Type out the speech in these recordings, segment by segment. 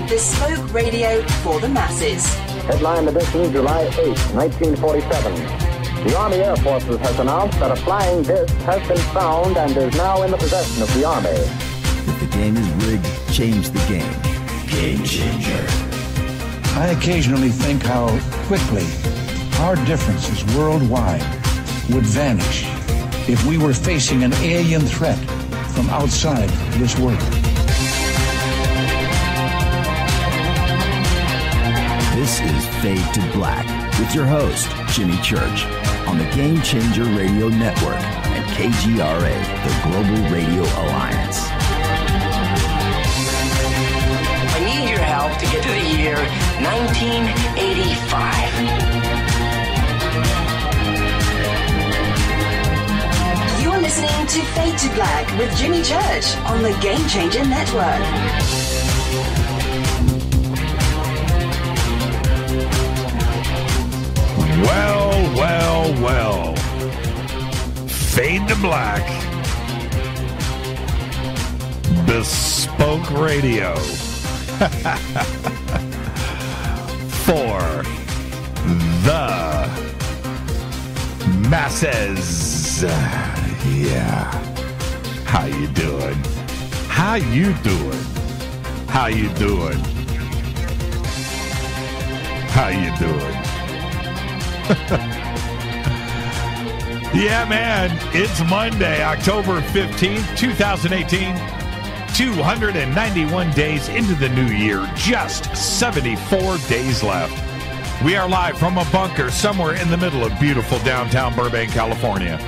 Bespoke radio for the masses. Headline edition, July 8, 1947. The Army Air Forces has announced that a flying disc has been found and is now in the possession of the Army. If the game is rigged, change the game. Game changer. I occasionally think how quickly our differences worldwide would vanish if we were facing an alien threat from outside this world. This is Fade to Black with your host, Jimmy Church, on the Game Changer Radio Network and KGRA, the Global Radio Alliance. I need your help to get to the year 1985. You're listening to Fade to Black with Jimmy Church on the Game Changer Network. Well. Fade to Black. Bespoke radio. For the masses. Yeah. How you doing? Yeah, man, it's Monday, October 15th, 2018. 291 days into the new year, just 74 days left. We are live from a bunker somewhere in the middle of beautiful downtown Burbank, California.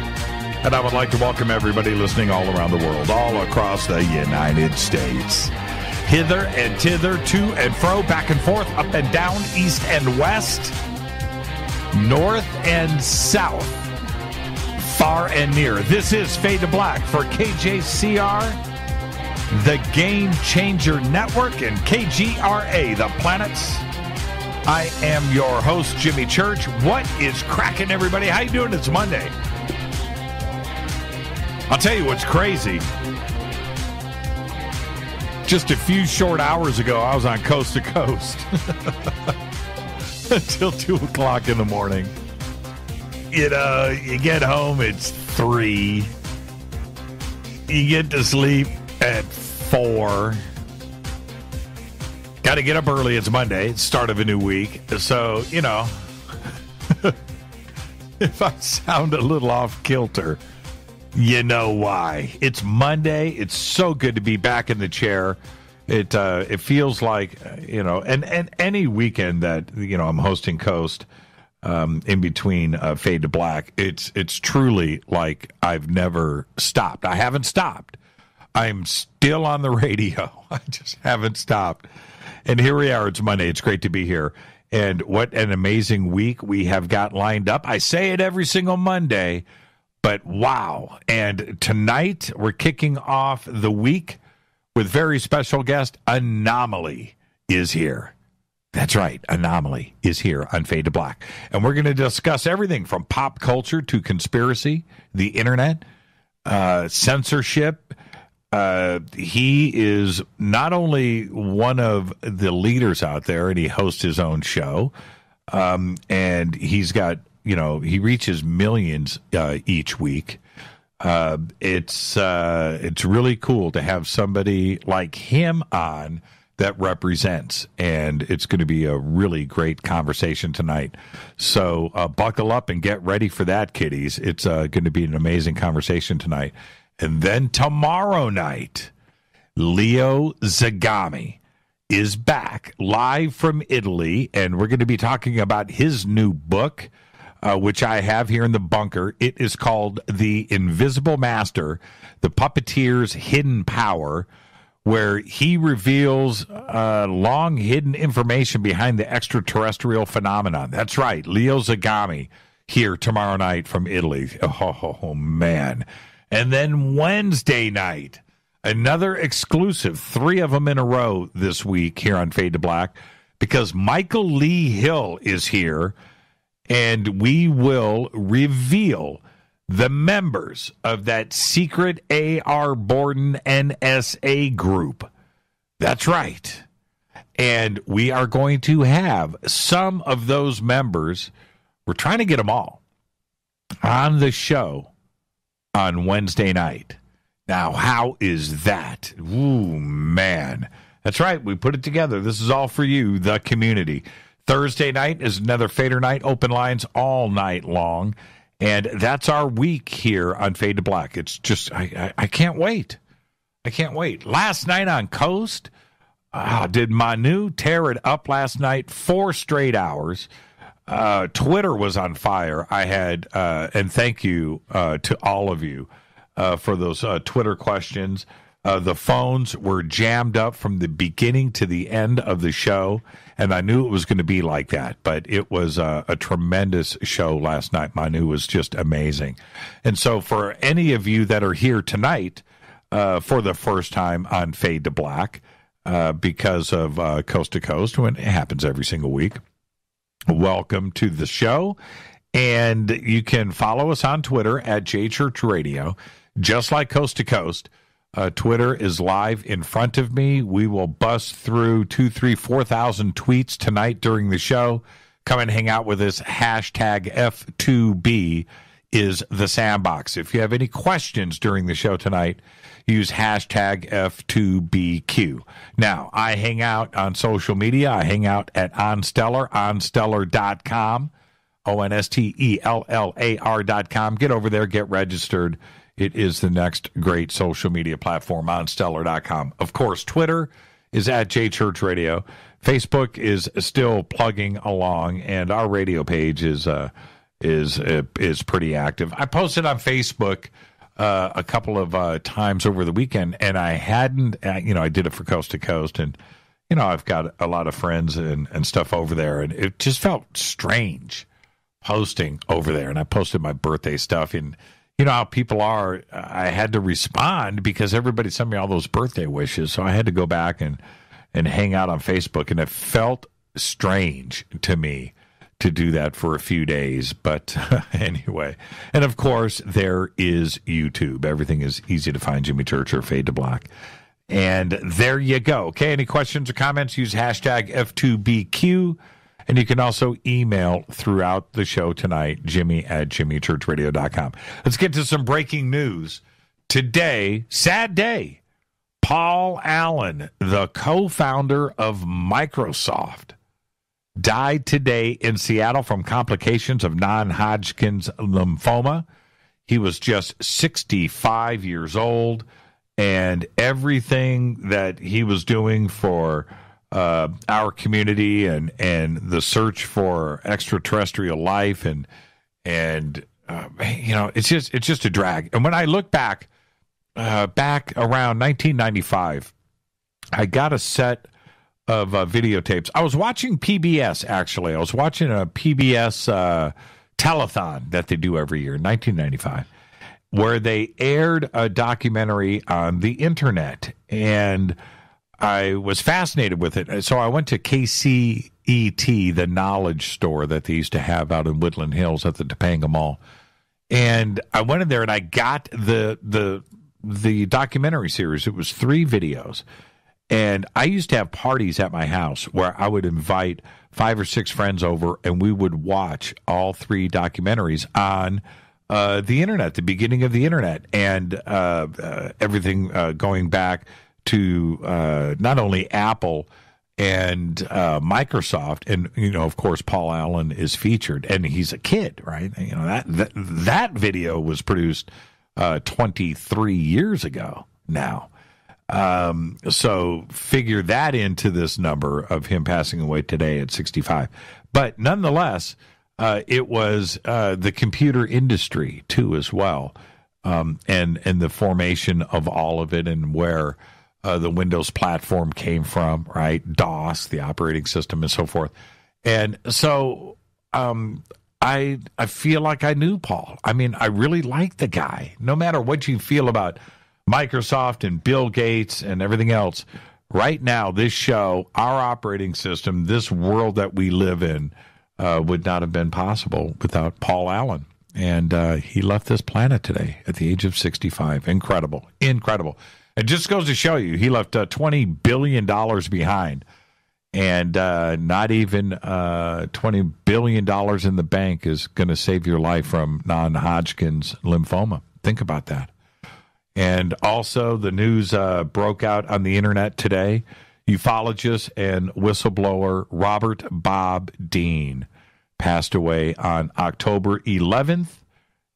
And I would like to welcome everybody listening all around the world, all across the United States. Hither and thither, to and fro, back and forth, up and down, east and west, north and south, far and near. This is Fade to Black for KJCR, the Game Changer Network, and KGRA, the planets. I am your host, Jimmy Church. What is cracking, everybody? How you doing? It's Monday. I'll tell you what's crazy. Just a few short hours ago, I was on Coast to Coast until 2 o'clock in the morning. You know, you get home, it's 3. You get to sleep at 4. Got to get up early. It's Monday, start of a new week. So, you know, if I sound a little off kilter, you know why. It's Monday. It's so good to be back in the chair. It feels like, you know, and any weekend that, you know, I'm hosting Coast in between Fade to Black, it's truly like I've never stopped. I haven't stopped. I'm still on the radio. I just haven't stopped. And here we are. It's Monday. It's great to be here. And what an amazing week we have got lined up. I say it every single Monday, but wow. And tonight we're kicking off the week with very special guest. An0maly is here. That's right. An0maly is here on Fade to Black. And we're going to discuss everything from pop culture to conspiracy, the internet, censorship. He is not only one of the leaders out there, and he hosts his own show, and he's got, you know, he reaches millions each week. It's really cool to have somebody like him on that represents, and it's going to be a really great conversation tonight. So buckle up and get ready for that, kiddies. It's going to be an amazing conversation tonight. And then tomorrow night, Leo Zagami is back live from Italy, and we're going to be talking about his new book, which I have here in the bunker. It is called The Invisible Master, The Puppeteer's Hidden Power, where he reveals long-hidden information behind the extraterrestrial phenomenon. That's right, Leo Zagami here tomorrow night from Italy. Oh, man. And then Wednesday night, another exclusive, 3 of them in a row this week here on Fade to Black, because Michael Lee Hill is here, and we will reveal the members of that secret A.R. Borden NSA group. That's right. And we are going to have some of those members, we're trying to get them all, on the show on Wednesday night. Now, how is that? Ooh, man. That's right. We put it together. This is all for you, the community. Thursday night is another Fader night. Open lines all night long. And that's our week here on Fade to Black. It's just, I can't wait. I can't wait. Last night on Coast, did Manu tear it up last night? 4 straight hours. Twitter was on fire. I had, and thank you to all of you for those Twitter questions. The phones were jammed up from the beginning to the end of the show, and I knew it was going to be like that, but it was a tremendous show last night. Manu was just amazing. And so for any of you that are here tonight for the first time on Fade to Black, because of Coast to Coast, when it happens every single week, welcome to the show. And you can follow us on Twitter at JChurchRadio, just like Coast to Coast. Twitter is live in front of me. We will bust through 2,000, 3,000, 4,000 tweets tonight during the show. Come and hang out with us. Hashtag F2B is the sandbox. If you have any questions during the show tonight, use hashtag F2BQ. Now, I hang out on social media. I hang out at OnStellar, onstellar.com, OnStellar.com. Get over there, get registered. It is the next great social media platform, onstellar.com. Of course, Twitter is at JChurchRadio. Facebook is still plugging along, and our radio page is pretty active. I posted on Facebook a couple of times over the weekend, and I hadn't, I did it for Coast to Coast, and, I've got a lot of friends and stuff over there, and it just felt strange posting over there. And I posted my birthday stuff, and you know how people are. I had to respond because everybody sent me all those birthday wishes. So I had to go back and hang out on Facebook. And it felt strange to me to do that for a few days. But anyway. And of course, there is YouTube. Everything is easy to find. Jimmy Church or Fade to Black. And there you go. Okay. Any questions or comments? Use hashtag F2BQ. And you can also email throughout the show tonight, Jimmy@JimmyChurchRadio.com. Let's get to some breaking news. Today, sad day, Paul Allen, the co-founder of Microsoft, died today in Seattle from complications of non-Hodgkin's lymphoma. He was just 65 years old, and everything that he was doing for our community and the search for extraterrestrial life and it's just a drag. And when I look back around 1995, I got a set of videotapes. I was watching PBS, actually. I was watching a PBS telethon that they do every year in 1995, where they aired a documentary on the internet, and I was fascinated with it. So I went to KCET, the knowledge store that they used to have out in Woodland Hills at the Topanga Mall. And I went in there and I got the documentary series. It was 3 videos. And I used to have parties at my house where I would invite 5 or 6 friends over, and we would watch all 3 documentaries on the internet, the beginning of the internet, and everything going back to not only Apple and Microsoft, and of course Paul Allen is featured, and he's a kid, right? That video was produced 23 years ago now. So figure that into this number of him passing away today at 65. But nonetheless, it was the computer industry too as well, and the formation of all of it, and where the Windows platform came from, right? DOS, the operating system, and so forth. And so I feel like I knew Paul. I mean, I really like the guy. No matter what you feel about Microsoft and Bill Gates and everything else, right now, this show, our operating system, this world that we live in, would not have been possible without Paul Allen. And he left this planet today at the age of 65. Incredible. Incredible. It just goes to show you, he left $20 billion behind. And not even $20 billion in the bank is going to save your life from non-Hodgkin's lymphoma. Think about that. And also, the news broke out on the internet today. Ufologist and whistleblower Robert Bob Dean passed away on October 11th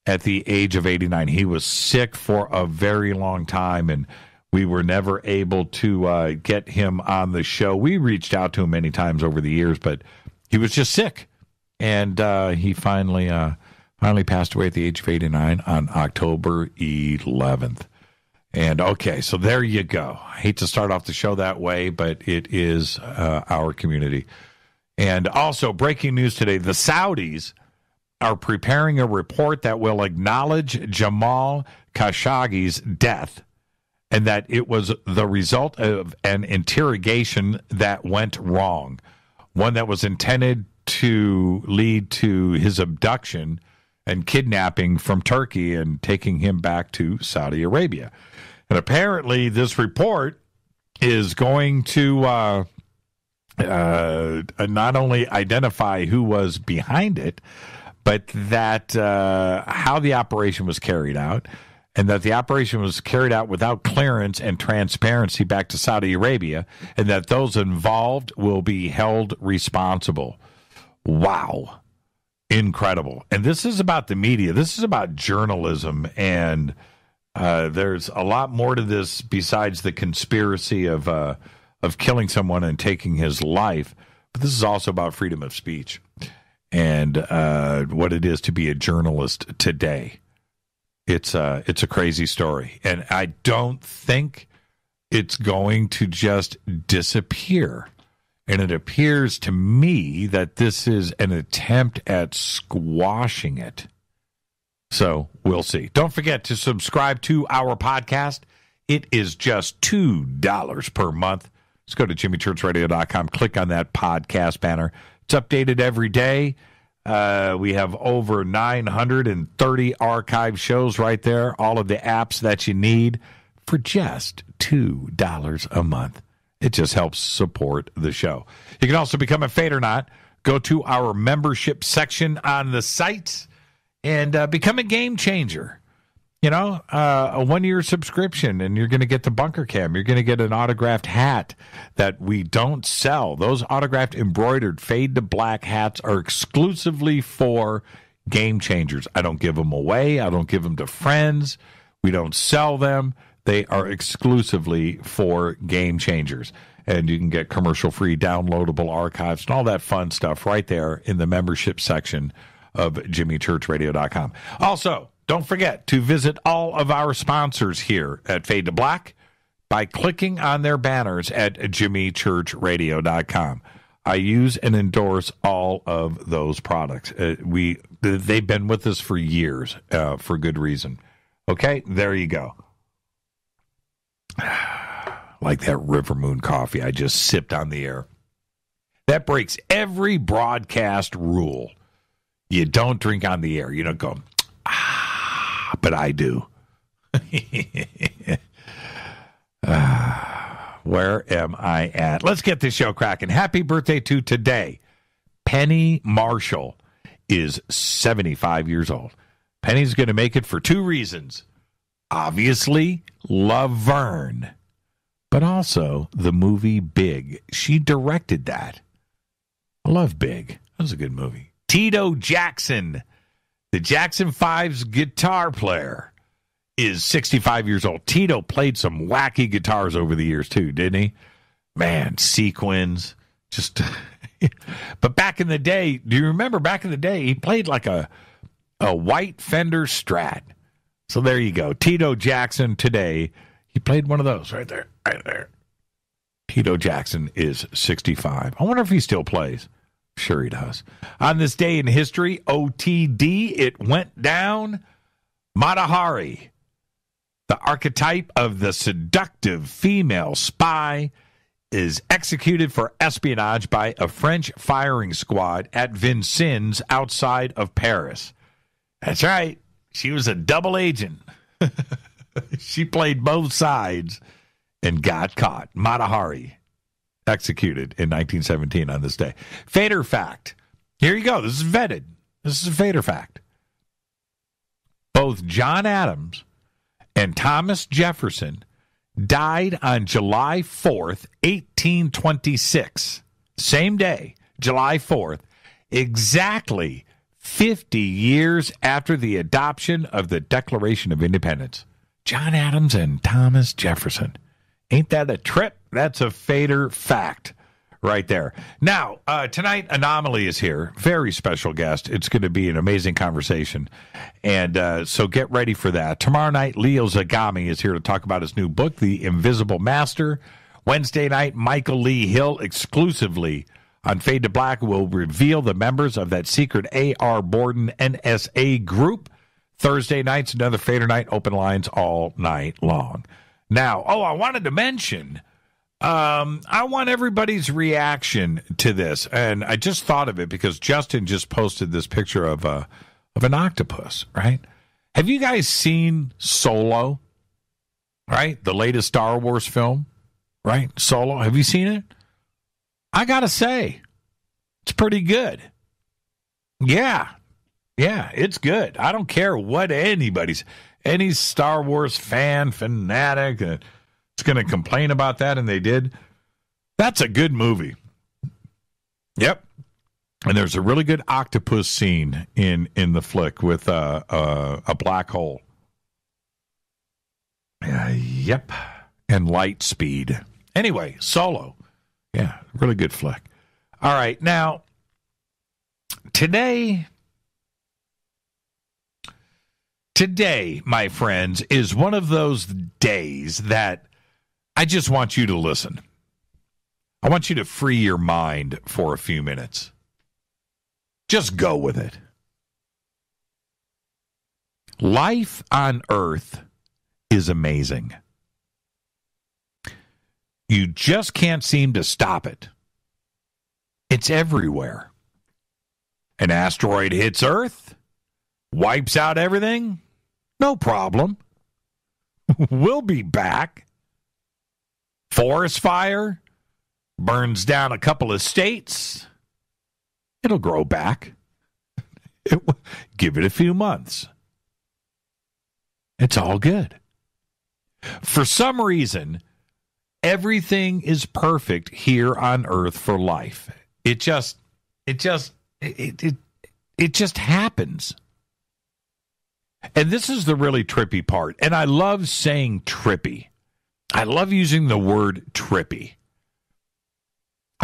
at the age of 89. He was sick for a very long time, and we were never able to get him on the show. We reached out to him many times over the years, but he was just sick. And he finally passed away at the age of 89 on October 11th. And, okay, so there you go. I hate to start off the show that way, but it is our community. And also, breaking news today, the Saudis are preparing a report that will acknowledge Jamal Khashoggi's death and that it was the result of an interrogation that went wrong, one that was intended to lead to his abduction and kidnapping from Turkey and taking him back to Saudi Arabia. And apparently this report is going to not only identify who was behind it, but that how the operation was carried out, and that the operation was carried out without clearance and transparency back to Saudi Arabia, and that those involved will be held responsible. Wow. Incredible. And this is about the media. This is about journalism, and there's a lot more to this besides the conspiracy of killing someone and taking his life. But this is also about freedom of speech and what it is to be a journalist today. It's a crazy story, and I don't think it's going to just disappear. And it appears to me that this is an attempt at squashing it. So we'll see. Don't forget to subscribe to our podcast. It is just $2 per month. Just go to jimmychurchradio.com, click on that podcast banner. It's updated every day. We have over 930 archive shows right there, all of the apps that you need for just $2 a month. It just helps support the show. You can also become a Fade or Not. Go to our membership section on the site and become a game changer. You know, a 1-year subscription, and you're going to get the bunker cam. You're going to get an autographed hat that we don't sell. Those autographed embroidered Fade to Black hats are exclusively for game changers. I don't give them away. I don't give them to friends. We don't sell them. They are exclusively for game changers. And you can get commercial-free downloadable archives and all that fun stuff right there in the membership section of jimmychurchradio.com. Also, don't forget to visit all of our sponsors here at Fade to Black by clicking on their banners at jimmychurchradio.com. I use and endorse all of those products. They've been with us for years for good reason. Okay, there you go. Like that River Moon coffee I just sipped on the air. That breaks every broadcast rule. You don't drink on the air. You don't go, but I do. Where am I at? Let's get this show cracking. Happy birthday to today. Penny Marshall is 75 years old. Penny's going to make it for 2 reasons. Obviously, Laverne, but also the movie Big. She directed that. I love Big. That was a good movie. Tito Jackson, the Jackson 5's guitar player, is 65 years old. Tito played some wacky guitars over the years, too, didn't he? Man, sequins. Just, but back in the day, do you remember back in the day, he played like a white Fender Strat. So there you go. Tito Jackson today, he played one of those right there, right there. Tito Jackson is 65. I wonder if he still plays. Sure he does. On this day in history, OTD, it went down. Mata Hari, the archetype of the seductive female spy, is executed for espionage by a French firing squad at Vincennes outside of Paris. That's right. She was a double agent. She played both sides and got caught. Mata Hari. executed in 1917 on this day. Fader fact. Here you go. This is vetted. This is a Fader fact. Both John Adams and Thomas Jefferson died on July 4th, 1826. Same day, July 4th, exactly 50 years after the adoption of the Declaration of Independence. John Adams and Thomas Jefferson. Ain't that a trip? That's a Fader fact right there. Now, tonight, An0maly is here. Very special guest. It's going to be an amazing conversation. And so get ready for that. Tomorrow night, Leo Zagami is here to talk about his new book, The Invisible Master. Wednesday night, Michael Lee Hill exclusively on Fade to Black will reveal the members of that secret A.R. Borden NSA group. Thursday night's another Fader night, open lines all night long. Now, I wanted to mention, I want everybody's reaction to this, and I just thought of it because Justin just posted this picture of an octopus, right? Have you guys seen Solo, right? The latest Star Wars film, right? Solo, have you seen it? I gotta say, it's pretty good. Yeah, it's good. I don't care what any Star Wars fanatic is going to complain about that, and they did. That's a good movie. Yep. And there's a really good octopus scene in the flick with a black hole. Yep. And light speed. Anyway, Solo. Yeah, really good flick. All right, now, today, my friends, is one of those days that I just want you to listen. I want you to free your mind for a few minutes. Just go with it. Life on Earth is amazing. You just can't seem to stop it. It's everywhere. An asteroid hits Earth, wipes out everything. No problem. We'll be back. Forest fire burns down a couple of states. It'll grow back. Give it a few months. It's all good. For some reason, everything is perfect here on Earth for life. It just happens. And this is the really trippy part. And I love saying trippy. I love using the word trippy.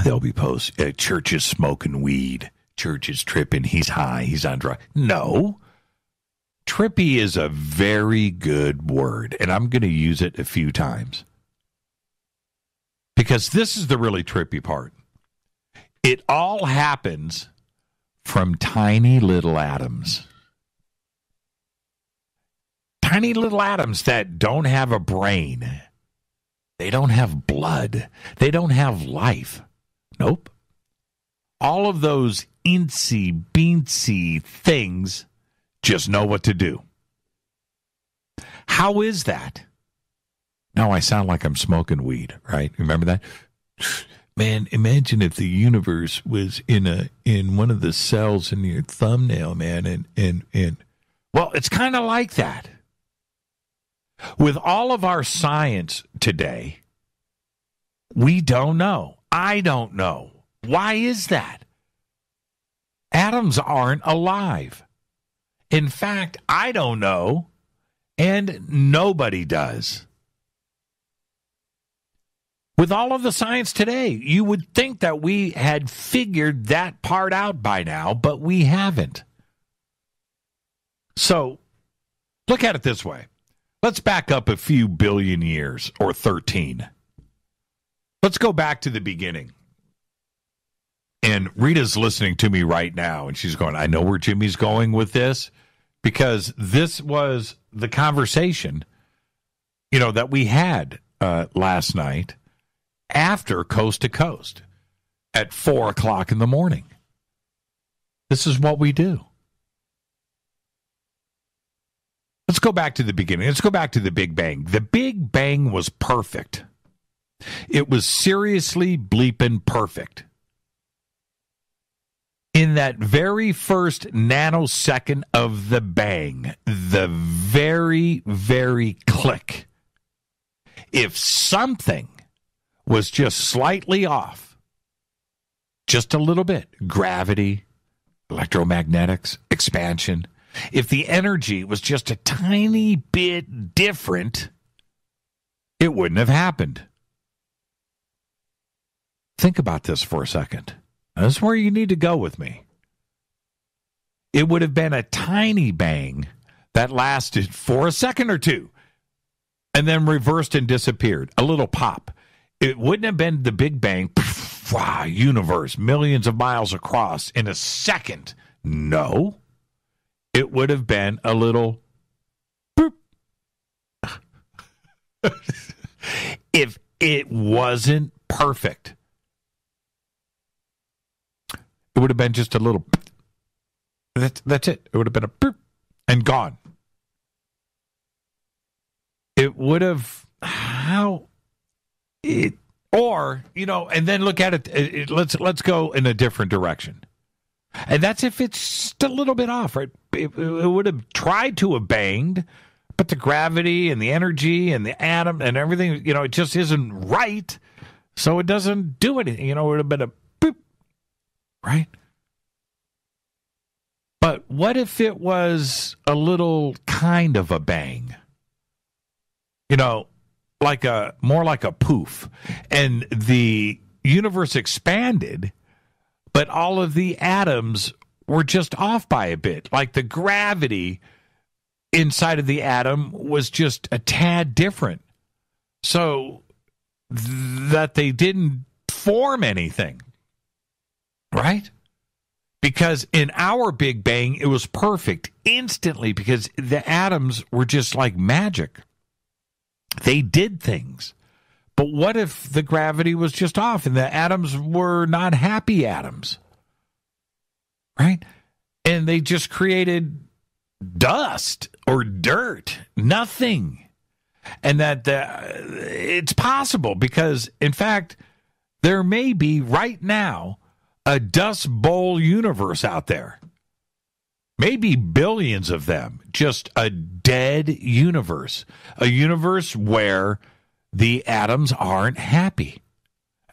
There'll be posts, church is smoking weed. Church is tripping. He's high. He's on drugs. No. Trippy is a very good word. And I'm going to use it a few times. Because this is the really trippy part. It all happens from tiny little atoms. Tiny little atoms that don't have a brain. They don't have blood. They don't have life. Nope. All of those incy-beansy things just know what to do. How is that? Now I sound like I'm smoking weed, right? Remember that? Man, imagine if the universe was in one of the cells in your thumbnail, man, and well, it's kind of like that. With all of our science today, we don't know. I don't know. Why is that? Atoms aren't alive. In fact, I don't know, and nobody does. With all of the science today, you would think that we had figured that part out by now, but we haven't. So, look at it this way. Let's back up a few billion years, or 13. Let's go back to the beginning. And Rita's listening to me right now, and she's going, I know where Jimmy's going with this, because this was the conversation, that we had last night after Coast to Coast at 4 o'clock in the morning. This is what we do. Let's go back to the beginning. Let's go back to the Big Bang. The Big Bang was perfect. It was seriously bleeping perfect. In that very first nanosecond of the bang, the very, very click, if something was just slightly off, just a little bit, gravity, electromagnetics, expansion, if the energy was just a tiny bit different, it wouldn't have happened. Think about this for a second. This is where you need to go with me. It would have been a tiny bang that lasted for a second or two and then reversed and disappeared. A little pop. It wouldn't have been the big bang, wow, universe, millions of miles across in a second. No. It would have been a little boop. If it wasn't perfect, it would have been just a little. That's it. It would have been a boop and gone. It would have and then look at it. Let's go in a different direction. And that's if it's just a little bit off, right? It would have tried to have banged, but the gravity and the energy and the atom and everything, it just isn't right. So it doesn't do anything. It would have been a boop, right? But what if it was a little kind of a bang? More like a poof. And the universe expanded, but all of the atoms were just off by a bit. Like the gravity inside of the atom was just a tad different. So that they didn't form anything. Right? Because in our Big Bang, it was perfect instantly because the atoms were just like magic. They did things. But what if the gravity was just off and the atoms were not happy atoms? Right? And they just created dust or dirt, nothing. And that it's possible because, in fact, there may be right now a dust bowl universe out there. Maybe billions of them. Just a dead universe. A universe where the atoms aren't happy.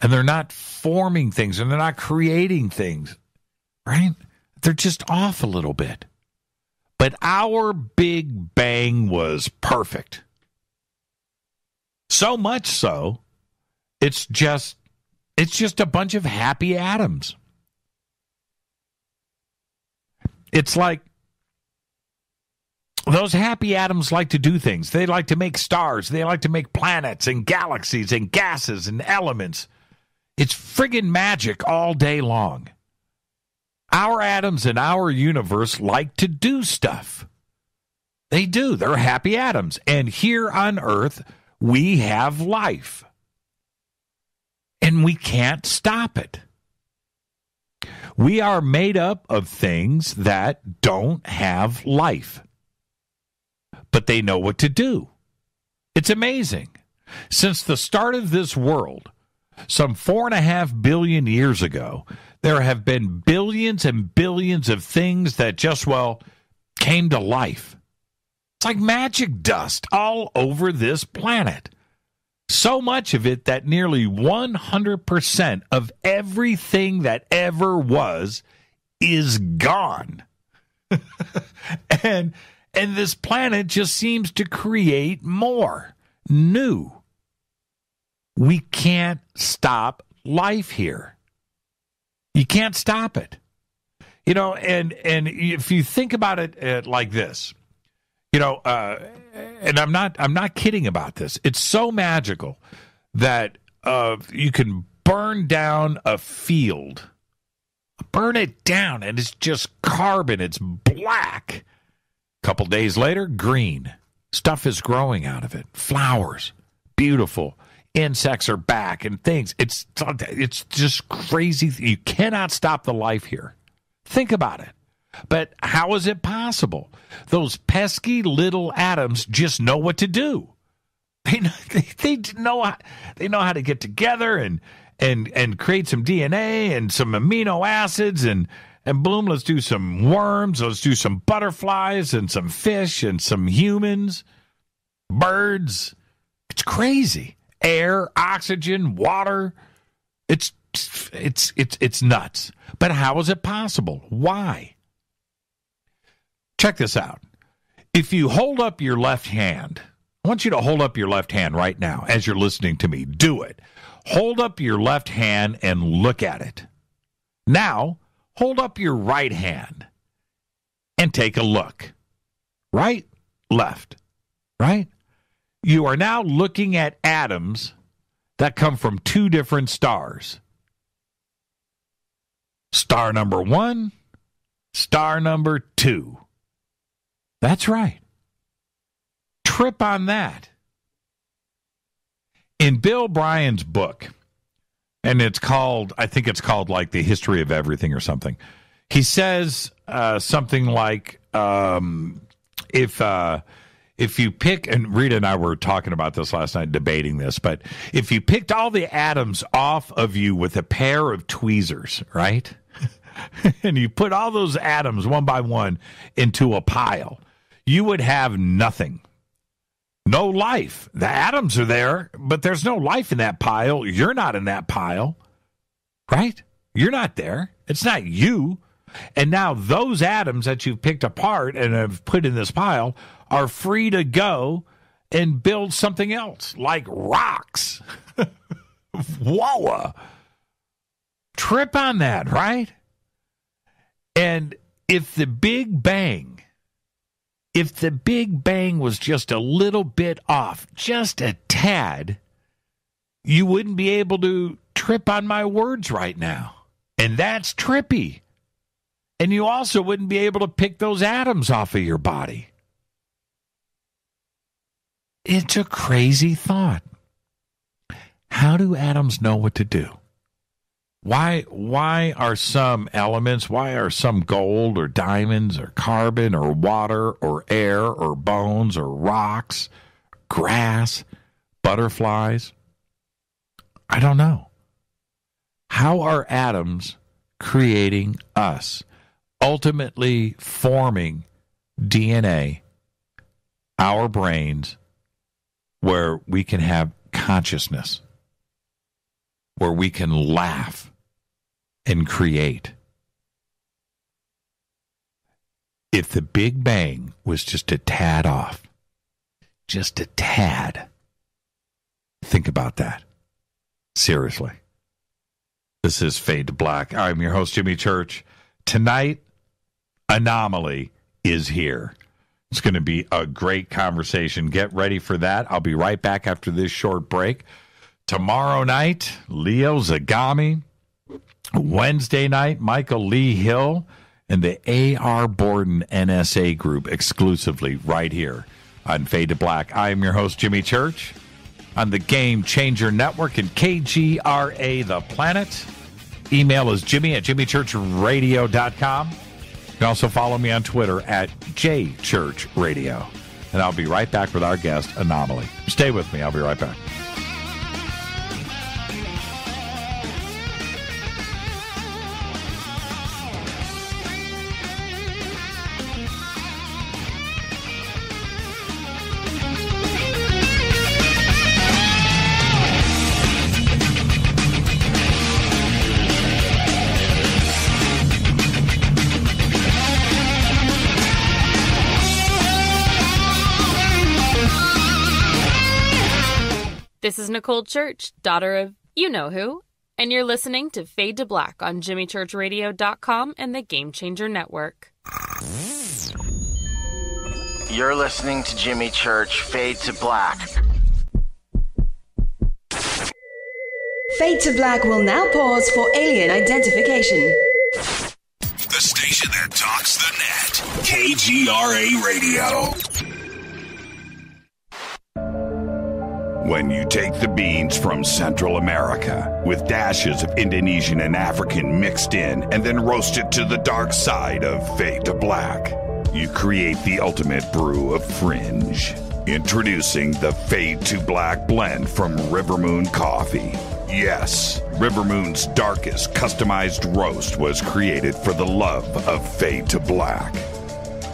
And they're not forming things. And they're not creating things. Right? They're just off a little bit. But our Big Bang was perfect. So much so, it's just a bunch of happy atoms. It's like those happy atoms like to do things. They like to make stars. They like to make planets and galaxies and gases and elements. It's friggin' magic all day long. Our atoms in our universe like to do stuff. They do. They're happy atoms. And here on Earth, we have life. And we can't stop it. We are made up of things that don't have life. But they know what to do. It's amazing. Since the start of this world, some 4.5 billion years ago, there have been billions and billions of things that just, came to life. It's like magic dust all over this planet. So much of it that nearly 100% of everything that ever was is gone. and this planet just seems to create more, new. We can't stop life here. You can't stop it. And if you think about it like this, and I'm not kidding about this. It's so magical that you can burn down a field, burn it down, and it's just carbon. It's black. A couple days later, green. Stuff is growing out of it. Flowers, beautiful. Insects are back and things. It's just crazy. You cannot stop the life here. Think about it. But how is it possible? Those pesky little atoms just know what to do. They know how to get together and create some DNA and some amino acids and boom, let's do some worms, let's do some butterflies and some fish and some humans, birds. It's crazy. Air, oxygen, water. It's nuts. But how is it possible? Why? Check this out. If you hold up your left hand, I want you to hold up your left hand right now as you're listening to me. Do it. Hold up your left hand and look at it. Now, hold up your right hand and take a look. Right, left, right? You are now looking at atoms that come from two different stars. Star number 1, star number 2. That's right. Trip on that. In Bill Bryan's book, and I think it's called like The History of Everything or something, he says something like, if you pick, and Rita and I were talking about this last night, debating this, but if you picked all the atoms off of you with a pair of tweezers, right? And you put all those atoms one by one into a pile, you would have nothing. No life. The atoms are there, but there's no life in that pile. You're not in that pile, right? You're not there. It's not you. And now those atoms that you've picked apart and have put in this pile are free to go and build something else, like rocks. Whoa. Trip on that, right? And if the Big Bang was just a little bit off, just a tad, you wouldn't be able to trip on my words right now. And that's trippy. And you also wouldn't be able to pick those atoms off of your body. It's a crazy thought. How do atoms know what to do? Why are some elements, why are some gold or diamonds or carbon or water or air or bones or rocks, grass, butterflies? I don't know. How are atoms creating us, ultimately forming DNA, our brains, where we can have consciousness, where we can laugh and create? If the Big Bang was just a tad off, just a tad, think about that. Seriously. This is Fade to Black. I'm your host, Jimmy Church. Tonight, An0maly is here. It's going to be a great conversation. Get ready for that. I'll be right back after this short break. Tomorrow night, Leo Zagami. Wednesday night, Michael Lee Hill and the A.R. Borden NSA group exclusively right here on Fade to Black. I am your host, Jimmy Church, on the Game Changer Network and KGRA The Planet. Email is jimmy@jimmychurchradio.com. You can also follow me on Twitter @jchurchradio. And I'll be right back with our guest, An0maly. Stay with me. I'll be right back. This is Nicole Church, daughter of you-know-who, and you're listening to Fade to Black on JimmyChurchRadio.com and the Game Changer Network. You're listening to Jimmy Church, Fade to Black. Fade to Black will now pause for alien identification. The station that talks the net. KGRA Radio. When you take the beans from Central America with dashes of Indonesian and African mixed in and then roast it to the dark side of Fade to Black, you create the ultimate brew of fringe. Introducing the Fade to Black blend from River Moon Coffee. Yes, River Moon's darkest customized roast was created for the love of Fade to Black.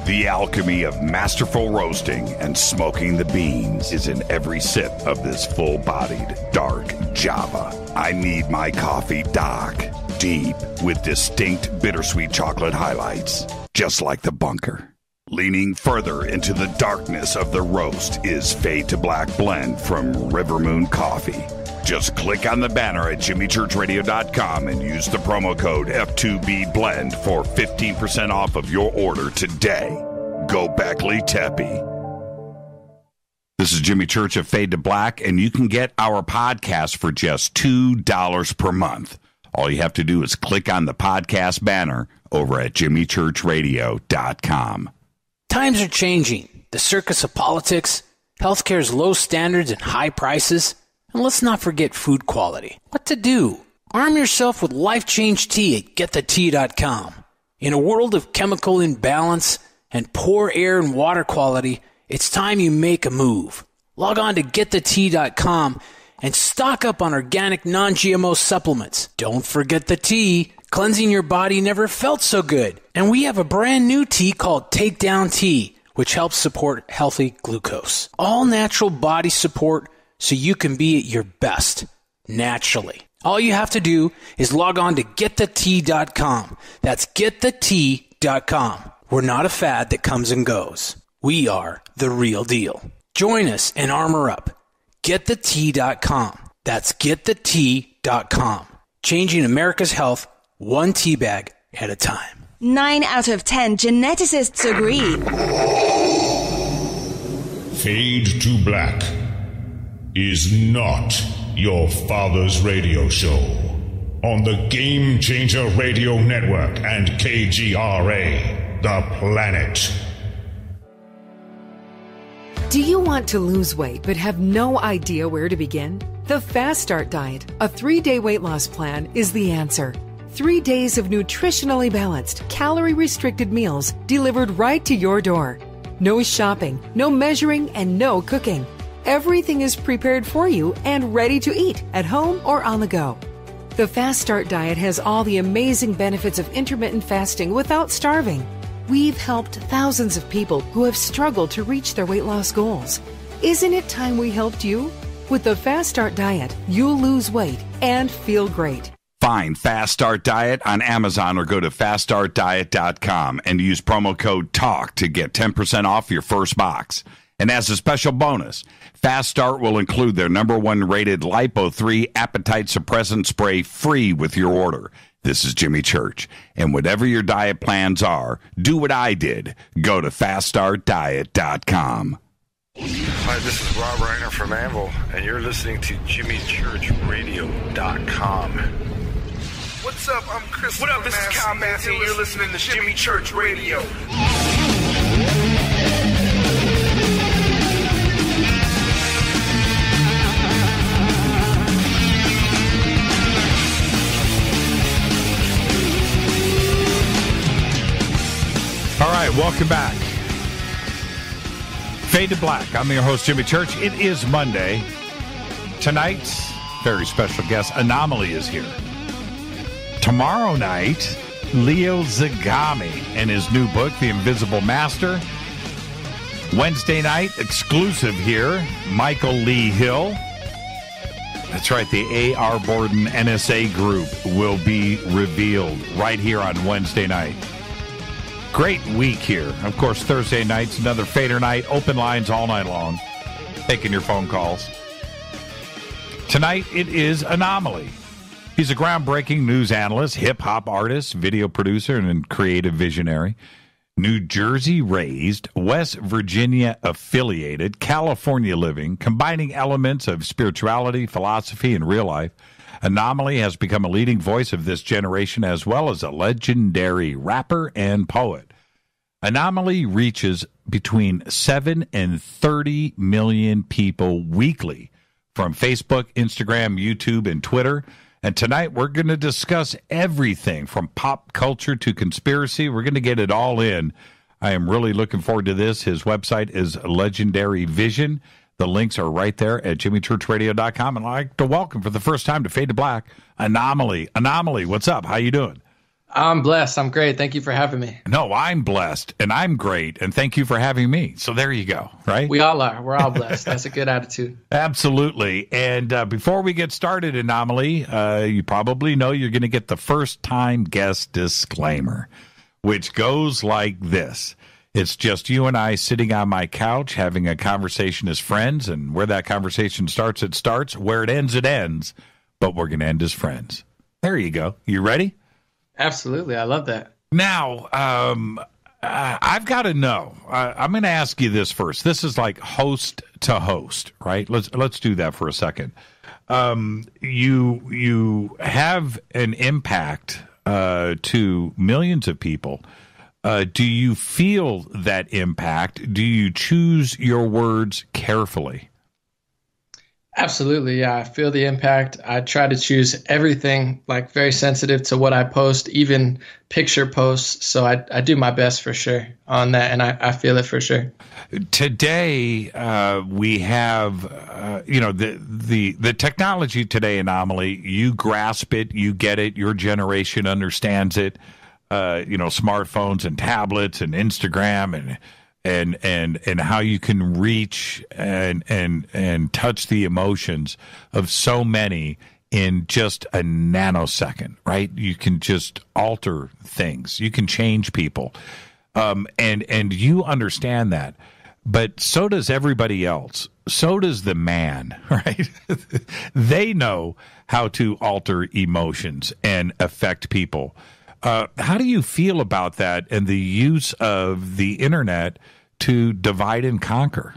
The alchemy of masterful roasting and smoking the beans is in every sip of this full-bodied, dark Java. I need my coffee dark, deep, with distinct bittersweet chocolate highlights, just like the bunker. Leaning further into the darkness of the roast is Fade to Black blend from River Moon Coffee. Just click on the banner at jimmychurchradio.com and use the promo code F2BBLEND for 15% off of your order today. Go Beckley Teppy. This is Jimmy Church of Fade to Black, and you can get our podcast for just $2 per month. All you have to do is click on the podcast banner over at jimmychurchradio.com. Times are changing. The circus of politics, healthcare's low standards and high prices, and let's not forget food quality. What to do? Arm yourself with Life Change Tea at getthetea.com. In a world of chemical imbalance and poor air and water quality, it's time you make a move. Log on to getthetea.com and stock up on organic non-GMO supplements. Don't forget the tea. Cleansing your body never felt so good. And we have a brand new tea called Takedown Tea, which helps support healthy glucose. All natural body support so you can be at your best, naturally. All you have to do is log on to getthetea.com. That's getthetea.com. We're not a fad that comes and goes. We are the real deal. Join us and armor up. Getthetea.com. That's getthetea.com. Changing America's health one tea bag at a time. 9 out of 10 geneticists agree. Fade to Black is not your father's radio show on the Game Changer Radio Network and KGRA, The Planet. Do you want to lose weight but have no idea where to begin? The Fast Start Diet, a 3-day weight loss plan, is the answer. 3 days of nutritionally balanced, calorie-restricted meals delivered right to your door. No shopping, no measuring, and no cooking. Everything is prepared for you and ready to eat at home or on the go. The Fast Start Diet has all the amazing benefits of intermittent fasting without starving. We've helped thousands of people who have struggled to reach their weight loss goals. Isn't it time we helped you? With the Fast Start Diet, you'll lose weight and feel great. Find Fast Start Diet on Amazon or go to faststartdiet.com and use promo code TALK to get 10% off your first box. And as a special bonus, Fast Start will include their #1 rated Lipo3 appetite suppressant spray free with your order. This is Jimmy Church. And whatever your diet plans are, do what I did. Go to faststartdiet.com. Hi, this is Rob Reiner from An0maly, and you're listening to JimmyChurchRadio.com. What's up? I'm Chris. What up? This is Kyle Massey, and you're listening to Jimmy Church Radio. All right, welcome back. Fade to Black. I'm your host, Jimmy Church. It is Monday. Tonight, very special guest, An0maly is here. Tomorrow night, Leo Zagami and his new book, The Invisible Master. Wednesday night, exclusive here, Michael Lee Hill. That's right, the A.R. Borden NSA group will be revealed right here on Wednesday night. Great week here. Of course, Thursday night's another Fader night. Open lines all night long. Taking your phone calls. Tonight, it is An0maly. He's a groundbreaking news analyst, hip-hop artist, video producer, and creative visionary. New Jersey-raised, West Virginia-affiliated, California living, combining elements of spirituality, philosophy, and real life. An0maly has become a leading voice of this generation as well as a legendary rapper and poet. An0maly reaches between 7 and 30 million people weekly from Facebook, Instagram, YouTube, and Twitter. And tonight we're going to discuss everything from pop culture to conspiracy. We're going to get it all in I am really looking forward to this. His website is Legendary Vision. The links are right there at jimmychurchradio.com. And I'd like to welcome for the first time to Fade to Black, An0maly. An0maly, what's up? How you doing? I'm blessed. I'm great. Thank you for having me. No, I'm blessed, and I'm great, and thank you for having me. So there you go, right? We all are. We're all blessed. That's a good attitude. Absolutely. And before we get started, An0maly, you probably know you're going to get the first-time guest disclaimer, which goes like this. It's just you and I sitting on my couch having a conversation as friends, and where that conversation starts, it starts. Where it ends, but we're going to end as friends. There you go. You ready? Absolutely. I love that. Now, I've got to know. I'm going to ask you this first. This is like host to host, right? Let's do that for a second. You have an impact to millions of people. Do you feel that impact? Do you choose your words carefully? Absolutely. Yeah. I feel the impact. I try to choose everything, like very sensitive to what I post, even picture posts. So I do my best for sure on that. And I feel it for sure. Today, we have, the technology today, An0maly, you grasp it, you get it, your generation understands it, smartphones and tablets and Instagram and how you can reach and touch the emotions of so many in just a nanosecond, right? You can just alter things. You can change people. And you understand that. But so does everybody else. So does the man, right? They know how to alter emotions and affect people. How do you feel about that and the use of the internet to divide and conquer?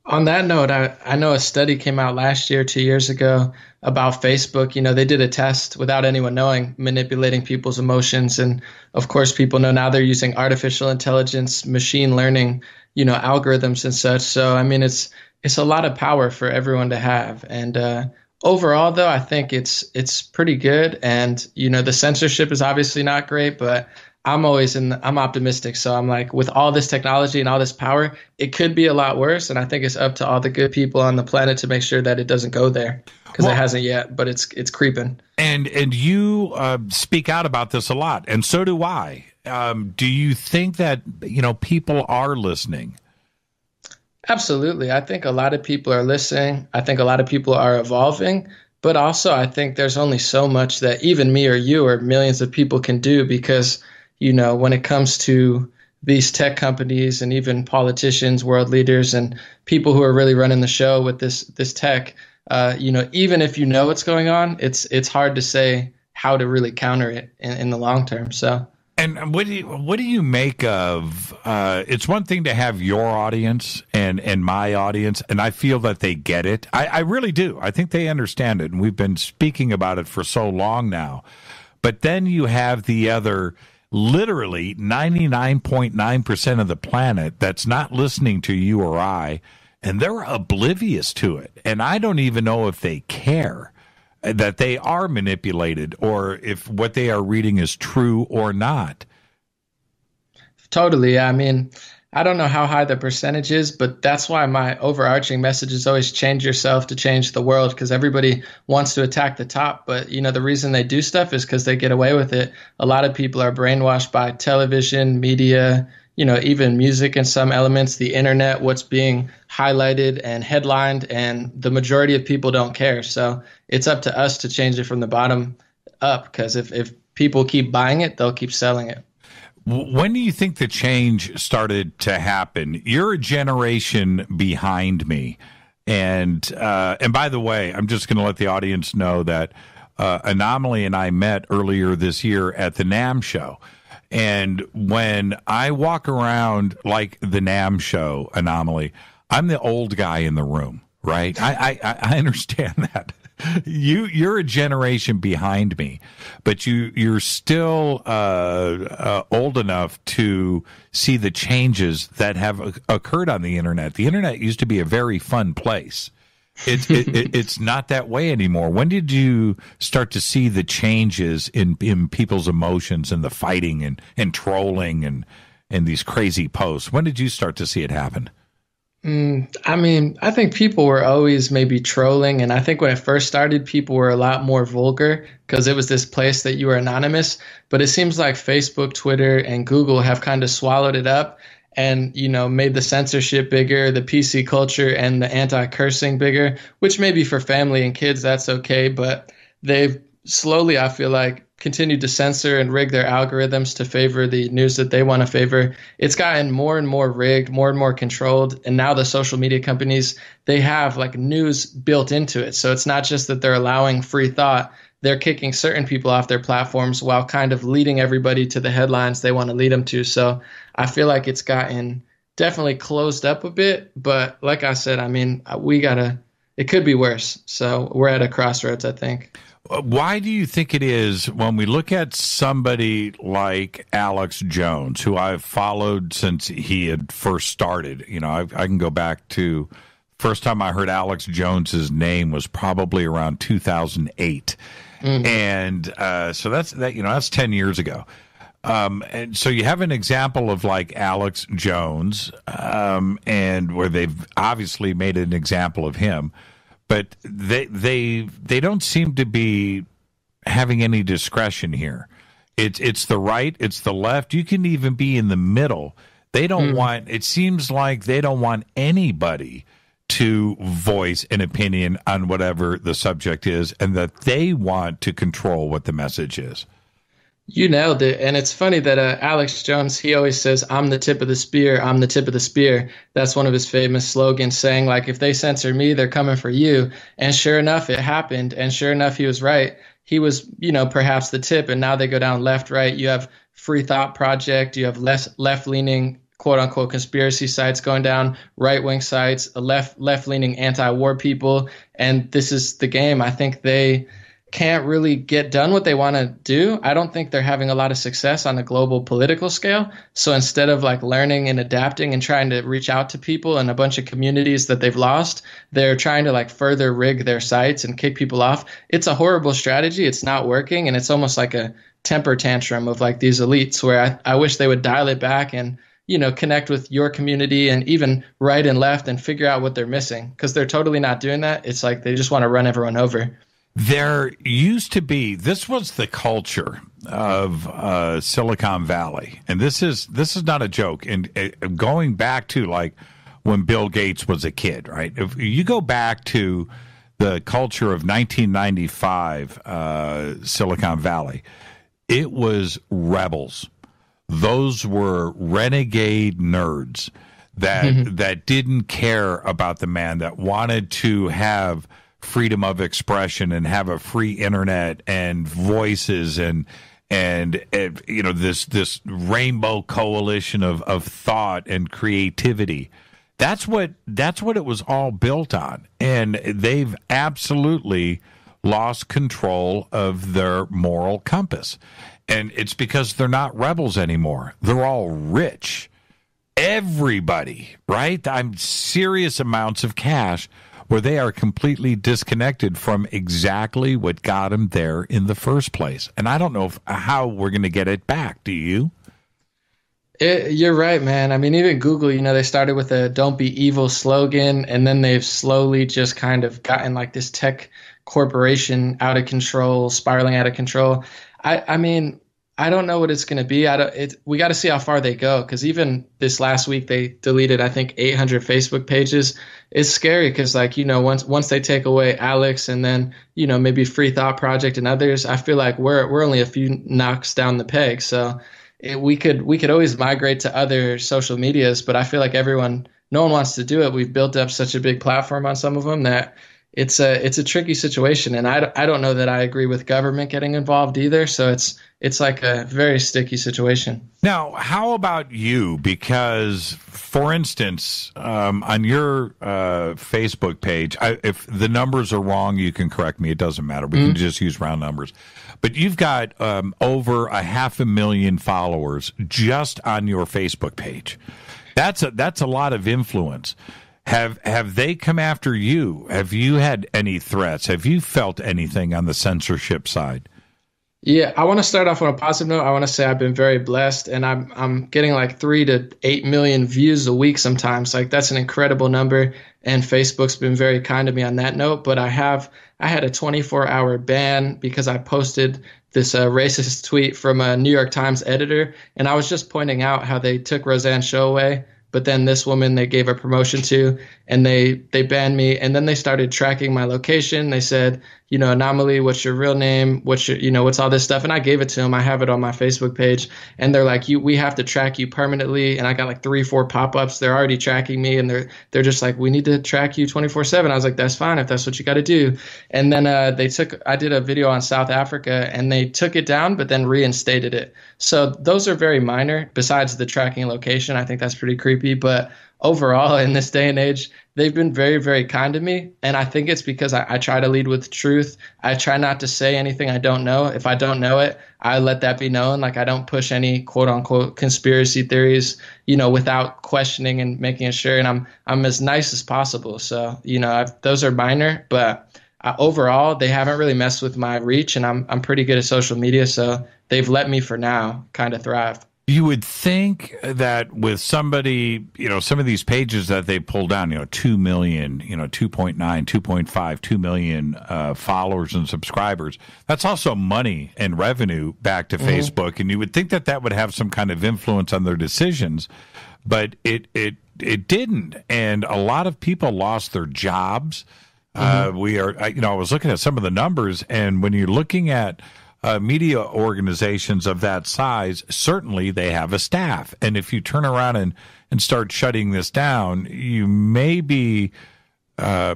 On that note, I know a study came out last year, 2 years ago, about Facebook. They did a test without anyone knowing, manipulating people's emotions. And of course, people know now they're using artificial intelligence, machine learning, algorithms and such. So, I mean, it's a lot of power for everyone to have. And overall, though, I think it's pretty good. And, the censorship is obviously not great, but I'm optimistic. So I'm like, with all this technology and all this power, it could be a lot worse. And I think it's up to all the good people on the planet to make sure that it doesn't go there, because it hasn't yet, but it's creeping. And you speak out about this a lot, and so do I. Do you think that, people are listening? Absolutely. I think a lot of people are listening. I think a lot of people are evolving. But also, I think there's only so much that even me or you or millions of people can do, because when it comes to these tech companies and even politicians, world leaders, and people who are really running the show with this tech, even if you know what's going on, it's hard to say how to really counter it in the long term. So. And what do you make of? It's one thing to have your audience and my audience, and I feel that they get it. I really do. I think they understand it, and we've been speaking about it for so long now. But then you have the other, literally 99.9% of the planet that's not listening to you or I, and they're oblivious to it. And I don't even know if they care that they are manipulated or if what they are reading is true or not. Totally. I mean, I don't know how high the percentage is, but that's why my overarching message is always change yourself to change the world, because everybody wants to attack the top. But, the reason they do stuff is because they get away with it. A lot of people are brainwashed by television, media, even music in some elements, the internet, what's being highlighted and headlined, and the majority of people don't care. So it's up to us to change it from the bottom up, because if people keep buying it, they'll keep selling it. When do you think the change started to happen? You're a generation behind me. And by the way, I'm just going to let the audience know that An0maly and I met earlier this year at the NAMM show. And when I walk around like the NAMM show, An0maly, I'm the old guy in the room, right? I understand that. You're a generation behind me, but you're still old enough to see the changes that have occurred on the internet. The internet used to be a very fun place. It's not that way anymore. When did you start to see the changes in people's emotions and the fighting and trolling and these crazy posts. When did you start to see it happen? I mean, I think people were always maybe trolling. And I think when it first started, people were a lot more vulgar because it was this place that you were anonymous. But it seems like Facebook, Twitter, and Google have kind of swallowed it up and, you know, made the censorship bigger, the PC culture and the anti-cursing bigger, which maybe for family and kids, that's okay. But they've slowly, I feel like, continued to censor and rig their algorithms to favor the news that they want to favor. It's gotten more and more rigged, more and more controlled. And now the social media companies, they have like news built into it. So it's not just that they're allowing free thought. They're kicking certain people off their platforms while kind of leading everybody to the headlines they want to lead them to. So I feel like it's gotten definitely closed up a bit. But like I said, I mean, it could be worse. So we're at a crossroads, I think. Why do you think it is when we look at somebody like Alex Jones, who I've followed since he had first started? You know, I can go back to first time I heard Alex Jones's name was probably around 2008. And so that's 10 years ago. And so you have an example of like Alex Jones, and where they've obviously made an example of him. But they don't seem to be having any discretion here. It's the right, it's the left. You can even be in the middle. They don't want. It seems like they don't want anybody to voice an opinion on whatever the subject is, and that they want to control what the message is. You nailed it. And it's funny that Alex Jones, he always says, I'm the tip of the spear. I'm the tip of the spear. That's one of his famous slogans, saying, like, if they censor me, they're coming for you. And sure enough, it happened. And sure enough, he was right. He was, you know, perhaps the tip. And now they go down left, right. You have Free Thought Project. You have less left-leaning, quote unquote, conspiracy sites going down, right-wing sites, left-leaning anti-war people. And this is the game. I think they can't really get done what they want to do. I don't think they're having a lot of success on a global political scale. So instead of like learning and adapting and trying to reach out to people in a bunch of communities that they've lost, they're trying to like further rig their sites and kick people off. It's a horrible strategy. It's not working. And it's almost like a temper tantrum of like these elites where I wish they would dial it back and, you know, connect with your community and even right and left and figure out what they're missing, because they're totally not doing that. It's like they just want to run everyone over. There used to be, this was the culture of Silicon Valley, and this is not a joke. And going back to like when Bill Gates was a kid, right? If you go back to the culture of 1995 Silicon Valley, it was rebels. Those were renegade nerds that didn't care about the man, that wanted to have freedom of expression and have a free internet and voices and you know, this rainbow coalition of thought and creativity. That's what it was all built on, and they've absolutely lost control of their moral compass. And it's because they're not rebels anymore. They're all rich. Everybody, right? I'm serious amounts of cash, where they are completely disconnected from exactly what got them there in the first place. And I don't know how we're going to get it back. Do you? You're right, man. I mean, even Google, you know, they started with a "Don't be evil" slogan, and then they've slowly just kind of gotten like this tech corporation out of control, spiraling out of control. I mean, I don't know what it's going to be. We got to see how far they go, because even this last week they deleted, I think, 800 Facebook pages. It's scary because, like, you know, once they take away Alex and then, you know, maybe Free Thought Project and others, I feel like we're only a few knocks down the peg. So we could always migrate to other social medias, but I feel like no one wants to do it. We've built up such a big platform on some of them that it's a tricky situation. And I don't know that I agree with government getting involved either. So it's like a very sticky situation. Now, how about you? Because, for instance, on your Facebook page, if the numbers are wrong, you can correct me. It doesn't matter. We can just use round numbers. But you've got over 500,000 followers just on your Facebook page. That's a lot of influence. Have they come after you? Have you had any threats? Have you felt anything on the censorship side? Yeah, I want to start off on a positive note. I want to say I've been very blessed, and I'm getting like 3 to 8 million views a week sometimes. Like that's an incredible number, and Facebook's been very kind to me on that note. But I had a 24-hour ban because I posted this racist tweet from a New York Times editor, and I was just pointing out how they took Roseanne's show away. But then this woman they gave a promotion to, and they banned me. And then they started tracking my location. They said, An0maly, what's your real name? What's what's all this stuff? And I gave it to them. I have it on my Facebook page. And they're like, we have to track you permanently. And I got like 3-4 pop-ups. They're already tracking me. And they're just like, we need to track you 24/7. I was like, that's fine if that's what you got to do. And then I did a video on South Africa, and they took it down, but then reinstated it. So those are very minor. Besides the tracking location, I think that's pretty creepy. But overall, in this day and age, they've been very, very kind to me. And I think it's because I try to lead with truth. I try not to say anything I don't know. If I don't know it, I let that be known. Like I don't push any quote unquote conspiracy theories, without questioning and making sure. And I'm as nice as possible. So, those are minor, but overall, they haven't really messed with my reach, and I'm pretty good at social media. So they've let me for now kind of thrive. You would think that with somebody, some of these pages that they pull down, 2 million, 2.9, 2.5, 2 million followers and subscribers, that's also money and revenue back to Facebook. And you would think that that would have some kind of influence on their decisions, but it didn't. And a lot of people lost their jobs. I was looking at some of the numbers, and when you're looking at media organizations of that size, certainly they have a staff. And if you turn around and start shutting this down, you may be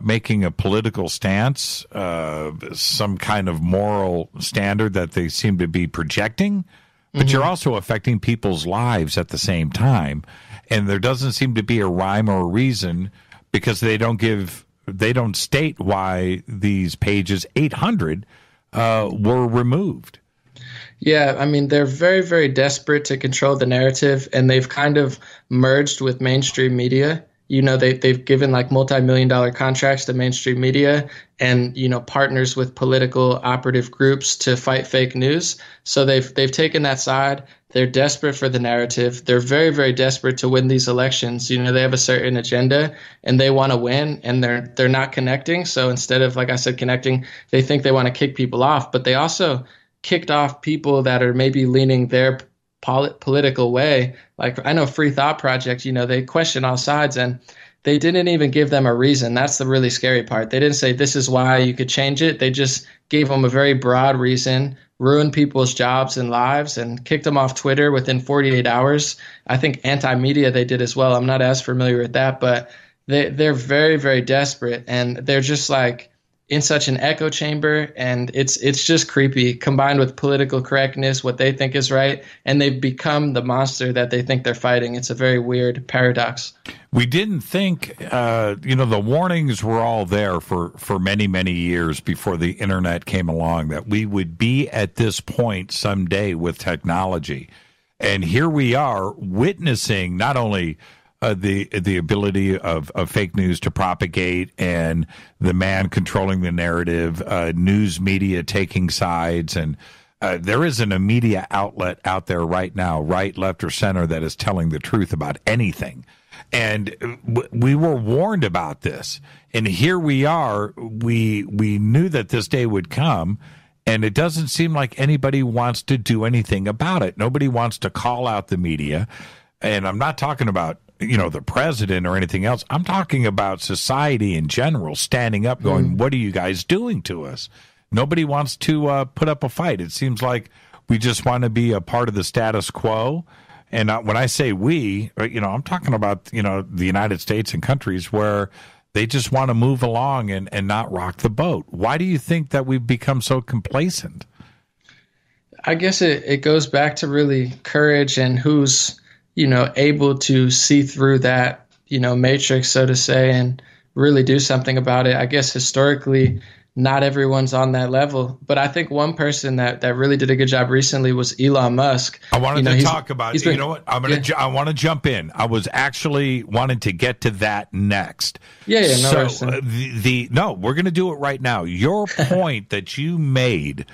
making a political stance, some kind of moral standard that they seem to be projecting, but you're also affecting people's lives at the same time. And there doesn't seem to be a rhyme or a reason, because they don't state why these pages, 800, were removed. Yeah, I mean, they're very, very desperate to control the narrative, and they've kind of merged with mainstream media. They've given like multi-million-dollar contracts to mainstream media and, partners with political operative groups to fight fake news. So they've taken that side. They're desperate for the narrative. They're very, very desperate to win these elections. They have a certain agenda and they want to win, and they're not connecting. So instead of, like I said, connecting, they think they want to kick people off. But they also kicked off people that are maybe leaning their political way. Like I know Free Thought Project, they question all sides, and they didn't even give them a reason. That's the really scary part. They didn't say this is why you could change it. They just gave them a very broad reason, ruined people's jobs and lives, and kicked them off Twitter within 48 hours. I think An0maly they did as well. I'm not as familiar with that, but they're very, very desperate, and they're just like in such an echo chamber, and it's just creepy, combined with political correctness, what they think is right, and they've become the monster that they think they're fighting. It's a very weird paradox. We didn't think, the warnings were all there for many, many years before the internet came along, that we would be at this point someday with technology. And here we are witnessing not only the ability of fake news to propagate, and the man controlling the narrative, news media taking sides, and there isn't a media outlet out there right now, right, left, or center, that is telling the truth about anything. And we were warned about this, and here we are. We knew that this day would come, and it doesn't seem like anybody wants to do anything about it. Nobody wants to call out the media, and I'm not talking about the president or anything else. I'm talking about society in general standing up, going, what are you guys doing to us? Nobody wants to put up a fight. It seems like we just want to be a part of the status quo. And when I say we, I'm talking about, the United States and countries where they just want to move along and not rock the boat. Why do you think that we've become so complacent? I guess it goes back to really courage and who's able to see through that, matrix, so to say, and really do something about it. I guess historically, not everyone's on that level. But I think one person that really did a good job recently was Elon Musk. I wanted to talk about it. You know what? I want to jump in. I was actually wanting to get to that next. Yeah. No, we're going to do it right now. Your point that you made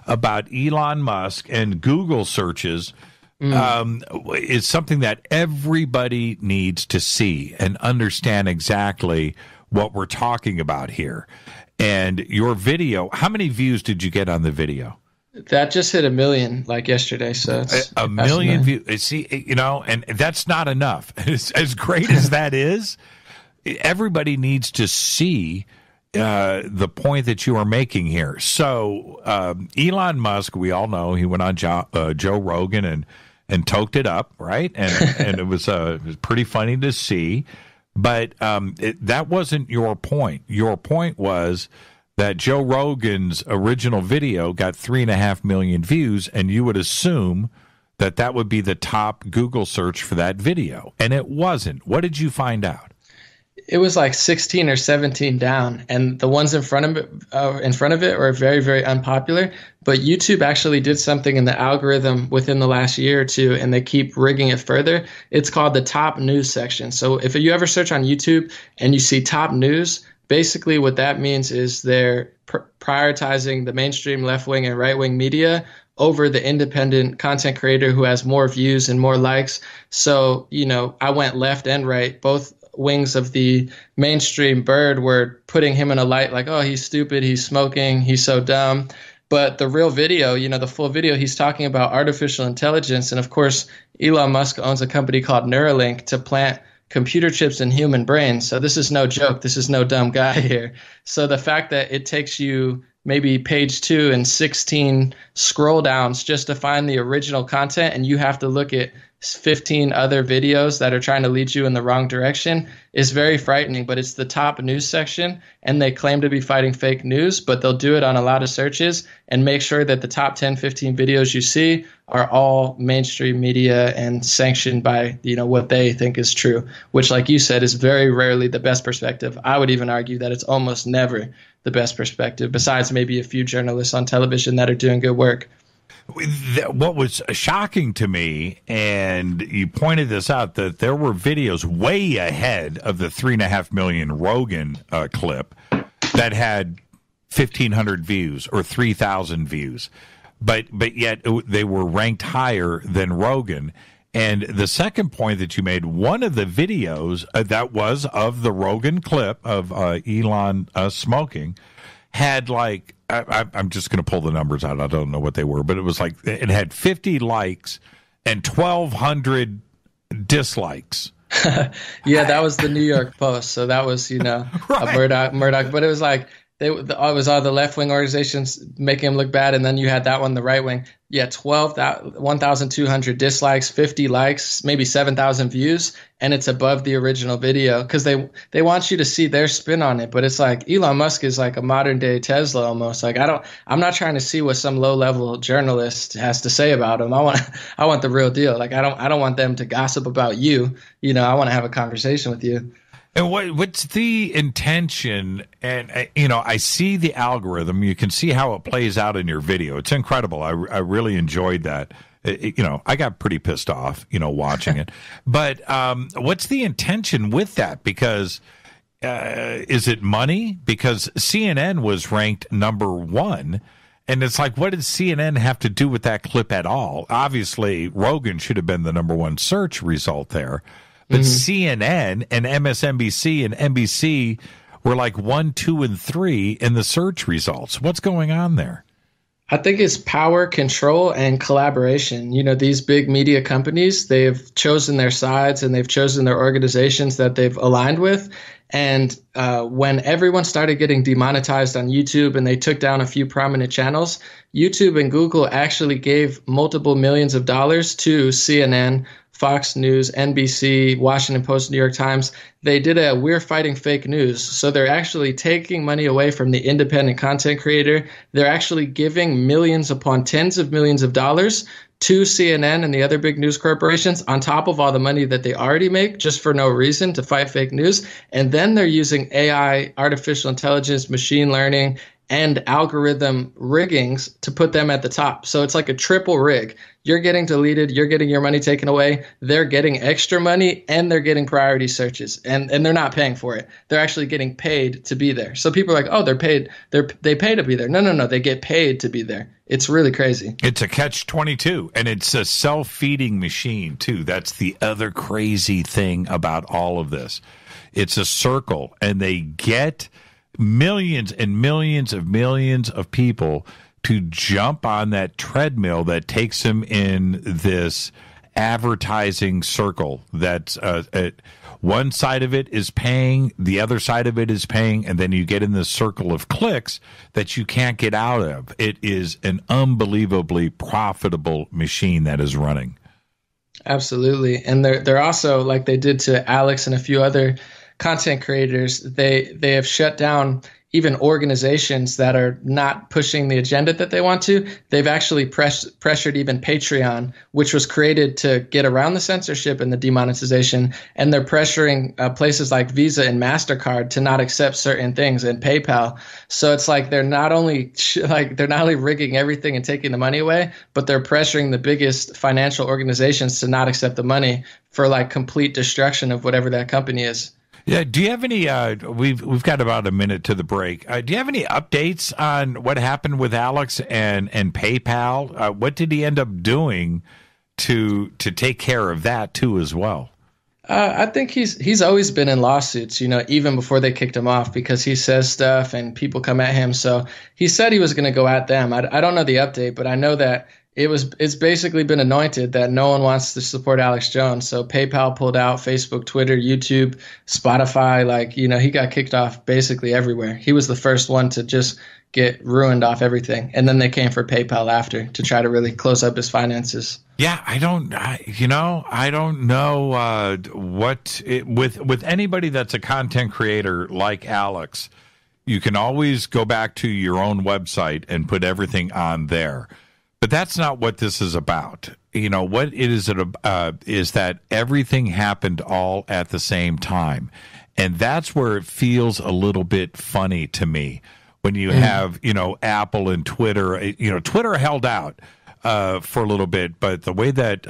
about Elon Musk and Google searches is something that everybody needs to see and understand exactly what we're talking about here. And your video, how many views did you get on the video? That just hit 1 million like yesterday. So it's a million views. See, and that's not enough. As great as that is, everybody needs to see the point that you are making here. So Elon Musk, we all know he went on Joe Rogan and toked it up, right? And it was pretty funny to see. But that wasn't your point. Your point was that Joe Rogan's original video got 3.5 million views, and you would assume that would be the top Google search for that video. And it wasn't. What did you find out? It was like 16 or 17 down, and the ones in front of it are very, very unpopular. But YouTube actually did something in the algorithm within the last year or two, and they keep rigging it further. It's called the top news section. So if you ever search on YouTube and you see top news, basically what that means is they're prioritizing the mainstream left-wing and right-wing media over the independent content creator who has more views and more likes. So, I went left and right, both wings of the mainstream bird were putting him in a light like, oh, he's stupid, he's smoking, he's so dumb. But the real video, the full video, he's talking about artificial intelligence. And of course, Elon Musk owns a company called Neuralink to plant computer chips in human brains. So this is no joke. This is no dumb guy here. So the fact that it takes you maybe page 2 and 16 scroll downs just to find the original content, and you have to look at 15 other videos that are trying to lead you in the wrong direction is very frightening. But it's the top news section, and they claim to be fighting fake news, but they'll do it on a lot of searches and make sure that the top 10, 15 videos you see are all mainstream media and sanctioned by, what they think is true, which, like you said, is very rarely the best perspective. I would even argue that it's almost never the best perspective, besides maybe a few journalists on television that are doing good work. What was shocking to me, and you pointed this out, that there were videos way ahead of the 3.5 million Rogan clip that had 1,500 views or 3,000 views, but yet they were ranked higher than Rogan. And the second point that you made, one of the videos that was of the Rogan clip of Elon smoking had like, I'm just going to pull the numbers out. I don't know what they were, but it was like it had 50 likes and 1,200 dislikes. Yeah, that was the New York Post. So that was, right. a Murdoch. But it was like it was all the left wing organizations making him look bad, and then you had that one, the right wing. Yeah, 1,200 dislikes, 50 likes, maybe 7,000 views, and it's above the original video because they want you to see their spin on it. But it's like Elon Musk is like a modern day Tesla almost. Like I'm not trying to see what some low level journalist has to say about him. I want the real deal. Like I don't want them to gossip about you. I want to have a conversation with you. And what's the intention? And, I see the algorithm. You can see how it plays out in your video. It's incredible. I really enjoyed that. I got pretty pissed off, watching it. But what's the intention with that? Because is it money? Because CNN was ranked number 1. And it's like, what did CNN have to do with that clip at all? Obviously, Rogan should have been the number 1 search result there. But CNN and MSNBC and NBC were like 1, 2, and 3 in the search results. What's going on there? I think it's power, control, and collaboration. These big media companies, they've chosen their sides and they've chosen their organizations that they've aligned with. And when everyone started getting demonetized on YouTube and they took down a few prominent channels, YouTube and Google actually gave multiple millions of dollars to CNN, Fox News, NBC, Washington Post, New York Times. They did a "we're fighting fake news." So they're actually taking money away from the independent content creator. They're actually giving millions upon tens of millions of dollars to CNN and the other big news corporations on top of all the money that they already make just for no reason to fight fake news. And then they're using AI, artificial intelligence, machine learning, and algorithm riggings to put them at the top. So it's like a triple rig. You're getting deleted, you're getting your money taken away, they're getting extra money, and they're getting priority searches. And they're not paying for it. They're actually getting paid to be there. So people are like, oh, they're paid. They pay to be there. No. They get paid to be there. It's really crazy. It's a catch-22, and it's a self-feeding machine, too. That's the other crazy thing about all of this. It's a circle, and they get millions and millions of people to jump on that treadmill that takes them in this advertising circle. That's one side of it is paying, the other side of it is paying, and then you get in this circle of clicks that you can't get out of. It is an unbelievably profitable machine that is running. Absolutely. And they're also, like they did to Alex and a few other content creators, they have shut down even organizations that are not pushing the agenda that they want to. They've actually pressured even Patreon, which was created to get around the censorship and the demonetization. And they're pressuring places like Visa and MasterCard to not accept certain things, and PayPal. So it's like they're not only rigging everything and taking the money away, but they're pressuring the biggest financial organizations to not accept the money for like complete destruction of whatever that company is. Yeah. Do you have any? We've got about a minute to the break. Do you have any updates on what happened with Alex and PayPal? What did he end up doing to take care of that too as well? I think he's always been in lawsuits, even before they kicked him off, because he says stuff and people come at him. So he said he was going to go at them. I don't know the update, but I know that it's basically been anointed that no one wants to support Alex Jones. So PayPal pulled out, Facebook, Twitter, YouTube, Spotify, he got kicked off basically everywhere. He was the first one to just get ruined off everything. And then they came for PayPal after to try to really close up his finances. Yeah, I don't know with anybody that's a content creator like Alex, you can always go back to your own website and put everything on there. But that's not what this is about. What it is is that everything happened all at the same time. And that's where it feels a little bit funny to me when you have, Apple and Twitter. Twitter held out for a little bit, but the way that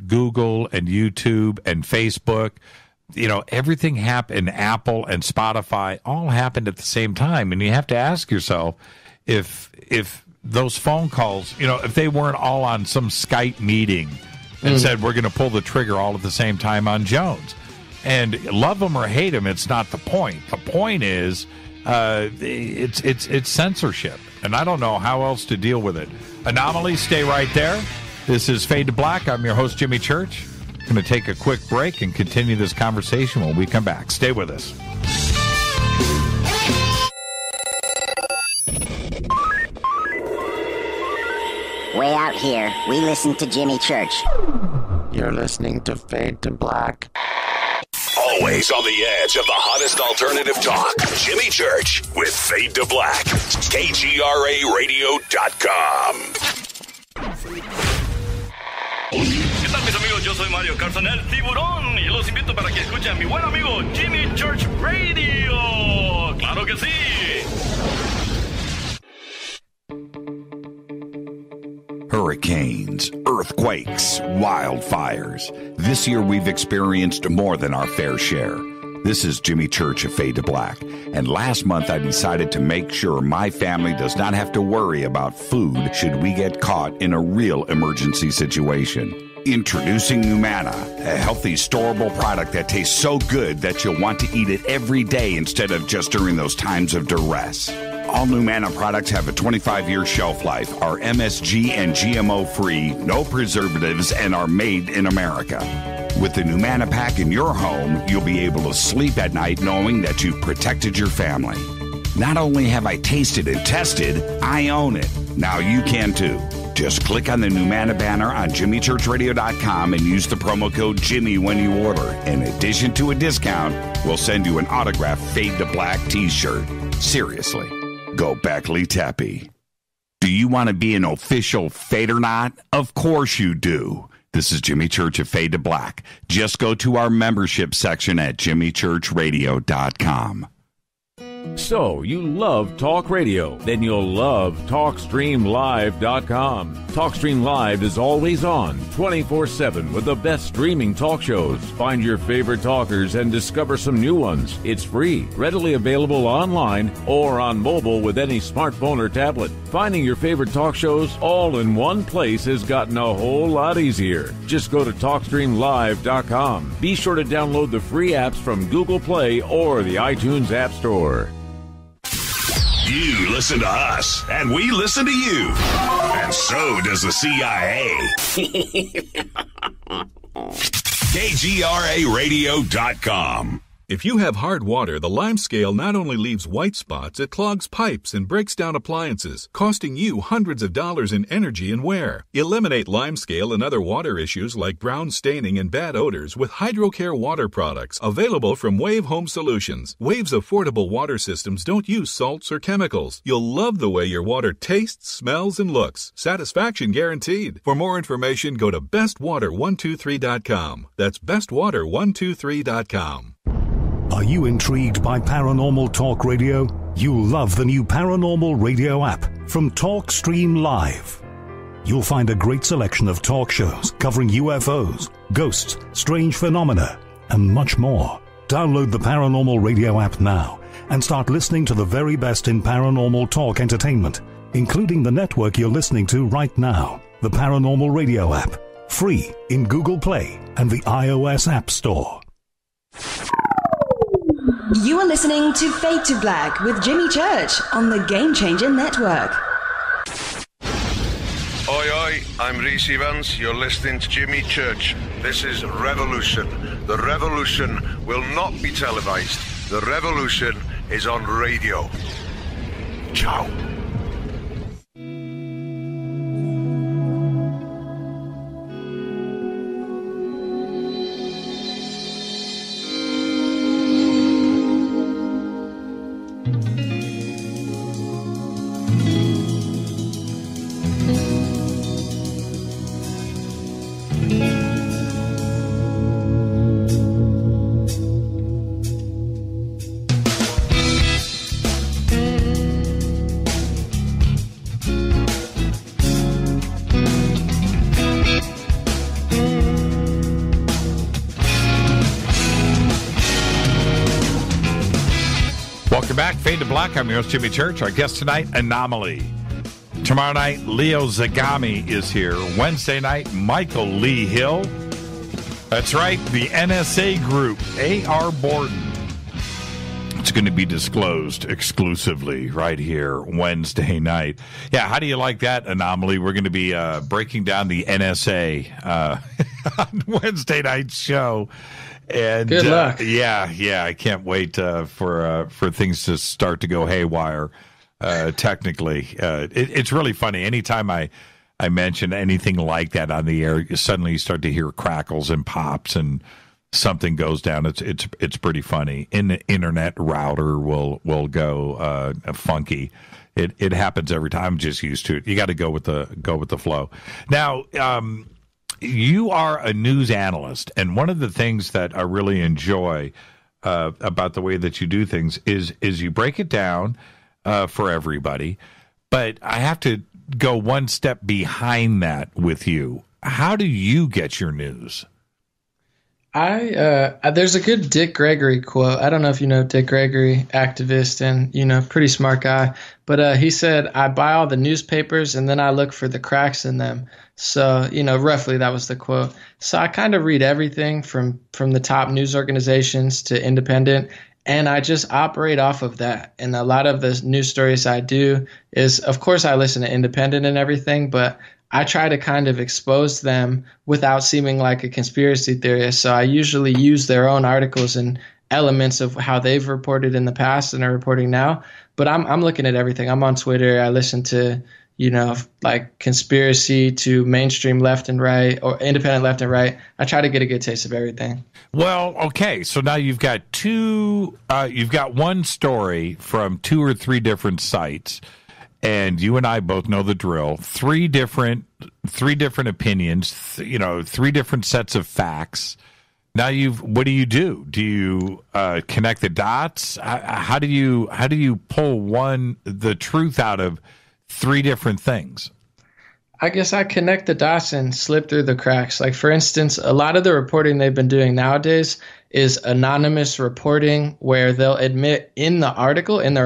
Google and YouTube and Facebook, everything happened, and Apple and Spotify all happened at the same time. And you have to ask yourself if those phone calls, if they weren't all on some Skype meeting and said, we're going to pull the trigger all at the same time on Jones. And love him or hate him, it's not the point. The point is it's censorship. And I don't know how else to deal with it. An0maly, stay right there. This is Fade to Black. I'm your host, Jimmy Church. I'm going to take a quick break and continue this conversation when we come back. Stay with us. Way out here, we listen to Jimmy Church. You're listening to Fade to Black. Always on the edge of the hottest alternative talk. Jimmy Church with Fade to Black. KGRARadio.com. ¿Qué tal, mis amigos? Yo soy Mario Carson, el tiburón, y los invito para que escuchen a mi buen amigo Jimmy Church Radio. ¡Claro que sí! Hurricanes, earthquakes, wildfires. This year we've experienced more than our fair share. This is Jimmy Church of Fade to Black, and last month I decided to make sure my family does not have to worry about food should we get caught in a real emergency situation. Introducing An0maly, a healthy, storable product that tastes so good that you'll want to eat it every day instead of just during those times of duress. All An0maly products have a 25-year shelf life, are MSG and GMO-free, no preservatives, and are made in America. With the An0maly pack in your home, you'll be able to sleep at night knowing that you've protected your family. Not only have I tasted and tested, I own it. Now you can too. Just click on the An0maly banner on JimmyChurchRadio.com and use the promo code Jimmy when you order. In addition to a discount, we'll send you an autographed Fade to Black t-shirt. Seriously. Go Beckley Teppy. Do you want to be an official Fadernaut? Of course you do. This is Jimmy Church of Fade to Black. Just go to our membership section at JimmyChurchRadio.com. So, you love talk radio? Then you'll love TalkStreamLive.com. TalkStream Live is always on, 24/7, with the best streaming talk shows. Find your favorite talkers and discover some new ones. It's free, readily available online or on mobile with any smartphone or tablet. Finding your favorite talk shows all in one place has gotten a whole lot easier. Just go to TalkStreamLive.com. Be sure to download the free apps from Google Play or the iTunes App Store. You listen to us, and we listen to you. And so does the CIA. KGRARadio.com. If you have hard water, the lime scale not only leaves white spots, it clogs pipes and breaks down appliances, costing you hundreds of dollars in energy and wear. Eliminate lime scale and other water issues like brown staining and bad odors with HydroCare water products available from Wave Home Solutions. Wave's affordable water systems don't use salts or chemicals. You'll love the way your water tastes, smells, and looks. Satisfaction guaranteed. For more information, go to bestwater123.com. That's bestwater123.com. Are you intrigued by paranormal talk radio? You'll love the new paranormal radio app from TalkStream Live. You'll find a great selection of talk shows covering UFOs, ghosts, strange phenomena, and much more. Download the paranormal radio app now and start listening to the very best in paranormal talk entertainment, including the network you're listening to right now, the paranormal radio app, free in Google Play and the iOS App Store. You are listening to Fade to Black with Jimmy Church on the Game Changer Network. Oi, oi, I'm Reese Evans. You're listening to Jimmy Church. This is Revolution. The revolution will not be televised. The revolution is on radio. Ciao. Back, Fade to Black. I'm your host, Jimmy Church. Our guest tonight, An0maly. Tomorrow night, Leo Zagami is here. Wednesday night, Michael Lee Hill. That's right, the NSA group, A.R. Borden. It's going to be disclosed exclusively right here Wednesday night. Yeah, how do you like that, An0maly? We're going to be breaking down the NSA on Wednesday night's show. And good luck. Yeah, I can't wait for things to start to go haywire. Technically, it's really funny. Anytime I mention anything like that on the air, suddenly you start to hear crackles and pops, and something goes down. It's pretty funny. The internet router will go funky. It happens every time. I'm just used to it. You got to go with the flow. Now. You are a news analyst, and one of the things that I really enjoy about the way that you do things is you break it down for everybody. But I have to go one step behind that with you. How do you get your news? There's a good Dick Gregory quote. I don't know if you know Dick Gregory, activist and, pretty smart guy. But he said, I buy all the newspapers and then I look for the cracks in them. So, roughly that was the quote. So I kind of read everything from the top news organizations to independent, and I just operate off of that. And a lot of the news stories I do is, of course, I listen to independent and everything, but I try to kind of expose them without seeming like a conspiracy theorist. So I usually use their own articles and elements of how they've reported in the past and are reporting now. But I'm looking at everything. I'm on Twitter. I listen to, like conspiracy to mainstream left and right or independent left and right. I try to get a good taste of everything. Well, okay. So now you've got one story from 2 or 3 different sites. And you and I both know the drill. 3 different opinions, 3 different sets of facts Now what do you do? Do you connect the dots? How do you pull the truth out of three different things? I guess I connect the dots and slip through the cracks. Like, for instance, a lot of the reporting they've been doing nowadays is anonymous reporting, where they'll admit in their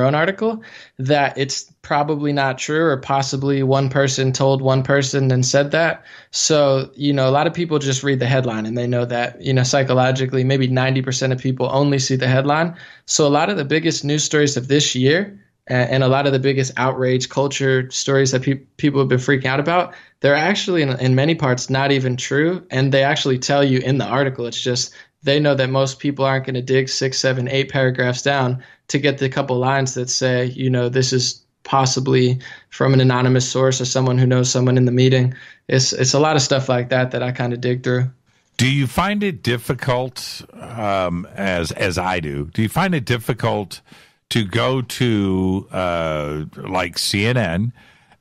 own article, that it's probably not true, or possibly one person told one person and said that. So, a lot of people just read the headline and they know that, psychologically, maybe 90% of people only see the headline. So a lot of the biggest news stories of this year, and a lot of the biggest outrage culture stories that people have been freaking out about, they're actually in many parts not even true. And they actually tell you in the article. It's just they know that most people aren't going to dig 6, 7, 8 paragraphs down to get the couple lines that say, this is possibly from an anonymous source or someone who knows someone in the meeting. It's a lot of stuff like that I kind of dig through. Do you find it difficult, as I do? Do you find it difficult to go to like CNN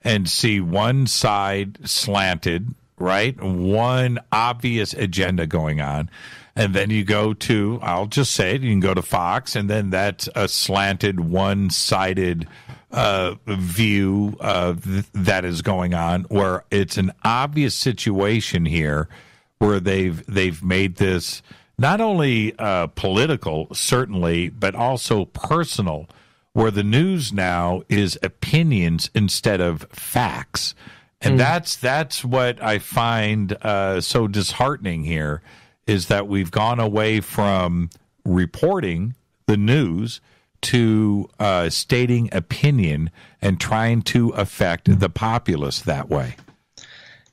and see one side slanted, right? One obvious agenda going on. And then you go to, I'll just say it, you can go to Fox, and then that's a slanted, one-sided view that is going on, where it's an obvious situation here where they've made this not only political, certainly, but also personal, where the news now is opinions instead of facts. And that's what I find so disheartening here, is that we've gone away from reporting the news to stating opinion and trying to affect the populace that way.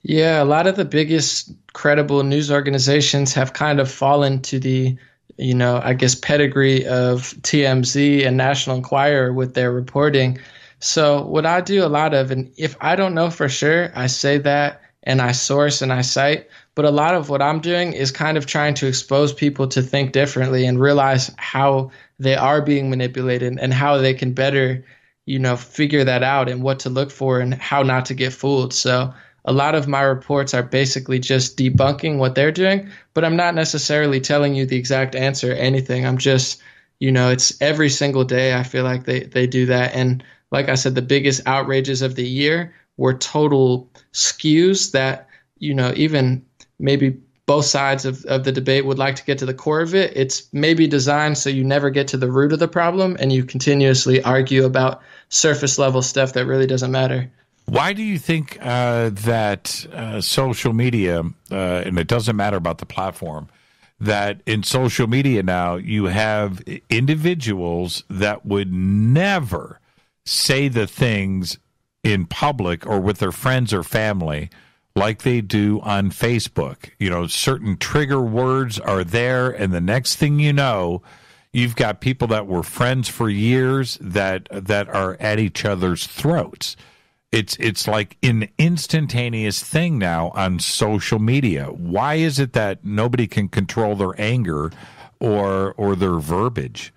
Yeah, a lot of the biggest credible news organizations have kind of fallen to the, pedigree of TMZ and National Enquirer with their reporting. So what I do a lot of, and if I don't know for sure, I say that and I source and I cite. But a lot of what I'm doing is kind of trying to expose people to think differently and realize how they are being manipulated and how they can better, figure that out and what to look for and how not to get fooled. So a lot of my reports are basically just debunking what they're doing, but I'm not necessarily telling you the exact answer or anything. I'm just, it's every single day I feel like they do that. And like I said, the biggest outrages of the year were total skews that, even maybe both sides of the debate would like to get to the core of it. It's maybe designed so you never get to the root of the problem and you continuously argue about surface level stuff that really doesn't matter. Why do you think that social media, and it doesn't matter about the platform, that in social media now you have individuals that would never say the things in public or with their friends or family like they do on Facebook? Certain trigger words are there, and the next thing you know, you've got people that were friends for years that are at each other's throats. It's like an instantaneous thing now on social media. Why is it that nobody can control their anger or their verbiage?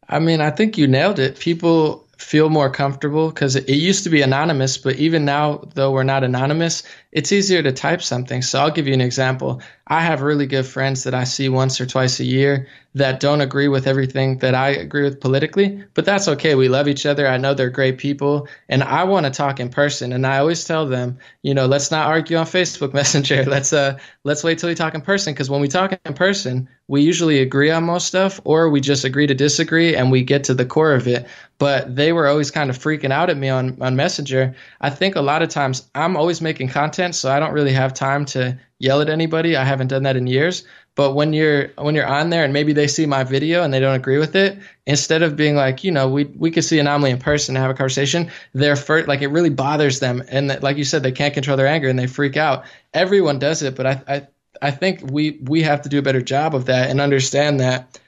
I mean, I think you nailed it. People feel more comfortable because it used to be anonymous, but even now, though we're not anonymous, it's easier to type something. So I'll give you an example. I have really good friends that I see once or twice a year that don't agree with everything that I agree with politically, but that's okay. We love each other. I know they're great people, and I want to talk in person. And I always tell them, let's not argue on Facebook Messenger. Let's wait till we talk in person, because when we talk in person, we usually agree on most stuff, or we just agree to disagree and we get to the core of it. But they were always kind of freaking out at me on Messenger. I think a lot of times I'm always making content, so I don't really have time to yell at anybody. I haven't done that in years. But when you're on there and maybe they see my video and they don't agree with it, instead of being like, we could see An0maly in person and have a conversation, it really bothers them. And like you said, they can't control their anger and they freak out. Everyone does it, but I think we have to do a better job of that and understand that,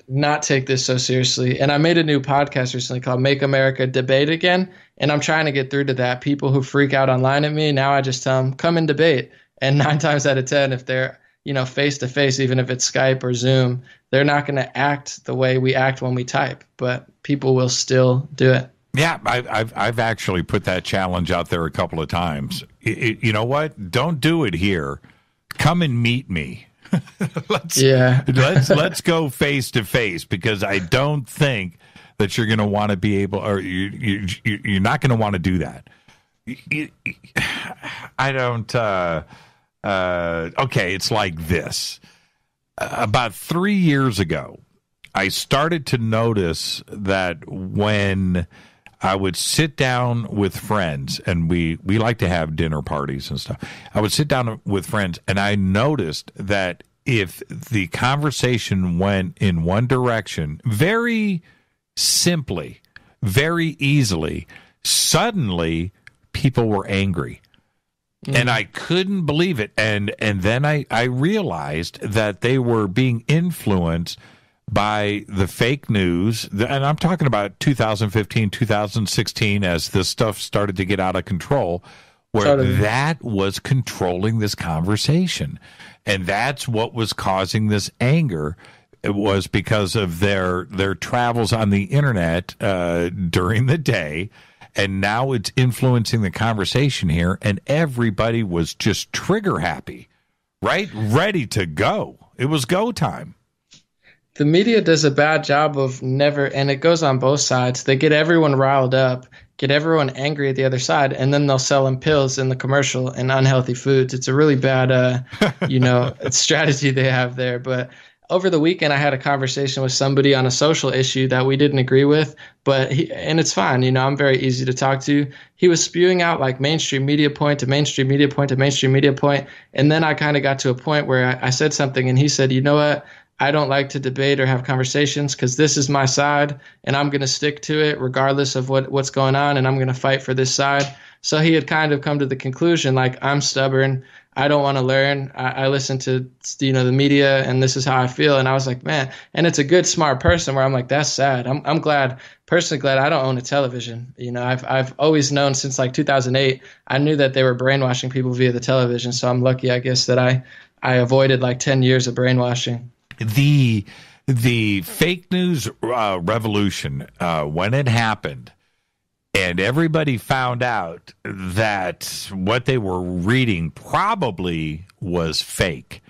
not take this so seriously. And I made a new podcast recently called Make America Debate Again. And I'm trying to get through to that. People who freak out online at me, now I just tell them, come and debate. And 9 times out of 10, if they're, face to face, even if it's Skype or Zoom, they're not going to act the way we act when we type, but people will still do it. Yeah, I've actually put that challenge out there a couple of times. You know what? Don't do it here. Come and meet me. let's go face to face, because I don't think that you're going to want to be able, or you're not going to want to do that. I don't. Okay, it's like this. About 3 years ago, I started to notice that when I would sit down with friends, and we like to have dinner parties and stuff. I would sit down with friends, and I noticed that if the conversation went in one direction, very simply, very easily, suddenly people were angry. And I couldn't believe it. And then I realized that they were being influenced by the fake news. And I'm talking about 2015, 2016, as this stuff started to get out of control, where that was controlling this conversation. And that's what was causing this anger. It was because of their travels on the internet during the day. And now it's influencing the conversation here, and everybody was just trigger happy, right? Ready to go. It was go time. The media does a bad job of never, and it goes on both sides. They get everyone riled up, get everyone angry at the other side, and then they'll sell them pills in the commercial and unhealthy foods. It's a really bad, strategy they have there. But over the weekend, I had a conversation with somebody on a social issue that we didn't agree with, and it's fine. I'm very easy to talk to. He was spewing out like mainstream media point to mainstream media point to mainstream media point. And then I kind of got to a point where I said something, and he said, you know what? I don't like to debate or have conversations because this is my side, and I'm going to stick to it regardless of what's going on, and I'm going to fight for this side. So he had kind of come to the conclusion, like, I'm stubborn. I don't want to learn. I listen to, the media, and this is how I feel. And I was like, man, and it's a good, smart person where I'm like, that's sad. I'm personally glad I don't own a television. I've always known since like 2008, I knew that they were brainwashing people via the television. So I'm lucky, I guess, that I avoided like 10 years of brainwashing. The fake news revolution, when it happened, and everybody found out that what they were reading probably was fake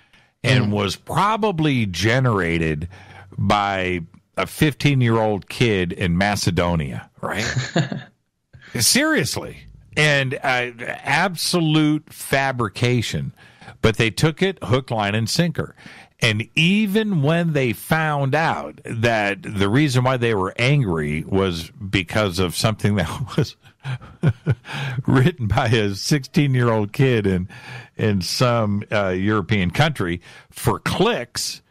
and was probably generated by a 15-year-old kid in Macedonia, right? Seriously. And absolute fabrication. But they took it hook, line, and sinker. And even when they found out that the reason why they were angry was because of something that was written by a 16-year-old kid in some European country for clicks,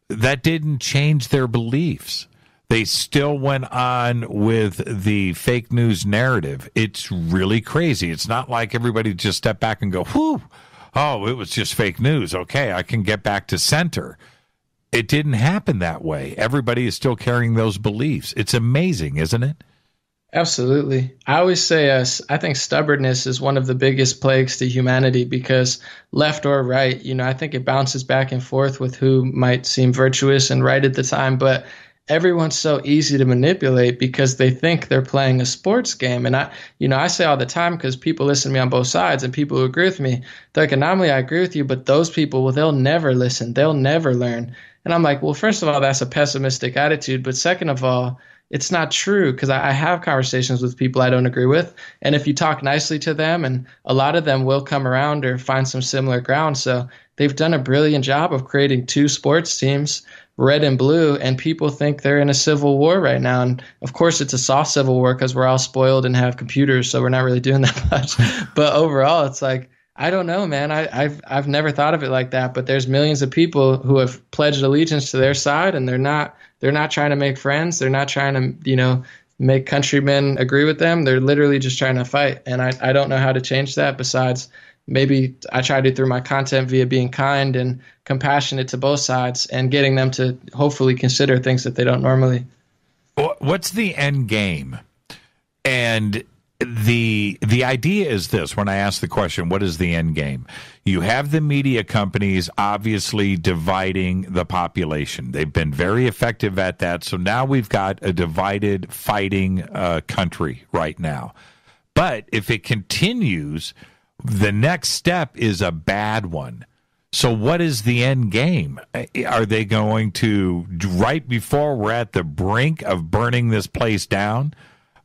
that didn't change their beliefs. They still went on with the fake news narrative. It's really crazy. It's not like everybody just stepped back and go, whew, oh, it was just fake news. Okay, I can get back to center. It didn't happen that way. Everybody is still carrying those beliefs. It's amazing, isn't it? Absolutely. I always say I think stubbornness is one of the biggest plagues to humanity because left or right, I think it bounces back and forth with who might seem virtuous and right at the time. But everyone's so easy to manipulate because they think they're playing a sports game. And I say all the time, because people listen to me on both sides and people who agree with me, they're like, An0maly, I agree with you, but those people, well, they'll never listen. They'll never learn. And I'm like, well, first of all, that's a pessimistic attitude. But second of all, it's not true, because I have conversations with people I don't agree with. And if you talk nicely to them, and a lot of them will come around or find some similar ground. So they've done a brilliant job of creating two sports teams, red and blue, and people think they're in a civil war right now. And of course, it's a soft civil war because we're all spoiled and have computers, so we're not really doing that much. But overall, it's like, I don't know, man. I've never thought of it like that. But there's millions of people who have pledged allegiance to their side, and they're not trying to make friends. They're not trying to, make countrymen agree with them. They're literally just trying to fight. And I don't know how to change that, besides maybe I try to through my content via being kind and compassionate to both sides and getting them to hopefully consider things that they don't normally. What's the end game? And the idea is this: when I ask the question, what is the end game? You have the media companies obviously dividing the population. They've been very effective at that. So now we've got a divided, fighting country right now. But if it continues, the next step is a bad one. So what is the end game? Are they going to, right before we're at the brink of burning this place down,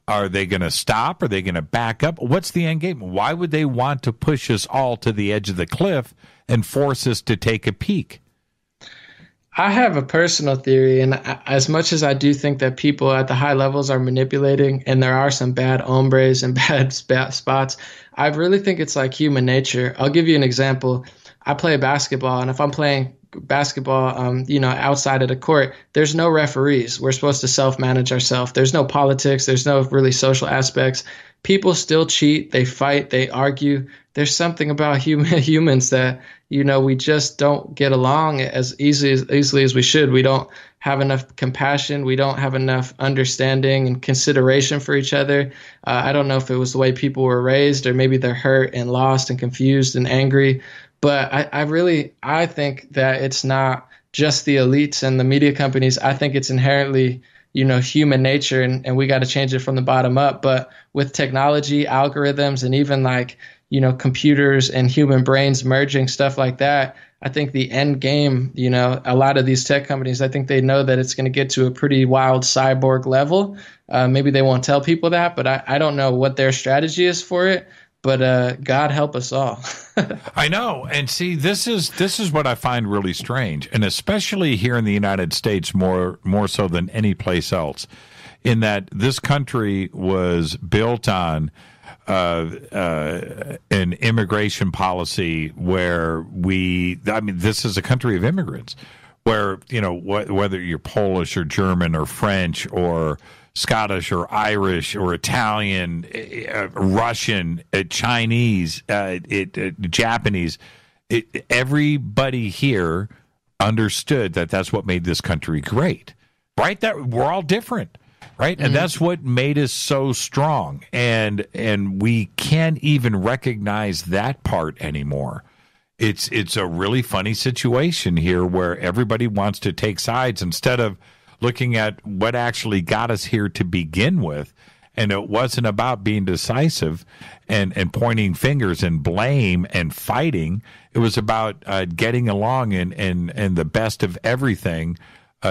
are they going to stop? Are they going to back up? What's the end game? Why would they want to push us all to the edge of the cliff and force us to take a peek? I have a personal theory, and as much as I do think that people at the high levels are manipulating, and there are some bad hombres and bad spots, I really think it's like human nature. I'll give you an example. I play basketball, and if I'm playing basketball, outside of the court, there's no referees. We're supposed to self-manage ourselves. There's no politics. There's no really social aspects. People still cheat. They fight. They argue. There's something about humans that, we just don't get along as easily as we should. We don't have enough compassion. We don't have enough understanding and consideration for each other. I don't know if it was the way people were raised, or maybe they're hurt and lost and confused and angry. But I think that it's not just the elites and the media companies. I think it's inherently, human nature, and we got to change it from the bottom up. But with technology, algorithms, and even computers and human brains merging, stuff like that, I think the end game, a lot of these tech companies, I think they know that it's going to get to a pretty wild cyborg level. Maybe they won't tell people that, but I don't know what their strategy is for it. But God help us all. I know. And see, this is what I find really strange, and especially here in the United States more so than any place else, in that this country was built on an immigration policy where this is a country of immigrants, where, whether you're Polish or German or French or Scottish or Irish or Italian, Russian, Chinese, Japanese, everybody here understood that that's what made this country great, right? That we're all different, right? Mm-hmm. And that's what made us so strong. And we can't even recognize that part anymore. It's a really funny situation here where everybody wants to take sides instead of looking at what actually got us here to begin with. And it wasn't about being decisive and pointing fingers and blame and fighting. It was about getting along and the best of everything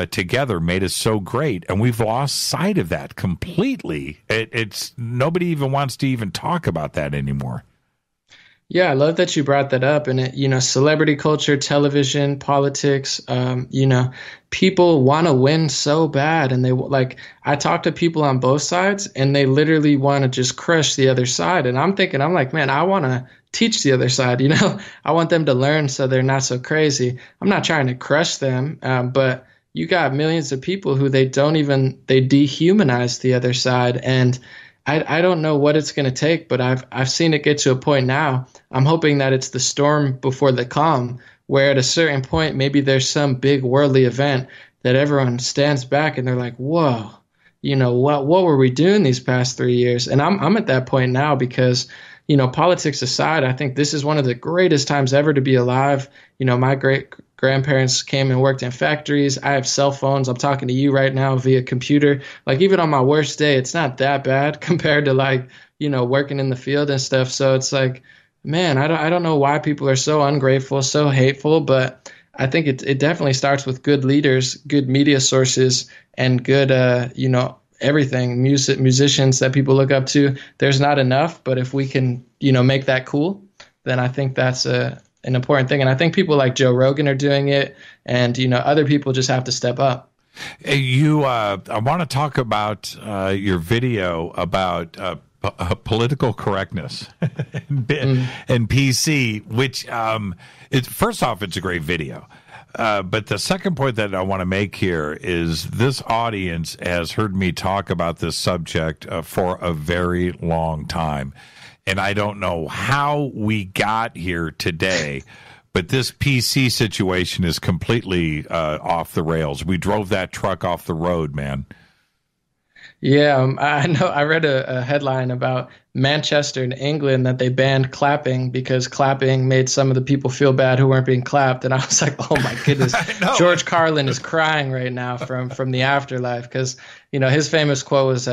together made us so great. And we've lost sight of that completely. It's nobody even wants to even talk about that anymore. Yeah, I love that you brought that up. And celebrity culture, television, politics, people want to win so bad. And I talk to people on both sides, and they literally want to just crush the other side. And I'm like, man, I want to teach the other side. I want them to learn so they're not so crazy. I'm not trying to crush them, but you got millions of people who they dehumanize the other side. And I don't know what it's going to take, but I've seen it get to a point now. I'm hoping that it's the storm before the calm, where at a certain point, maybe there's some big worldly event that everyone stands back and they're like, whoa, what were we doing these past 3 years? And I'm at that point now because, politics aside, I think this is one of the greatest times ever to be alive. My great-grandparents came and worked in factories. I have cell phones. I'm talking to you right now via computer. Even on my worst day, it's not that bad compared to working in the field and stuff. So it's like, man, I don't know why people are so ungrateful, so hateful, but I think it definitely starts with good leaders, good media sources, and good, everything, musicians that people look up to. There's not enough, but if we can, make that cool, then I think that's an important thing. And I think people like Joe Rogan are doing it, and, other people just have to step up. I want to talk about your video about political correctness and PC, which first off, it's a great video. But the second point that I want to make here is this audience has heard me talk about this subject for a very long time. And I don't know how we got here today, but this PC situation is completely off the rails. We drove that truck off the road, man. Yeah, I know. I read a headline about Manchester in England that they banned clapping because clapping made some of the people feel bad who weren't being clapped. And I was like, oh my goodness, George Carlin is crying right now from the afterlife because, his famous quote was,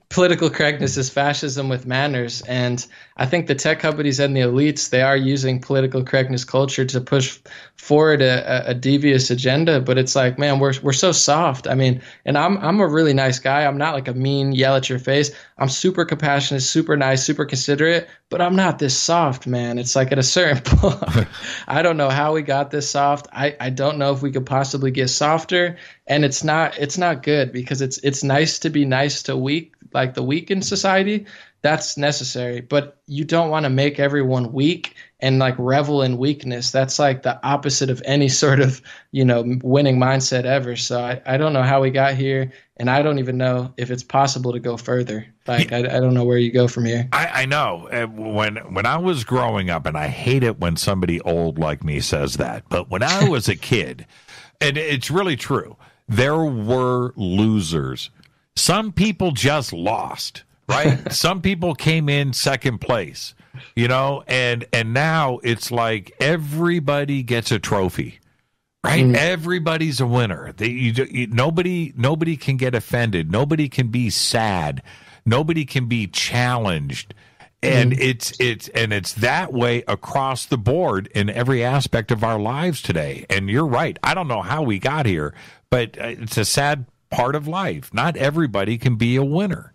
political correctness is fascism with manners. And I think the tech companies and the elites, they are using political correctness culture to push forward a devious agenda. But it's like, man, we're so soft. I mean, and I'm a really nice guy. I'm not like a mean, yell at your face. I'm super compassionate, super nice, super considerate, but I'm not this soft, man. It's like at a certain point, I don't know how we got this soft. I don't know if we could possibly get softer. And it's not good, because it's nice to be nice to the weak in society. That's necessary, but you don't want to make everyone weak and like revel in weakness. That's like the opposite of any sort of, winning mindset ever. So I don't know how we got here, and I don't even know if it's possible to go further. Like, I don't know where you go from here. I know. When I was growing up, and I hate it when somebody old like me says that, but when I was a kid, and it's really true, there were losers. Some people just lost, right? Some people came in second place, and now it's like everybody gets a trophy, right? Everybody's a winner. Nobody can get offended. Nobody can be sad. Nobody can be challenged. And it's that way across the board in every aspect of our lives today. And you're right. I don't know how we got here, but it's a sad part of life. Not everybody can be a winner.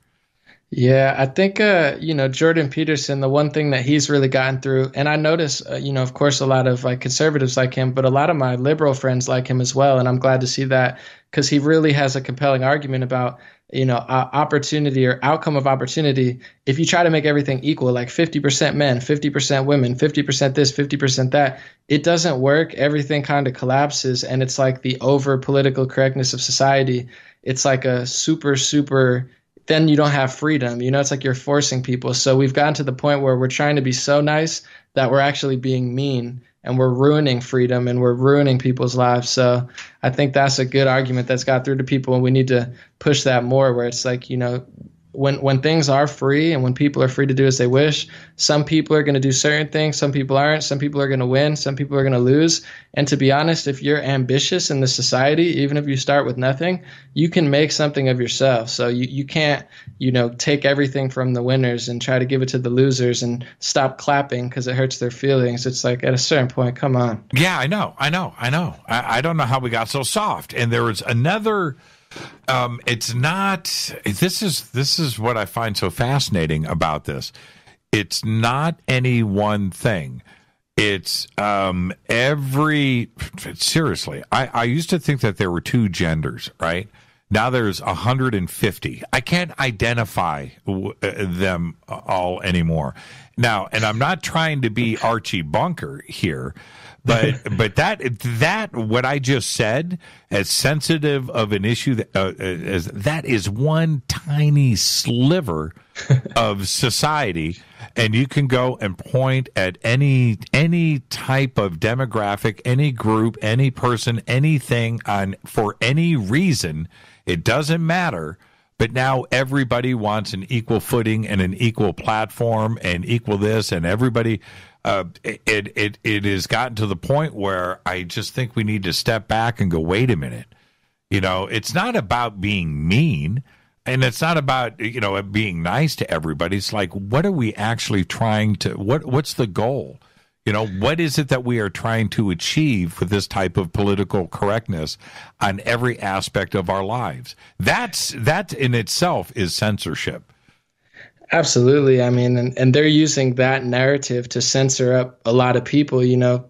Yeah, I think, Jordan Peterson, the one thing that he's really gotten through, and I notice, of course, a lot of like conservatives like him, but a lot of my liberal friends like him as well. And I'm glad to see that, because he really has a compelling argument about, opportunity or outcome of opportunity. If you try to make everything equal, like 50% men, 50% women, 50% this, 50% that, it doesn't work. Everything kind of collapses. And it's like the over political correctness of society. It's like a super, then you don't have freedom. It's like you're forcing people. So we've gotten to the point where we're trying to be so nice that we're actually being mean, and we're ruining freedom, and we're ruining people's lives. So I think that's a good argument that's got through to people, and we need to push that more, where it's like, when things are free and when people are free to do as they wish, some people are going to do certain things, some people aren't, some people are going to win, some people are going to lose. And to be honest, if you're ambitious in the society, even if you start with nothing, you can make something of yourself. So you can't, take everything from the winners and try to give it to the losers and stop clapping because it hurts their feelings. It's like, at a certain point, come on. Yeah, I know. I don't know how we got so soft. And there was another... it's not, this is what I find so fascinating about this. It's not any one thing. It's seriously, I used to think that there were two genders, right? Now there's 150. I can't identify them all anymore. Now, and I'm not trying to be Archie Bunker here, but that what I just said, as sensitive of an issue that is one tiny sliver of society, and you can go and point at any type of demographic, any group, any person, anything for any reason. It doesn't matter. But now everybody wants an equal footing and an equal platform and equal this, and everybody. It has gotten to the point where I just think we need to step back and go, wait a minute. It's not about being mean, and it's not about being nice to everybody. It's like, what are we actually trying to? What's the goal? What is it that we are trying to achieve with this type of political correctness on every aspect of our lives? That in itself is censorship. Absolutely. I mean, and they're using that narrative to censor up a lot of people,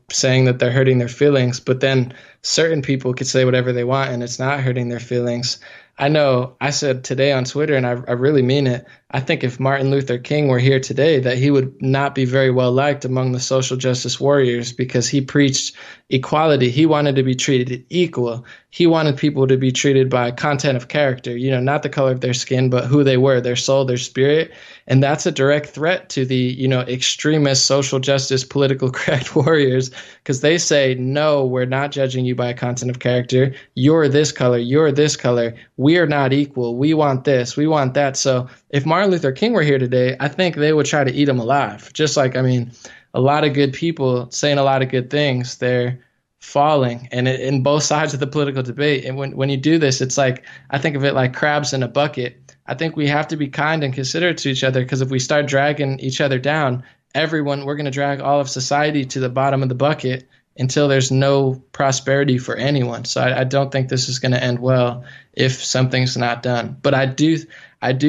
saying that they're hurting their feelings. But then certain people could say whatever they want and it's not hurting their feelings. I know I said today on Twitter, and I really mean it, I think if Martin Luther King were here today, that he would not be very well liked among the social justice warriors, because he preached equality. He wanted to be treated equal. He wanted people to be treated by content of character, not the color of their skin, but who they were, their soul, their spirit. And that's a direct threat to the, extremist social justice, political correct warriors, because they say, no, we're not judging you by content of character. You're this color. You're this color. We are not equal. We want this. We want that. So if Martin Luther King were here today, I think they would try to eat him alive. Just like, a lot of good people saying a lot of good things, they're falling, and in both sides of the political debate. And when you do this, it's like, I think of it like crabs in a bucket. I think we have to be kind and considerate to each other, because if we start dragging each other down, we're going to drag all of society to the bottom of the bucket until there's no prosperity for anyone. So I don't think this is going to end well if something's not done. But I do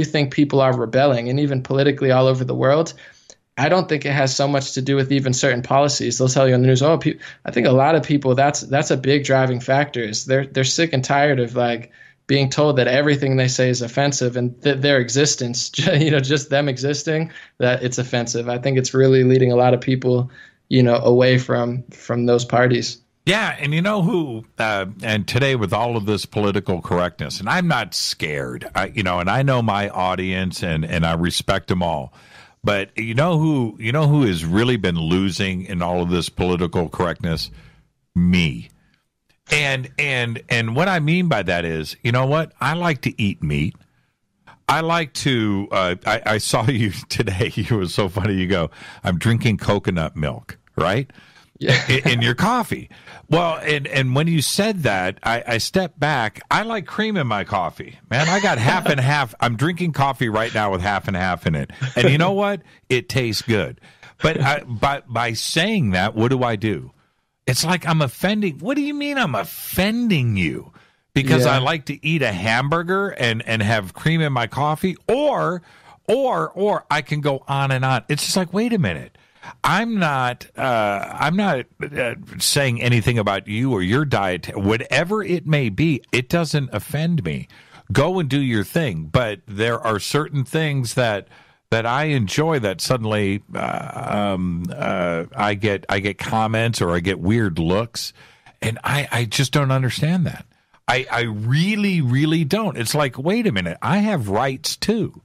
think people are rebelling, and even politically all over the world. I don't think it has so much to do with even certain policies. They'll tell you on the news, I think a lot of people, that's a big driving factor. Is they're sick and tired of like being told that everything they say is offensive, and their existence, just them existing, that it's offensive. I think it's really leading a lot of people, away from those parties. Yeah, and you know who, and today with all of this political correctness, and I'm not scared, and I know my audience, and I respect them all. But you know who has really been losing in all of this political correctness? Me. And what I mean by that is, you know what? I like to eat meat. I like to. I saw you today. It was so funny. You go, I'm drinking coconut milk, right? Yeah. in your coffee. Well, and when you said that, I stepped back. I like cream in my coffee. Man, I got half and half. I'm drinking coffee right now with half and half in it. And you know what? It tastes good. But by saying that, what do? It's like I'm offending. What do you mean I'm offending you? Because I like to eat a hamburger and have cream in my coffee? Or I can go on and on. It's just like, wait a minute. I'm not saying anything about you or your diet, whatever it may be. It doesn't offend me. Go and do your thing. But there are certain things that I enjoy that suddenly I get comments or I get weird looks, and I just don't understand that. I really, really don't. It's like, wait a minute, I have rights too.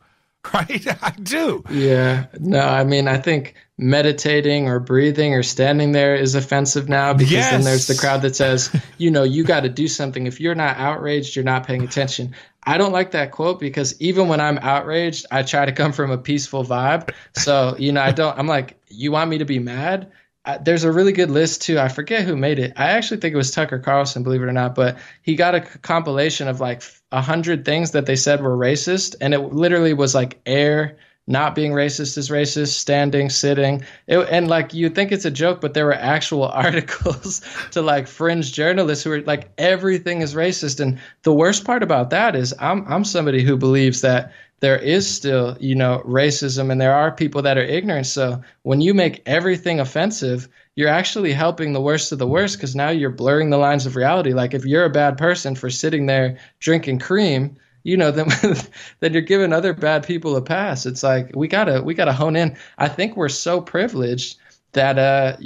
Right? I do. Yeah. No, I mean, I think meditating or breathing or standing there is offensive now, because then there's the crowd that says, you got to do something. If you're not outraged, you're not paying attention. I don't like that quote, because even when I'm outraged, I try to come from a peaceful vibe. So, I'm like, you want me to be mad? There's a really good list too. I forget who made it. I actually think it was Tucker Carlson, believe it or not, but he got a compilation of like 100 things that they said were racist. And it literally was like air not being racist is racist, standing, sitting. And like, you'd think it's a joke, but there were actual articles to like fringe journalists who were like, everything is racist. And the worst part about that is I'm somebody who believes that there is still, racism, and there are people that are ignorant. So when you make everything offensive, you're actually helping the worst of the worst, because now you're blurring the lines of reality. Like if you're a bad person for sitting there drinking cream, then you're giving other bad people a pass. It's like we gotta hone in. I think we're so privileged that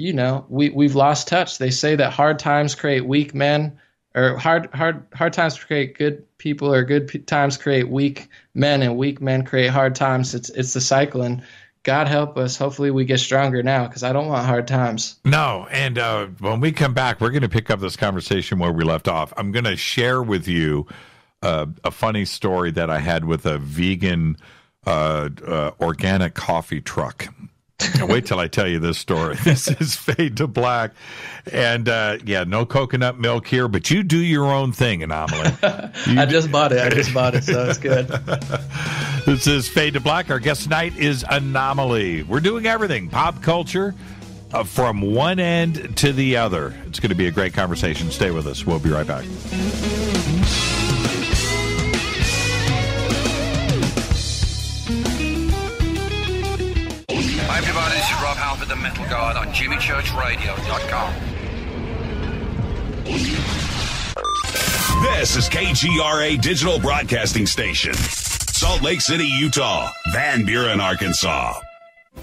we've lost touch. They say that hard times create weak men, or hard times create good people, or good times create weak men, and weak men create hard times. It's the cycle, and God help us. Hopefully we get stronger now, because I don't want hard times. No, and when we come back, we're going to pick up this conversation where we left off. I'm going to share with you a funny story that I had with a vegan organic coffee truck. Wait till I tell you this story. This is Fade to Black. And no coconut milk here, but you do your own thing, An0maly. I just bought it, so it's good. This is Fade to Black. Our guest tonight is An0maly. We're doing everything, pop culture, from one end to the other. It's going to be a great conversation. Stay with us. We'll be right back. Hi everybody, this is Rob Halford, the Metal Guard on JimmyChurchRadio.com. This is KGRA Digital Broadcasting Station, Salt Lake City, Utah, Van Buren, Arkansas.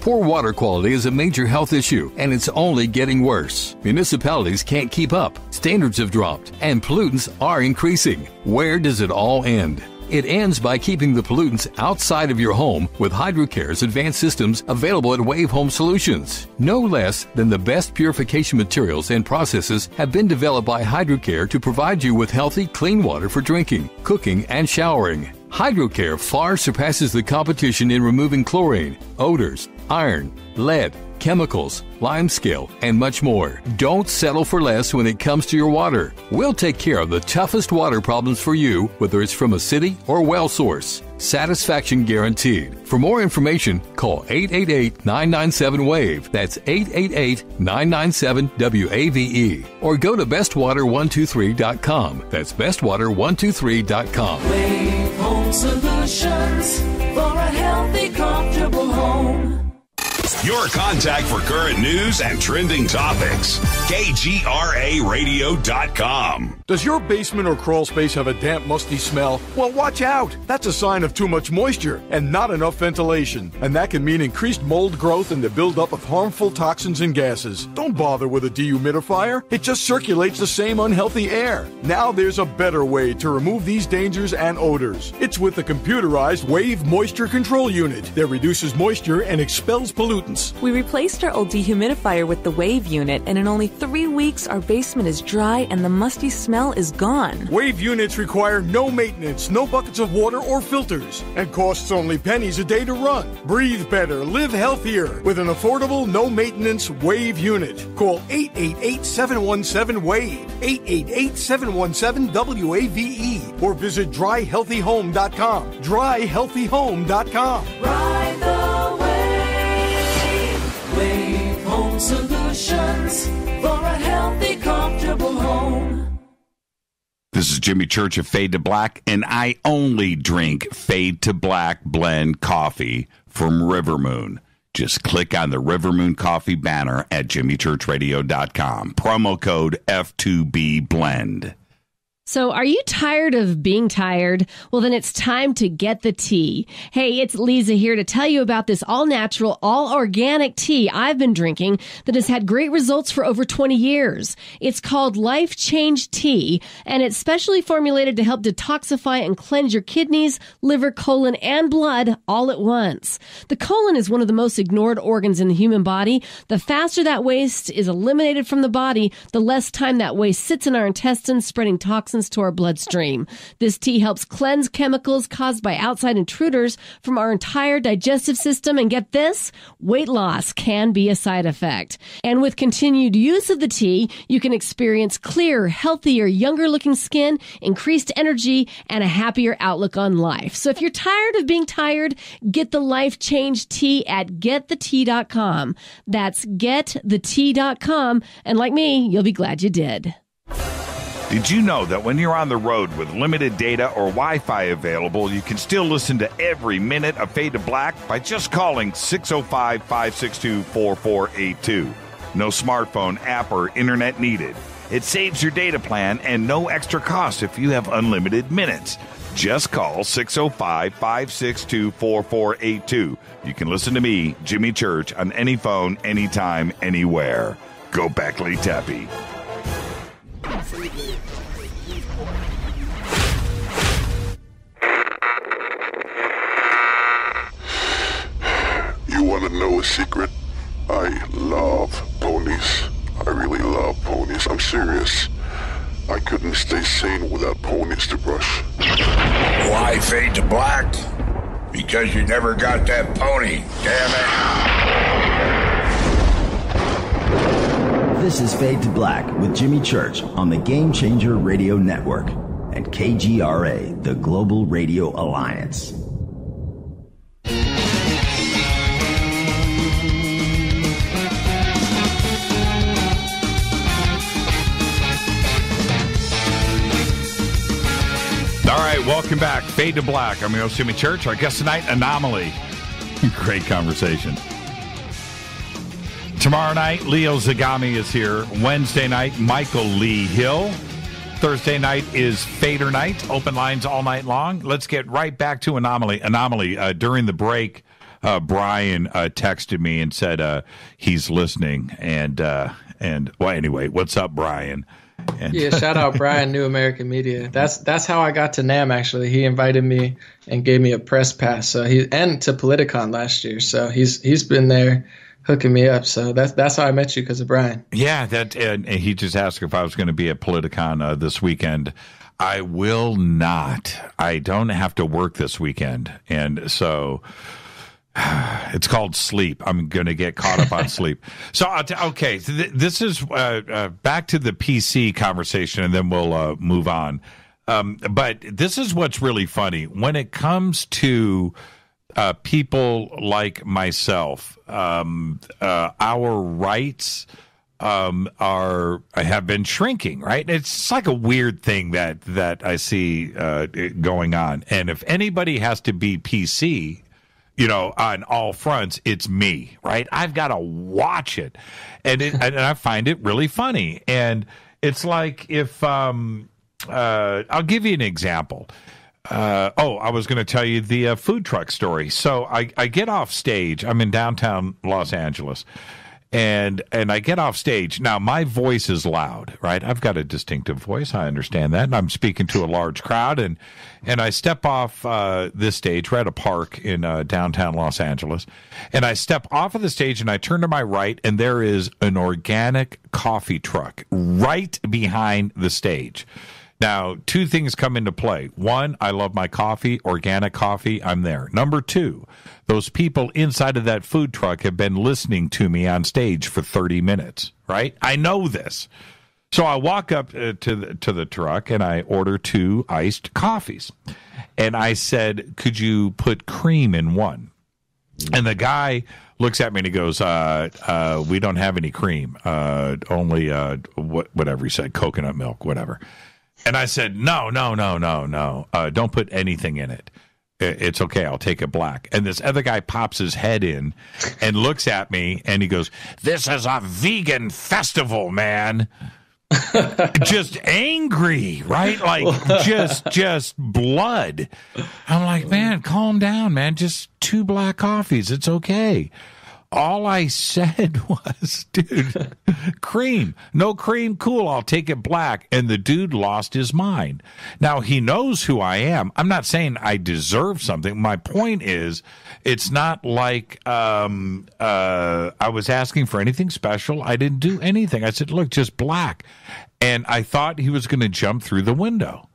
Poor water quality is a major health issue, and it's only getting worse. Municipalities can't keep up, standards have dropped, and pollutants are increasing. Where does it all end? It ends by keeping the pollutants outside of your home with HydroCare's advanced systems available at Wave Home Solutions. No less than the best purification materials and processes have been developed by HydroCare to provide you with healthy, clean water for drinking, cooking, and showering. HydroCare far surpasses the competition in removing chlorine, odors, iron, lead, chemicals, limescale, and much more. Don't settle for less when it comes to your water. We'll take care of the toughest water problems for you, whether it's from a city or well source. Satisfaction guaranteed. For more information, call 888-997-WAVE. That's 888-997-WAVE. Or go to bestwater123.com. That's bestwater123.com. Wave Home Solutions for a healthy, comfortable home. Your contact for current news and trending topics. KGRAradio.com. Does your basement or crawl space have a damp, musty smell? Well, watch out. That's a sign of too much moisture and not enough ventilation. And that can mean increased mold growth and the buildup of harmful toxins and gases. Don't bother with a dehumidifier. It just circulates the same unhealthy air. Now there's a better way to remove these dangers and odors. It's with the computerized Wave Moisture Control Unit that reduces moisture and expels pollutants. We replaced our old dehumidifier with the Wave unit, and in only 3 weeks, our basement is dry and the musty smell is gone. Wave units require no maintenance, no buckets of water or filters, and costs only pennies a day to run. Breathe better, live healthier with an affordable, no-maintenance Wave unit. Call 888-717-WAVE, 888-717-WAVE, or visit dryhealthyhome.com. Dryhealthyhome.com. Ride the Wave Home Solutions for a healthy, comfortable home. This is Jimmy Church of Fade to Black, and I only drink Fade to Black blend coffee from River Moon. Just click on the River Moon Coffee banner at jimmychurchradio.com. Promo code F2B Blend. So are you tired of being tired? Well, then it's time to get the tea. Hey, it's Lisa here to tell you about this all-natural, all-organic tea I've been drinking that has had great results for over 20 years. It's called Life Change Tea, and it's specially formulated to help detoxify and cleanse your kidneys, liver, colon, and blood all at once. The colon is one of the most ignored organs in the human body. The faster that waste is eliminated from the body, the less time that waste sits in our intestines, spreading toxins to our bloodstream. This tea helps cleanse chemicals caused by outside intruders from our entire digestive system. And get this, weight loss can be a side effect. And with continued use of the tea, you can experience clearer, healthier, younger looking skin, increased energy, and a happier outlook on life. So if you're tired of being tired, get the Life Change Tea at getthetea.com. That's getthetea.com. And like me, you'll be glad you did. Did you know that when you're on the road with limited data or Wi-Fi available, you can still listen to every minute of Fade to Black by just calling 605-562-4482. No smartphone, app, or internet needed. It saves your data plan and no extra cost if you have unlimited minutes. Just call 605-562-4482. You can listen to me, Jimmy Church, on any phone, anytime, anywhere. Go Beckley Teppy. You want to know a secret? I love ponies. I really love ponies. I'm serious. I couldn't stay sane without ponies to brush. Why Fade to Black? Because you never got that pony, damn it. This is Fade to Black with Jimmy Church on the Game Changer Radio Network and KGRA, the Global Radio Alliance. All right, welcome back. Fade to Black. I'm your host, Jimmy Church. Our guest tonight, An0maly. Great conversation. Tomorrow night, Leo Zagami is here. Wednesday night, Michael Lee Hill. Thursday night is Fader night. Open lines all night long. Let's get right back to An0maly. An0maly, during the break, Brian texted me and said he's listening. And well, anyway, what's up, Brian? And yeah, shout out Brian, New American Media. That's how I got to NAMM. Actually, he invited me and gave me a press pass. So and to Politicon last year. So he's been there hooking me up. So that's how I met you, because of Brian. Yeah, and he just asked if I was going to be at Politicon this weekend. I will not. I don't have to work this weekend, and so It's called sleep. I'm going to get caught up on sleep. So, this is back to the PC conversation, and then we'll move on. But this is what's really funny. When it comes to people like myself, our rights have been shrinking, right? It's like a weird thing that I see going on. And if anybody has to be PC, on all fronts, it's me, right? I've got to watch it. And I find it really funny. And it's like if, I'll give you an example. I was going to tell you the food truck story. So I get off stage. I'm in downtown Los Angeles. And I get off stage. Now, my voice is loud, right? I've got a distinctive voice. I understand that. And I'm speaking to a large crowd. And I step off this stage. We're at a park in downtown Los Angeles. And I step off of the stage and I turn to my right. And there is an organic coffee truck right behind the stage. Now, two things come into play. One, I love my coffee, organic coffee. I'm there. Number two, those people inside of that food truck have been listening to me on stage for 30 minutes, right? I know this. So I walk up to the truck and I order 2 iced coffees. And I said, could you put cream in one? And the guy looks at me and he goes, we don't have any cream. Only, whatever he said, coconut milk, whatever. And I said, no. Don't put anything in it. It's okay. I'll take it black. And this other guy pops his head in and looks at me and he goes, this is a vegan festival, man. Just angry, right? Like just blood. I'm like, man, calm down, man. Just 2 black coffees. It's okay. All I said was, dude, cream. No cream, cool, I'll take it black. And the dude lost his mind. Now, he knows who I am. I'm not saying I deserve something. My point is, it's not like I was asking for anything special. I didn't do anything. I said, look, just black. And I thought he was going to jump through the window.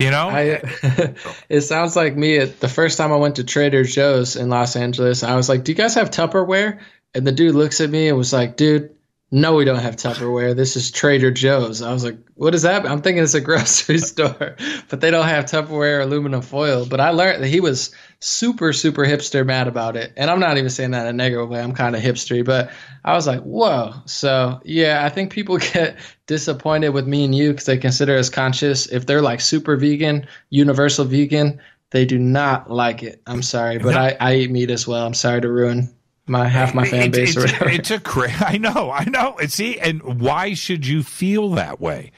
It sounds like me. The first time I went to Trader Joe's in Los Angeles, I was like, do you guys have Tupperware? And the dude looks at me and was like, dude, no, we don't have Tupperware. This is Trader Joe's. I was like, what is that? I'm thinking it's a grocery store, but they don't have Tupperware or aluminum foil. But I learned that he was super, super hipster mad about it. And I'm not even saying that in a negative way. I'm kind of hipstery, but I was like, whoa. So, yeah, I think people get disappointed with me and you because they consider us conscious. If they're like super vegan, universal vegan, they do not like it. I'm sorry, but I eat meat as well. I'm sorry to ruin half my fan base or whatever. I know. See, and why should you feel that way?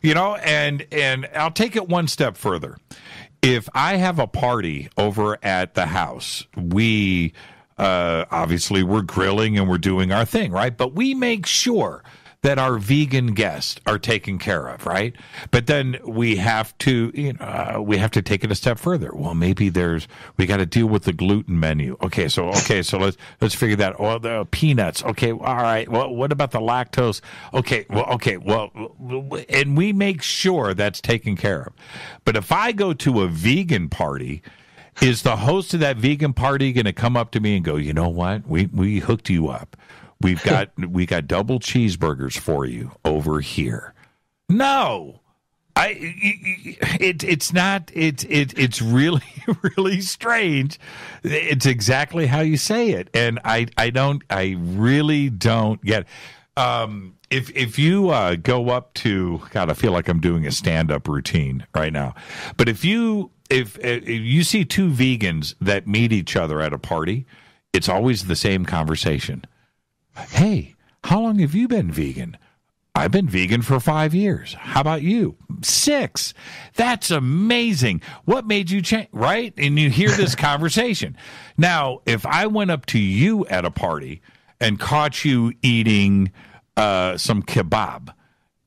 And I'll take it one step further. If I have a party over at the house, we obviously we're grilling and we're doing our thing, right? But we make sure that our vegan guests are taken care of, right? But then we have to, take it a step further. Well, maybe we got to deal with the gluten menu. Okay, so let's figure that. Oh, the peanuts. Okay, all right. Well, what about the lactose? Okay, and we make sure that's taken care of. But if I go to a vegan party, is the host of that vegan party going to come up to me and go, you know what? We hooked you up. We got double cheeseburgers for you over here. No, it's not. It's really, really strange. It's exactly how you say it, and I really don't get it. If you go up to, God, I feel like I'm doing a stand-up routine right now. But if you see 2 vegans that meet each other at a party, it's always the same conversation. Hey, how long have you been vegan? I've been vegan for 5 years. How about you? 6. That's amazing. What made you change? Right? And you hear this conversation. Now, if I went up to you at a party and caught you eating some kebab,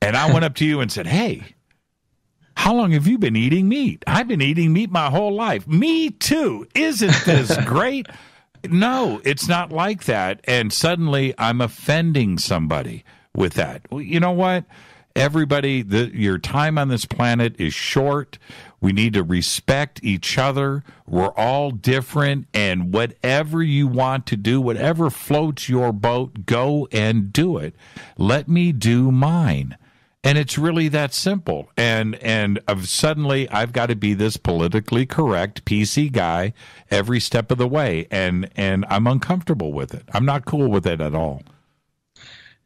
and I went up to you and said, hey, how long have you been eating meat? I've been eating meat my whole life. Me too. Isn't this great? No, it's not like that. And suddenly I'm offending somebody with that. Well, you know what? Everybody, your time on this planet is short. We need to respect each other. We're all different, and whatever you want to do, whatever floats your boat, go and do it. Let me do mine. And it's really that simple. And suddenly I've got to be this politically correct PC guy every step of the way, and I'm uncomfortable with it. I'm not cool with it at all.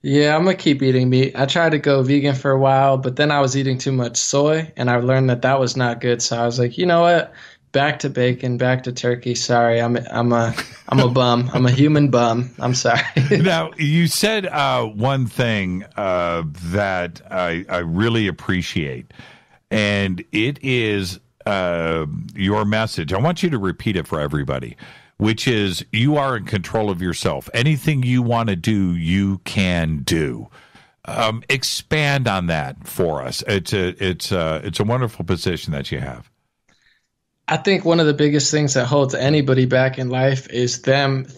Yeah, I'm going to keep eating meat. I tried to go vegan for a while, but then I was eating too much soy, and I learned that was not good. So I was like, you know what? Back to bacon, back to turkey. Sorry, I'm a bum. I'm a human bum. I'm sorry. Now, you said one thing that I really appreciate, and it is your message. I want you to repeat it for everybody, which is you are in control of yourself. Anything you want to do, you can do. Expand on that for us. It's a wonderful position that you have. I think one of the biggest things that holds anybody back in life is them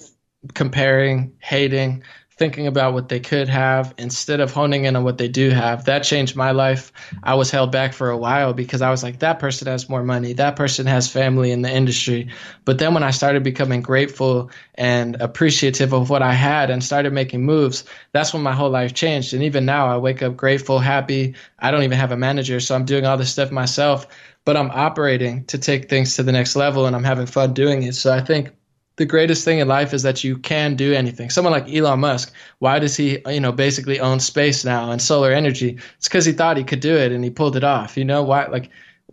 comparing, hating, thinking about what they could have instead of honing in on what they do have. That changed my life. I was held back for a while because I was like, that person has more money. That person has family in the industry. But then when I started becoming grateful and appreciative of what I had and started making moves, that's when my whole life changed. And even now I wake up grateful, happy. I don't even have a manager, so I'm doing all this stuff myself, but I'm operating to take things to the next level and I'm having fun doing it. So I think the greatest thing in life is that you can do anything. Someone like Elon Musk, why does he, basically own space now and solar energy? It's because he thought he could do it and he pulled it off. You know why? Like,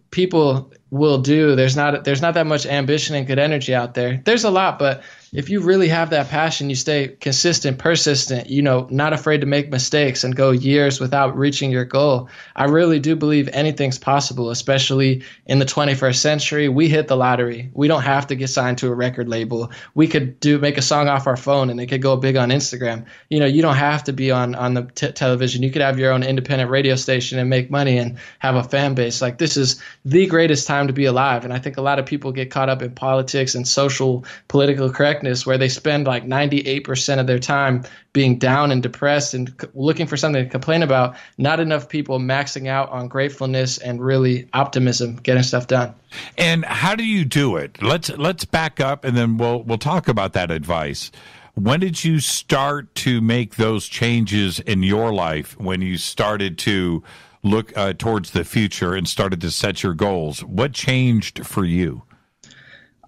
people will do. There's not that much ambition and good energy out there. There's a lot, but if you really have that passion, you stay consistent, persistent, not afraid to make mistakes and go years without reaching your goal. I really do believe anything's possible, especially in the 21st century. We hit the lottery. We don't have to get signed to a record label. We could make a song off our phone and it could go big on Instagram. You don't have to be on the television. You could have your own independent radio station and make money and have a fan base. Like, this is the greatest time to be alive. And I think a lot of people get caught up in politics and political correctness, where they spend like 98% of their time being down and depressed and looking for something to complain about. Not enough people maxing out on gratefulness and really optimism, getting stuff done. And how do you do it? Let's back up, and then we'll talk about that advice. When did you start to make those changes in your life, when you started to look towards the future and started to set your goals? What changed for you?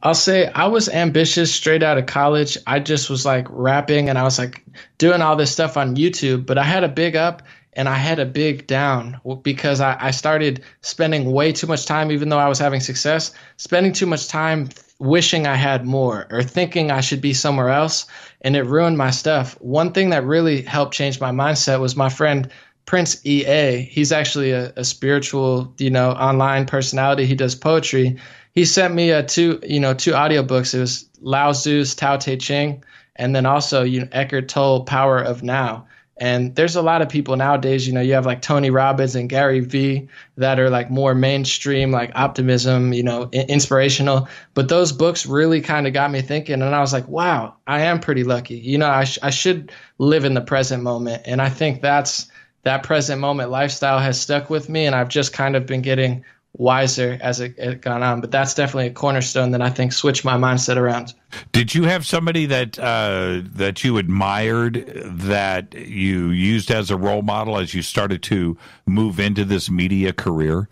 I'll say I was ambitious straight out of college. I just was like rapping and I was like doing all this stuff on YouTube, but I had a big up and I had a big down because I started spending way too much time, even though I was having success, spending too much time wishing I had more or thinking I should be somewhere else, and it ruined my stuff. One thing that really helped change my mindset was my friend Prince EA. He's actually a spiritual, online personality. He does poetry. He sent me two audiobooks. It was Lao Tzu's Tao Te Ching, and then also Eckhart Tolle, Power of Now. And there's a lot of people nowadays, you have like Tony Robbins and Gary Vee that are like more mainstream, like optimism, inspirational. But those books really kind of got me thinking. And I was like, wow, I am pretty lucky. I should live in the present moment. And I think that present moment lifestyle has stuck with me. And I've just kind of been getting wiser as it gone on, but that's definitely a cornerstone that I think switched my mindset around. Did you have somebody that you admired, that you used as a role model as you started to move into this media career?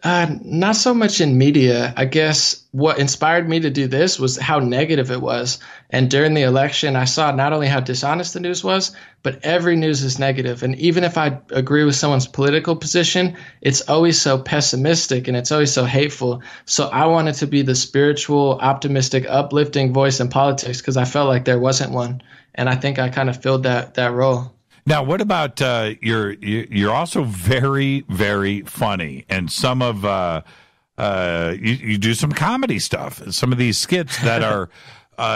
Not so much in media. I guess what inspired me to do this was how negative it was. And during the election, I saw not only how dishonest the news was, but every news is negative. And even if I agree with someone's political position, it's always so pessimistic and it's always so hateful. So I wanted to be the spiritual, optimistic, uplifting voice in politics because I felt like there wasn't one. And I think I kind of filled that role. Now, what about you're also very, very funny, and some of you do some comedy stuff, some of these skits that are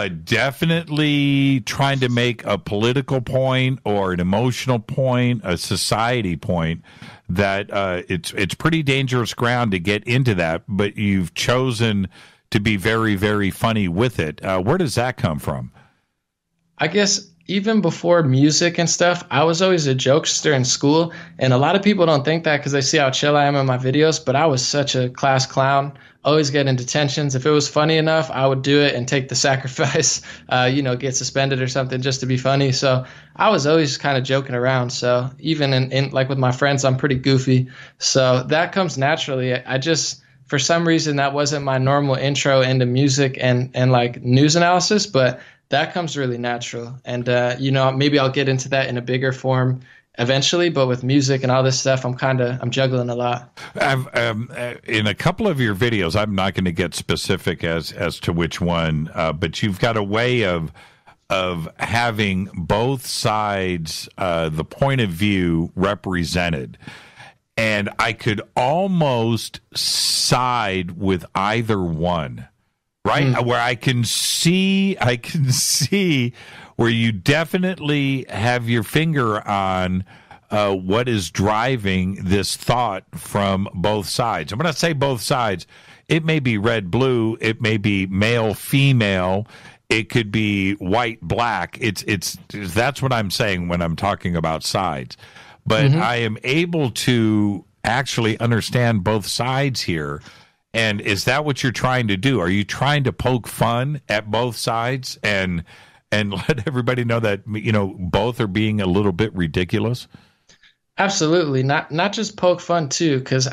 definitely trying to make a political point or an emotional point, a society point, that it's pretty dangerous ground to get into that, but you've chosen to be very, very funny with it. Where does that come from? I guess, even before music and stuff, I was always a jokester in school. And a lot of people don't think that because they see how chill I am in my videos, but I was such a class clown, always getting detentions. If it was funny enough, I would do it and take the sacrifice, get suspended or something just to be funny. So I was always kind of joking around. So even in like with my friends, I'm pretty goofy. So that comes naturally. I just, for some reason, that wasn't my normal intro into music and like news analysis, but that comes really natural. And, maybe I'll get into that in a bigger form eventually, but with music and all this stuff, I'm juggling a lot. In a couple of your videos, I'm not going to get specific as to which one, but you've got a way of having both sides, the point of view represented. And I could almost side with either one, right? Where I can see where you definitely have your finger on what is driving this thought from both sides. And when I say both sides, it may be red, blue, it may be male, female, it could be white, black. That's what I'm saying when I'm talking about sides. But I am able to actually understand both sides here. And is that what you're trying to do? Are you trying to poke fun at both sides and let everybody know that, both are being a little bit ridiculous? Absolutely. Not just poke fun too, because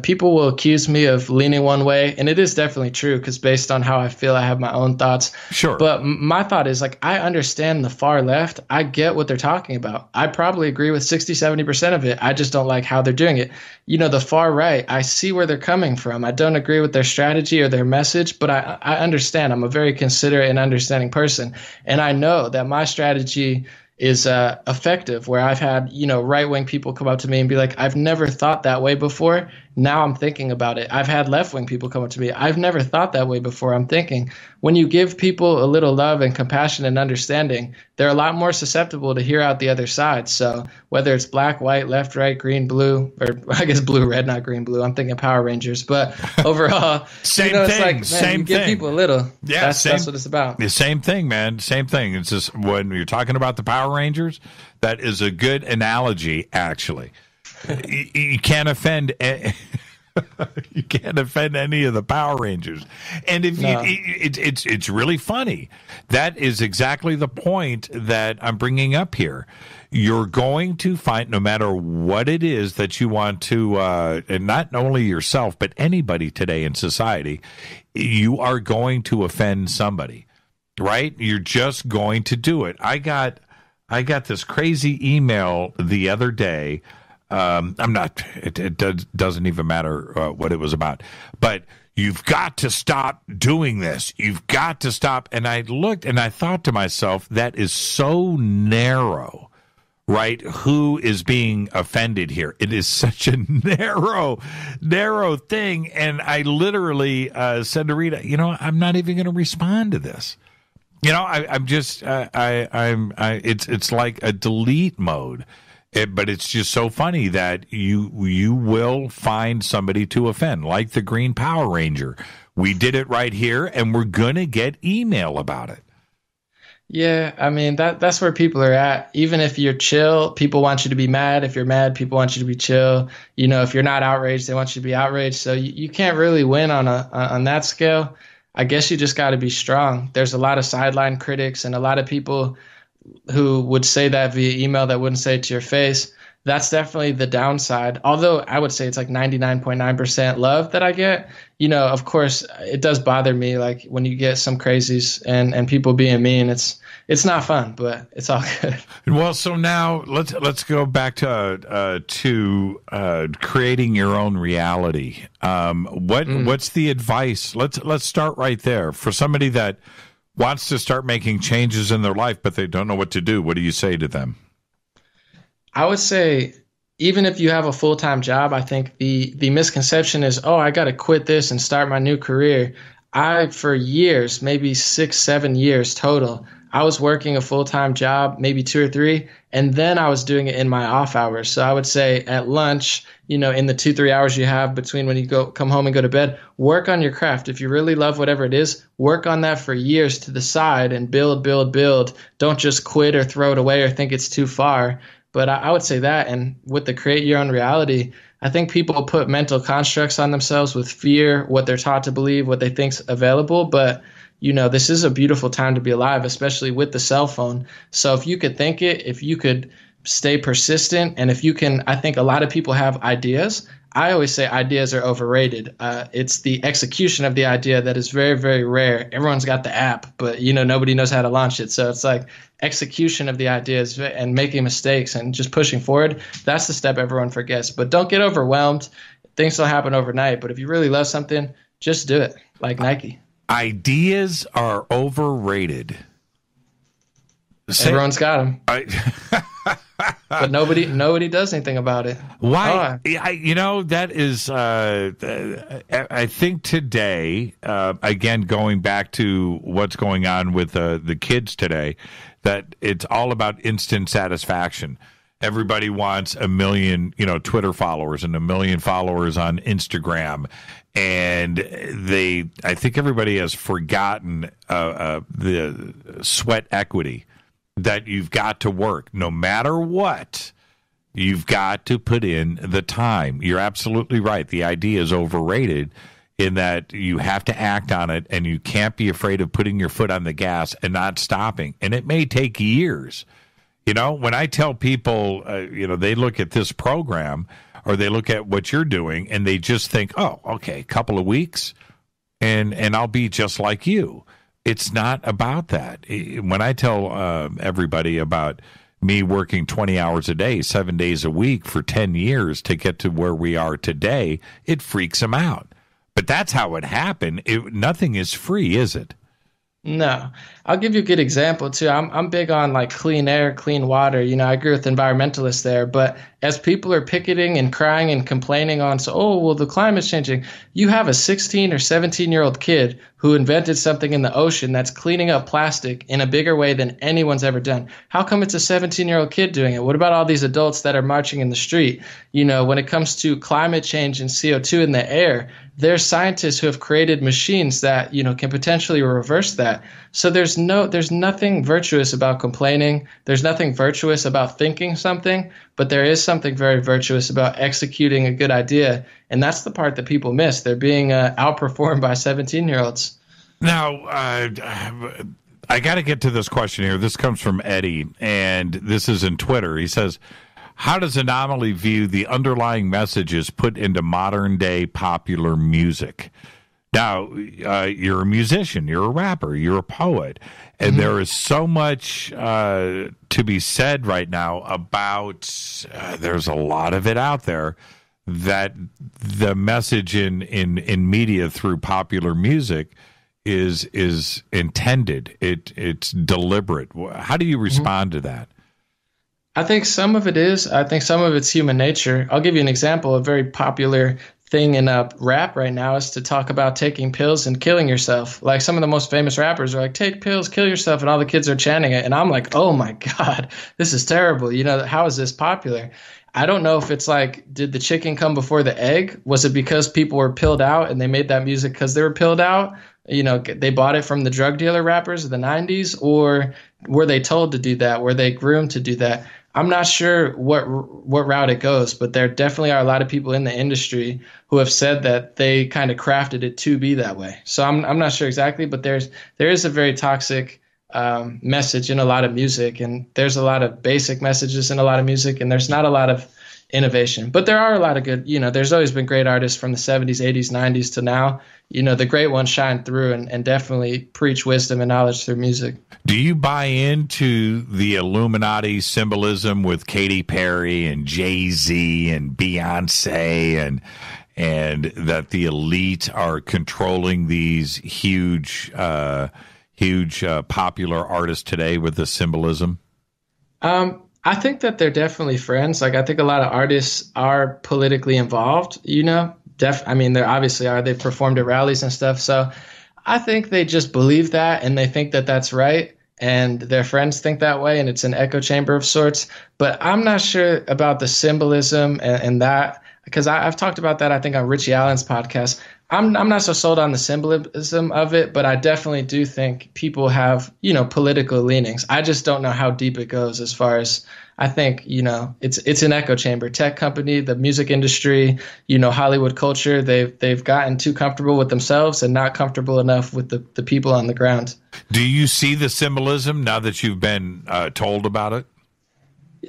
people will accuse me of leaning one way, and it is definitely true because based on how I feel, I have my own thoughts. Sure. But my thought is like, I understand the far left. I get what they're talking about. I probably agree with 60-70% of it. I just don't like how they're doing it. The far right, I see where they're coming from. I don't agree with their strategy or their message, but I understand. I'm a very considerate and understanding person. And I know that my strategy is effective, where I've had, right-wing people come up to me and be like, I've never thought that way before. Now I'm thinking about it. I've had left-wing people come up to me. I've never thought that way before. I'm thinking. When you give people a little love and compassion and understanding, they're a lot more susceptible to hear out the other side. So whether it's black, white, left, right, green, blue, or I guess blue, red, not green, blue. I'm thinking Power Rangers. But overall, same thing. It's like, man, same you give thing. people a little. Yeah, that's what it's about. The same thing, man. Same thing. It's just when you're talking about the Power Rangers, that is a good analogy, actually. You can't offend. You can't offend any of the Power Rangers, and if it's really funny. That is exactly the point that I'm bringing up here. You're going to find, no matter what it is that you want to, and not only yourself but anybody today in society, you are going to offend somebody, right? You're just going to do it. I got this crazy email the other day. It doesn't even matter what it was about, but you've got to stop doing this. You've got to stop. And I looked and I thought to myself, that is so narrow, right? Who is being offended here? It is such a narrow thing. And I literally said to Rita, I'm not even going to respond to this. It's like a delete mode. But it's just so funny that you will find somebody to offend, like the Green Power Ranger. We did it right here, and we're going to get email about it. Yeah, I mean, that's where people are at. Even if you're chill, people want you to be mad. If you're mad, people want you to be chill. If you're not outraged, they want you to be outraged. So you can't really win on that scale. I guess you just got to be strong. There's a lot of sideline critics and a lot of people who would say that via email that wouldn't say it to your face. That's definitely the downside. Although I would say it's like 99.9% love that I get. Of course, it does bother me, like when you get some crazies and people being mean. It's not fun, but it's all good. Well, so now let's go back to creating your own reality. What's the advice? Let's start right there for somebody that wants to start making changes in their life, but they don't know what to do. What do you say to them? I would say, even if you have a full-time job, I think the misconception is, I got to quit this and start my new career. For years, maybe 6-7 years total, I was working a full-time job, maybe 2 or 3, and then I was doing it in my off hours. So I would say at lunch, in the 2-3 hours you have between when you come home and go to bed, work on your craft. If you really love whatever it is, work on that for years to the side and build. Don't just quit or throw it away or think it's too far. But I would say that. And with the create your own reality, I think people put mental constructs on themselves with fear, what they're taught to believe, what they think's available. But, this is a beautiful time to be alive, especially with the cell phone. So if you could think it, if you could stay persistent, and if you can, I think a lot of people have ideas. I always say ideas are overrated. It's the execution of the idea that is very, very rare. Everyone's got the app, but, nobody knows how to launch it. So it's like execution of the ideas and making mistakes and just pushing forward. That's the step everyone forgets. But don't get overwhelmed. Things don't happen overnight. But if you really love something, just do it, like Nike. Ideas are overrated. Everyone's got them. But nobody does anything about it. Why? That is, I think today, again, going back to what's going on with the kids today, that it's all about instant satisfaction. Everybody wants 1 million, Twitter followers and 1 million followers on Instagram. And I think everybody has forgotten the sweat equity. That you've got to work no matter what. You've got to put in the time. You're absolutely right. The idea is overrated in that you have to act on it, and you can't be afraid of putting your foot on the gas and not stopping. And it may take years. When I tell people, they look at this program or they look at what you're doing and they just think, oh, okay, a couple of weeks and I'll be just like you. It's not about that. When I tell everybody about me working 20 hours a day, 7 days a week for 10 years to get to where we are today, it freaks them out. But that's how it happened. Nothing is free, is it? No. I'll give you a good example, too. I'm big on, like, clean air, clean water. I agree with environmentalists there. But as people are picketing and crying and complaining on, the climate's changing, you have a 16 or 17-year-old kid who invented something in the ocean that's cleaning up plastic in a bigger way than anyone's ever done. How come it's a 17-year-old kid doing it? What about all these adults that are marching in the street? When it comes to climate change and CO2 in the air, there's scientists who have created machines that, can potentially reverse that. So there's nothing virtuous about complaining. There's nothing virtuous about thinking something, but there is something very virtuous about executing a good idea. And that's the part that people miss. They're being outperformed by 17-year-olds. Now, I got to get to this question here. This comes from Eddie, and this is in Twitter. He says, how does An0maly view the underlying messages put into modern-day popular music? Now, you're a musician, you're a rapper, you're a poet, and there is so much to be said right now about, there's a lot of it out there, that the message in media through popular music is intended. It's deliberate. How do you respond to that? I think some of it is. I think some of it's human nature. I'll give you an example. A very popular thing in rap right now is to talk about taking pills and killing yourself. Like some of the most famous rappers are like, take pills, kill yourself, and all the kids are chanting it. And I'm like, oh my God, this is terrible. How is this popular? I don't know if it's like, did the chicken come before the egg? Was it because people were pilled out and they made that music because they were pilled out? They bought it from the drug dealer rappers of the 90s, or were they told to do that? Were they groomed to do that? I'm not sure what route it goes, but there definitely are a lot of people in the industry who have said that they kind of crafted it to be that way. So I'm not sure exactly, but there is a very toxic message in a lot of music, and there's a lot of basic messages in a lot of music, and there's not a lot of innovation. But there are a lot of good, there's always been great artists from the 70s, 80s, 90s to now. The great ones shine through and definitely preach wisdom and knowledge through music. Do you buy into the Illuminati symbolism with Katy Perry and Jay-Z and Beyonce and that the elite are controlling these huge popular artists today with the symbolism? I think that they're definitely friends. Like, I think a lot of artists are politically involved, there obviously are. They've performed at rallies and stuff. So I think they just believe that, and they think that that's right. and their friends think that way, and it's an echo chamber of sorts. But I'm not sure about the symbolism and that, because I've talked about that, I think, on Richie Allen's podcast. I'm not so sold on the symbolism of it, but I definitely do think people have, political leanings. I just don't know how deep it goes as far as, I think, it's an echo chamber. Tech company, the music industry, Hollywood culture, they've gotten too comfortable with themselves and not comfortable enough with the people on the ground. Do you see the symbolism now that you've been told about it?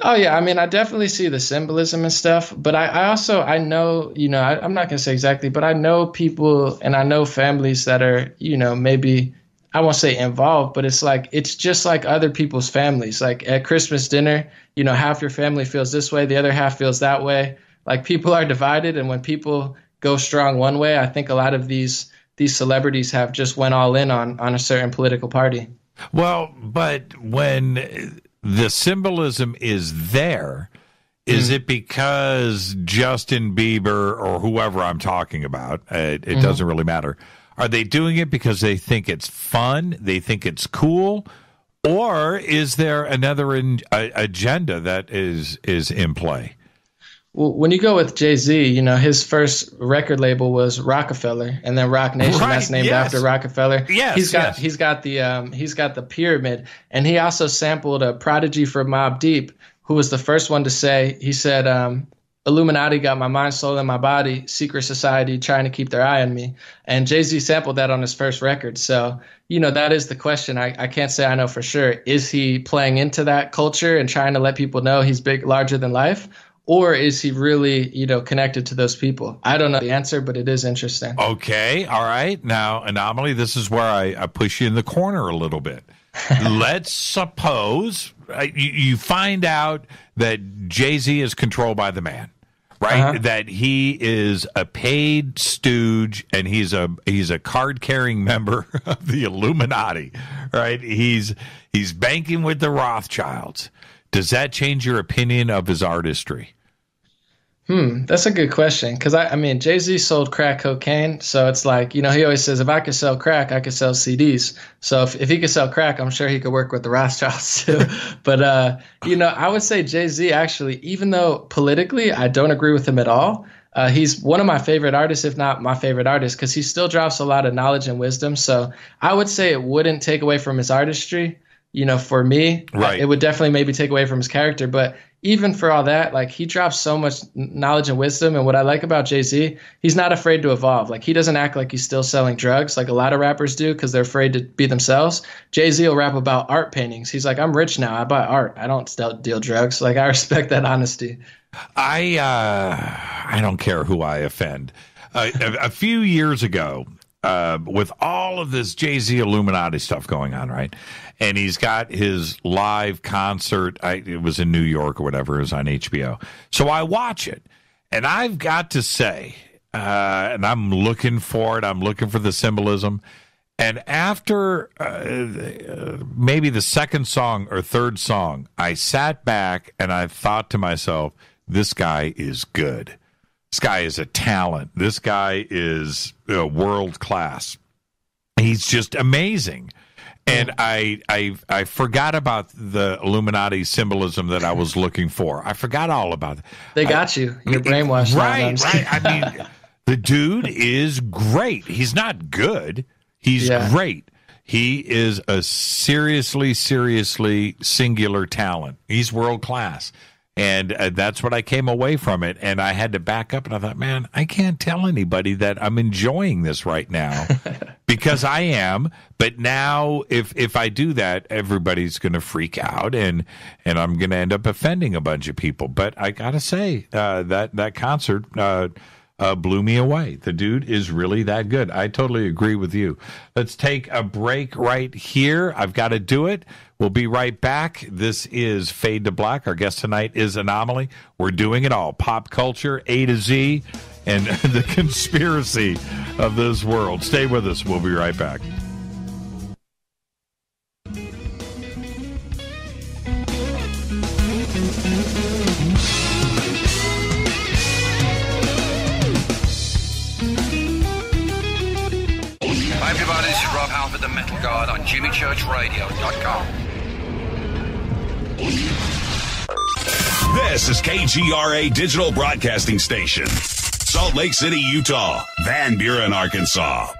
Oh, yeah. I mean, I definitely see the symbolism and stuff, but I also know, I'm not going to say exactly, but I know people and I know families that are, maybe, I won't say involved, but it's just like other people's families. Like at Christmas dinner, half your family feels this way, the other half feels that way. Like people are divided. And when people go strong one way, I think a lot of these celebrities have just went all in on a certain political party. Well, but when the symbolism is there, is it because Justin Bieber or whoever I'm talking about, it doesn't really matter, are they doing it because they think it's fun, they think it's cool, or is there another agenda that is in play? Well, when you go with Jay-Z, his first record label was Rockefeller, and then Rock Nation, that's named after Rockefeller. Yes, he's got the pyramid, and he also sampled a Prodigy from Mobb Deep, who was the first one to say, he said, Illuminati got my mind, soul, and my body, secret society trying to keep their eye on me. And Jay-Z sampled that on his first record. So, that is the question. I can't say I know for sure. Is he playing into that culture and trying to let people know he's big, larger than life? Or is he really, connected to those people? I don't know the answer, but it is interesting. Okay. All right. Now, An0maly, this is where I push you in the corner a little bit. Let's suppose you find out that Jay-Z is controlled by the man, right? That he is a paid stooge and he's a card-carrying member of the Illuminati, right? He's banking with the Rothschilds. Does that change your opinion of his artistry? That's a good question. Because, Jay-Z sold crack cocaine. So it's like, he always says, if I could sell crack, I could sell CDs. So if he could sell crack, I'm sure he could work with the Rothschilds too. But, I would say Jay-Z actually, even though politically I don't agree with him at all, he's one of my favorite artists, if not my favorite artist, because he still drops a lot of knowledge and wisdom. So I would say it wouldn't take away from his artistry. For me, right. It would definitely maybe take away from his character. But even for all that, like he drops so much knowledge and wisdom. And what I like about Jay-Z, he's not afraid to evolve. Like he doesn't act like he's still selling drugs like a lot of rappers do because they're afraid to be themselves. Jay-Z will rap about art paintings. He's like, I'm rich now. I buy art. I don't deal drugs. Like I respect that honesty. I don't care who I offend. A few years ago, with all of this Jay-Z Illuminati stuff going on, right? And he's got his live concert. It was in New York or whatever. It was on HBO. So I watch it. And I've got to say, and I'm looking for it. I'm looking for the symbolism. And after maybe the second song or third song, I sat back and I thought to myself, this guy is good. This guy is a talent. This guy is world class. He's just amazing. And I forgot about the Illuminati symbolism that I was looking for. I forgot all about it. They got you. You're brainwashed. Right. I mean, the dude is great. He's not good. He's great. He is a seriously singular talent. He's world class. And that's what I came away from it. And I had to back up and I thought, man, I can't tell anybody that I'm enjoying this right now because I am. But now if I do that, everybody's going to freak out and I'm going to end up offending a bunch of people. But I got to say that concert blew me away. The dude is really that good. I totally agree with you. Let's take a break right here. I've got to do it. We'll be right back. This is Fade to Black. Our guest tonight is An0maly. We're doing it all. Pop culture, A to Z, and the conspiracy of this world. Stay with us. We'll be right back. everybody, this is Rob Halford, the Metal Guard on JimmyChurchRadio.com. This is KGRA Digital Broadcasting Station. Salt Lake City, Utah. Van Buren, Arkansas.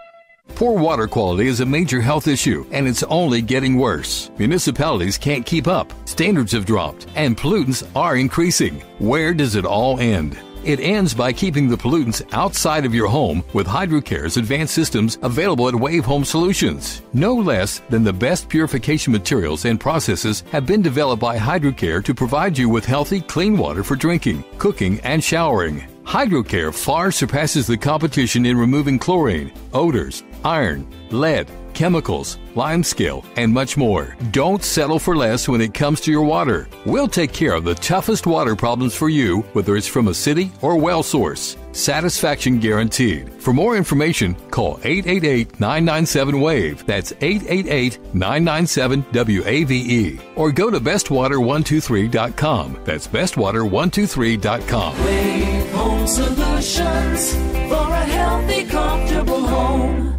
Poor water quality is a major health issue, and it's only getting worse. Municipalities can't keep up, standards have dropped, and pollutants are increasing. Where does it all end? It ends by keeping the pollutants outside of your home with HydroCare's advanced systems available at Wave Home Solutions. No less than the best purification materials and processes have been developed by HydroCare to provide you with healthy, clean water for drinking, cooking, and showering. HydroCare far surpasses the competition in removing chlorine, odors, iron, lead, chemicals, limescale, and much more. Don't settle for less when it comes to your water. We'll take care of the toughest water problems for you, whether it's from a city or well source. Satisfaction guaranteed. For more information, call 888-997-WAVE. That's 888-997-WAVE. Or go to bestwater123.com. That's bestwater123.com. Wave Home Solutions for a healthy, comfortable home.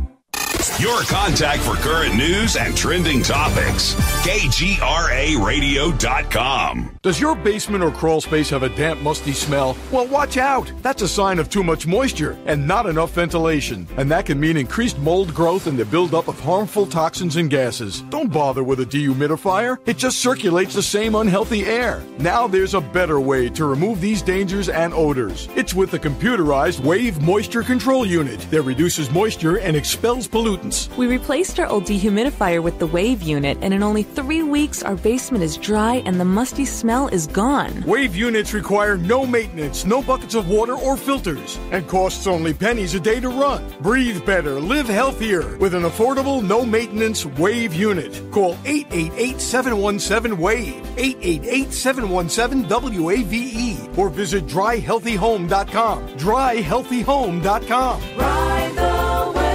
Your contact for current news and trending topics. KGRARadio.com. Does your basement or crawl space have a damp, musty smell? Well, watch out. That's a sign of too much moisture and not enough ventilation. And that can mean increased mold growth and the buildup of harmful toxins and gases. Don't bother with a dehumidifier. It just circulates the same unhealthy air. Now there's a better way to remove these dangers and odors. It's with the computerized Wave Moisture Control Unit that reduces moisture and expels pollutants. We replaced our old dehumidifier with the Wave unit, and in only 3 weeks, our basement is dry and the musty smell is gone. Wave units require no maintenance, no buckets of water or filters, and costs only pennies a day to run. Breathe better, live healthier with an affordable, no-maintenance Wave unit. Call 888-717-WAVE, 888-717-WAVE, or visit dryhealthyhome.com. Dryhealthyhome.com. Ride the wave.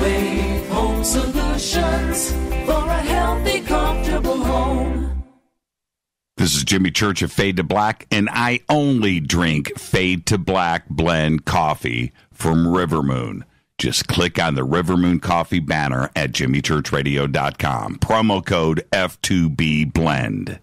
Wave Home Solutions for a healthy, comfortable home. This is Jimmy Church of Fade to Black, and I only drink Fade to Black blend coffee from Rivermoon. Just click on the Rivermoon Coffee banner at jimmychurchradio.com. Promo code F2B Blend.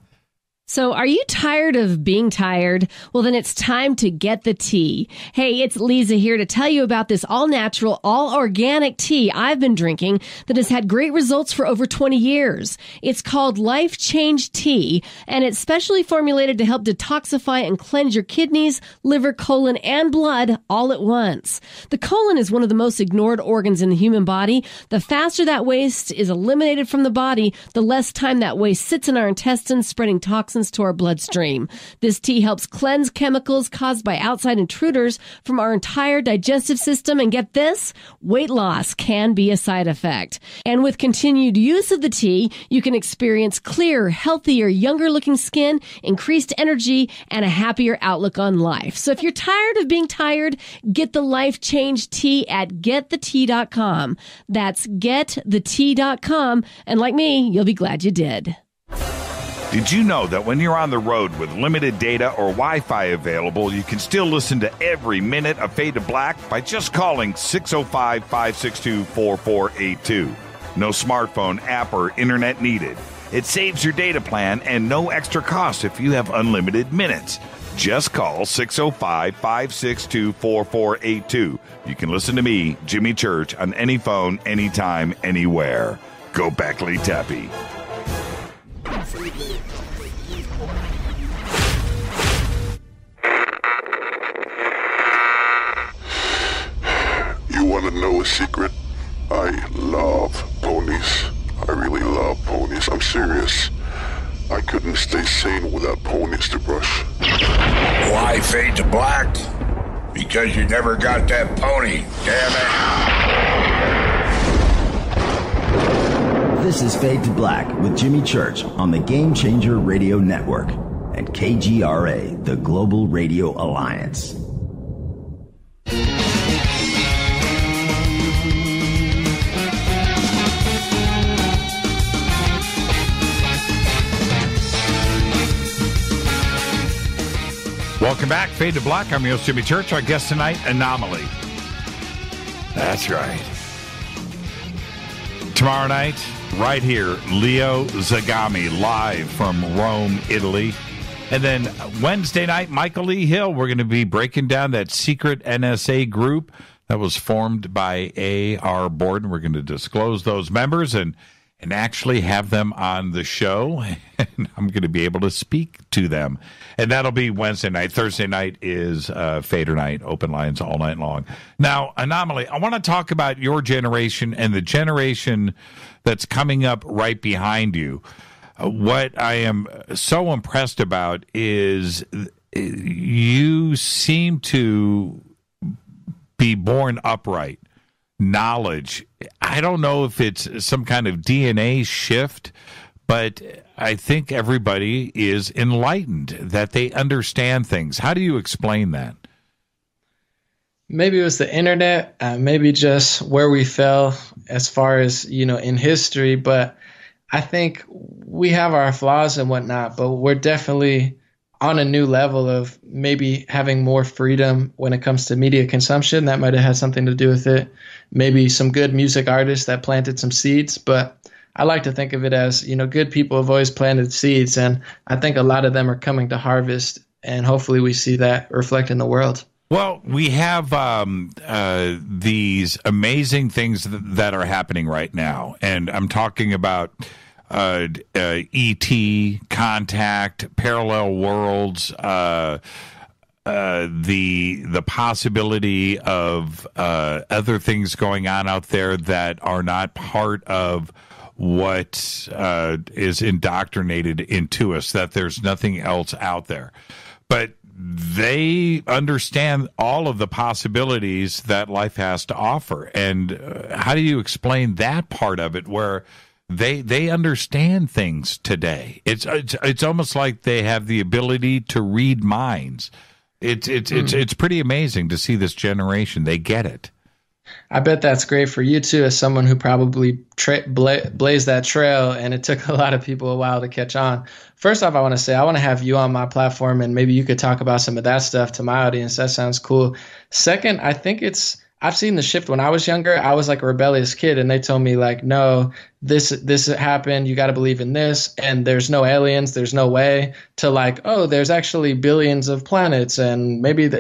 So are you tired of being tired? Well, then it's time to get the tea. Hey, it's Lisa here to tell you about this all-natural, all-organic tea I've been drinking that has had great results for over 20 years. It's called Life Change Tea, and it's specially formulated to help detoxify and cleanse your kidneys, liver, colon, and blood all at once. The colon is one of the most ignored organs in the human body. The faster that waste is eliminated from the body, the less time that waste sits in our intestines, spreading toxins to our bloodstream. This tea helps cleanse chemicals caused by outside intruders from our entire digestive system. And get this, weight loss can be a side effect. And with continued use of the tea, you can experience clearer, healthier, younger looking skin, increased energy, and a happier outlook on life. So if you're tired of being tired, get the Life Change Tea at getthetea.com. That's getthetea.com. And like me, you'll be glad you did. Did you know that when you're on the road with limited data or Wi-Fi available, you can still listen to every minute of Fade to Black by just calling 605-562-4482. No smartphone, app, or internet needed. It saves your data plan and no extra cost if you have unlimited minutes. Just call 605-562-4482. You can listen to me, Jimmy Church, on any phone, anytime, anywhere. Go Beckley Tappy. You want to know a secret? I love ponies. I really love ponies. I'm serious. I couldn't stay sane without ponies to brush. Why Fade to Black? Because you never got that pony, damn it. This is Fade to Black with Jimmy Church on the Game Changer Radio Network and KGRA, the Global Radio Alliance. Welcome back, Fade to Black. I'm your host, Jimmy Church. Our guest tonight, An0maly. That's right. Tomorrow night, right here, Leo Zagami live from Rome, Italy. And then Wednesday night, Michael Lee Hill. We're going to be breaking down that secret NSA group that was formed by A.R. Borden. We're going to disclose those members and actually have them on the show. And I'm going to be able to speak to them. And that'll be Wednesday night. Thursday night is Fader night, open lines all night long. Now, An0maly, I want to talk about your generation and the generation that's coming up right behind you. What I am so impressed about is you seem to be born upright. Knowledge. I don't know if it's some kind of DNA shift, but I think everybody is enlightened, that they understand things. How do you explain that? Maybe it was the internet, maybe just where we fell as far as, in history. But I think we have our flaws and whatnot, but we're definitely on a new level of maybe having more freedom when it comes to media consumption. That might have had something to do with it. Maybe some good music artists that planted some seeds, but I like to think of it as, good people have always planted seeds, and I think a lot of them are coming to harvest, and hopefully we see that reflect in the world. Well, we have these amazing things that are happening right now, and I'm talking about E.T., Contact, Parallel Worlds, the possibility of other things going on out there that are not part of what is indoctrinated into us, that there's nothing else out there. But they understand all of the possibilities that life has to offer. And how do you explain that part of it where they understand things today? It's almost like they have the ability to read minds. It's pretty amazing to see this generation. They get it. I bet that's great for you too, as someone who probably blazed that trail, and it took a lot of people a while to catch on. First off, I want to say I want to have you on my platform, and maybe you could talk about some of that stuff to my audience. That sounds cool. Second, I think I've seen the shift. When I was younger, I was like a rebellious kid, and they told me like, no, this happened. You got to believe in this, and there's no aliens. There's no way, to like, oh, there's actually billions of planets, and maybe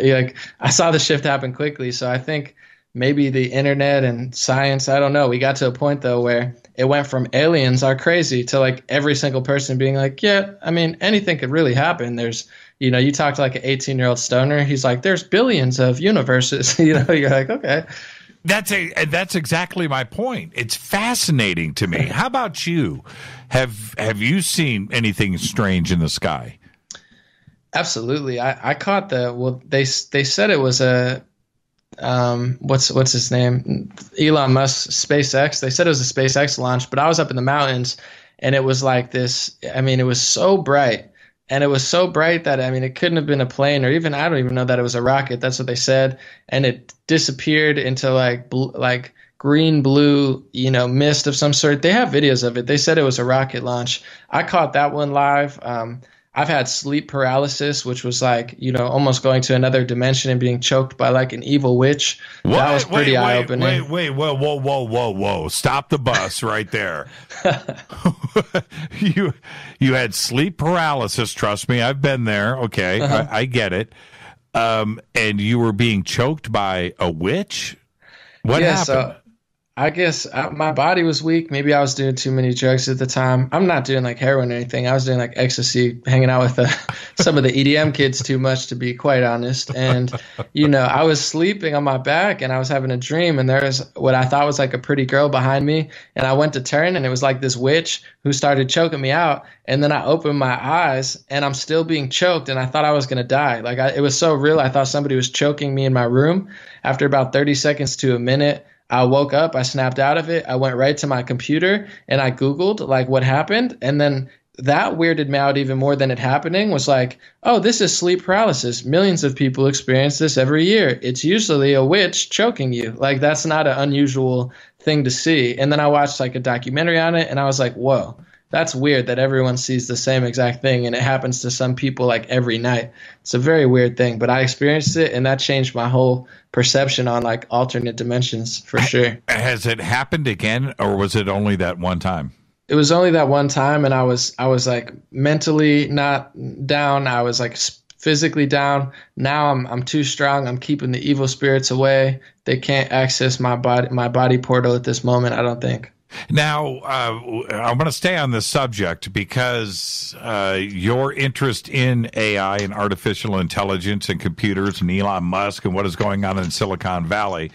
I saw the shift happen quickly. So I think maybe the internet and science, I don't know. We got to a point though where it went from aliens are crazy to like every single person being like, yeah, I mean, anything could really happen. There's, you talk to like an 18-year-old stoner. He's like, there's billions of universes. You're like, okay. That's exactly my point. It's fascinating to me. How about you? Have you seen anything strange in the sky? Absolutely. I caught they said it was a, what's his name? Elon Musk, SpaceX. They said it was a SpaceX launch, but I was up in the mountains and it was like this. I mean, it was so bright. And it was so bright that, I mean, it couldn't have been a plane, or even, I don't even know that it was a rocket. That's what they said. And it disappeared into like green, blue, mist of some sort. They have videos of it. They said it was a rocket launch. I caught that one live. I've had sleep paralysis, which was like, almost going to another dimension and being choked by like an evil witch. What? That was pretty eye-opening. Whoa. Stop the bus right there. You had sleep paralysis. Trust me, I've been there. Okay, I get it. And you were being choked by a witch? What happened? So I guess my body was weak. Maybe I was doing too many drugs at the time. I'm not doing like heroin or anything. I was doing like ecstasy, hanging out with some of the EDM kids too much, to be quite honest. And, I was sleeping on my back and I was having a dream, and there was what I thought was like a pretty girl behind me. And I went to turn, and it was like this witch who started choking me out. And then I opened my eyes and I'm still being choked, and I thought I was going to die. Like it was so real. I thought somebody was choking me in my room. After about 30 seconds to a minute, I woke up, I snapped out of it. I went right to my computer and I Googled like what happened. And then that weirded me out even more than it happening. Was like, oh, this is sleep paralysis. Millions of people experience this every year. It's usually a witch choking you. Like, that's not an unusual thing to see. And then I watched like a documentary on it, and I was like, whoa, that's weird that everyone sees the same exact thing, and it happens to some people like every night. It's a very weird thing, but I experienced it, and that changed my whole perception on like alternate dimensions for sure. Has it happened again, or was it only that one time? It was only that one time, and I was like mentally not down. I was like physically down. Now I'm too strong. I'm keeping the evil spirits away. They can't access my body portal at this moment, I don't think. Now, I'm going to stay on this subject because your interest in AI and artificial intelligence and computers and Elon Musk and what is going on in Silicon Valley,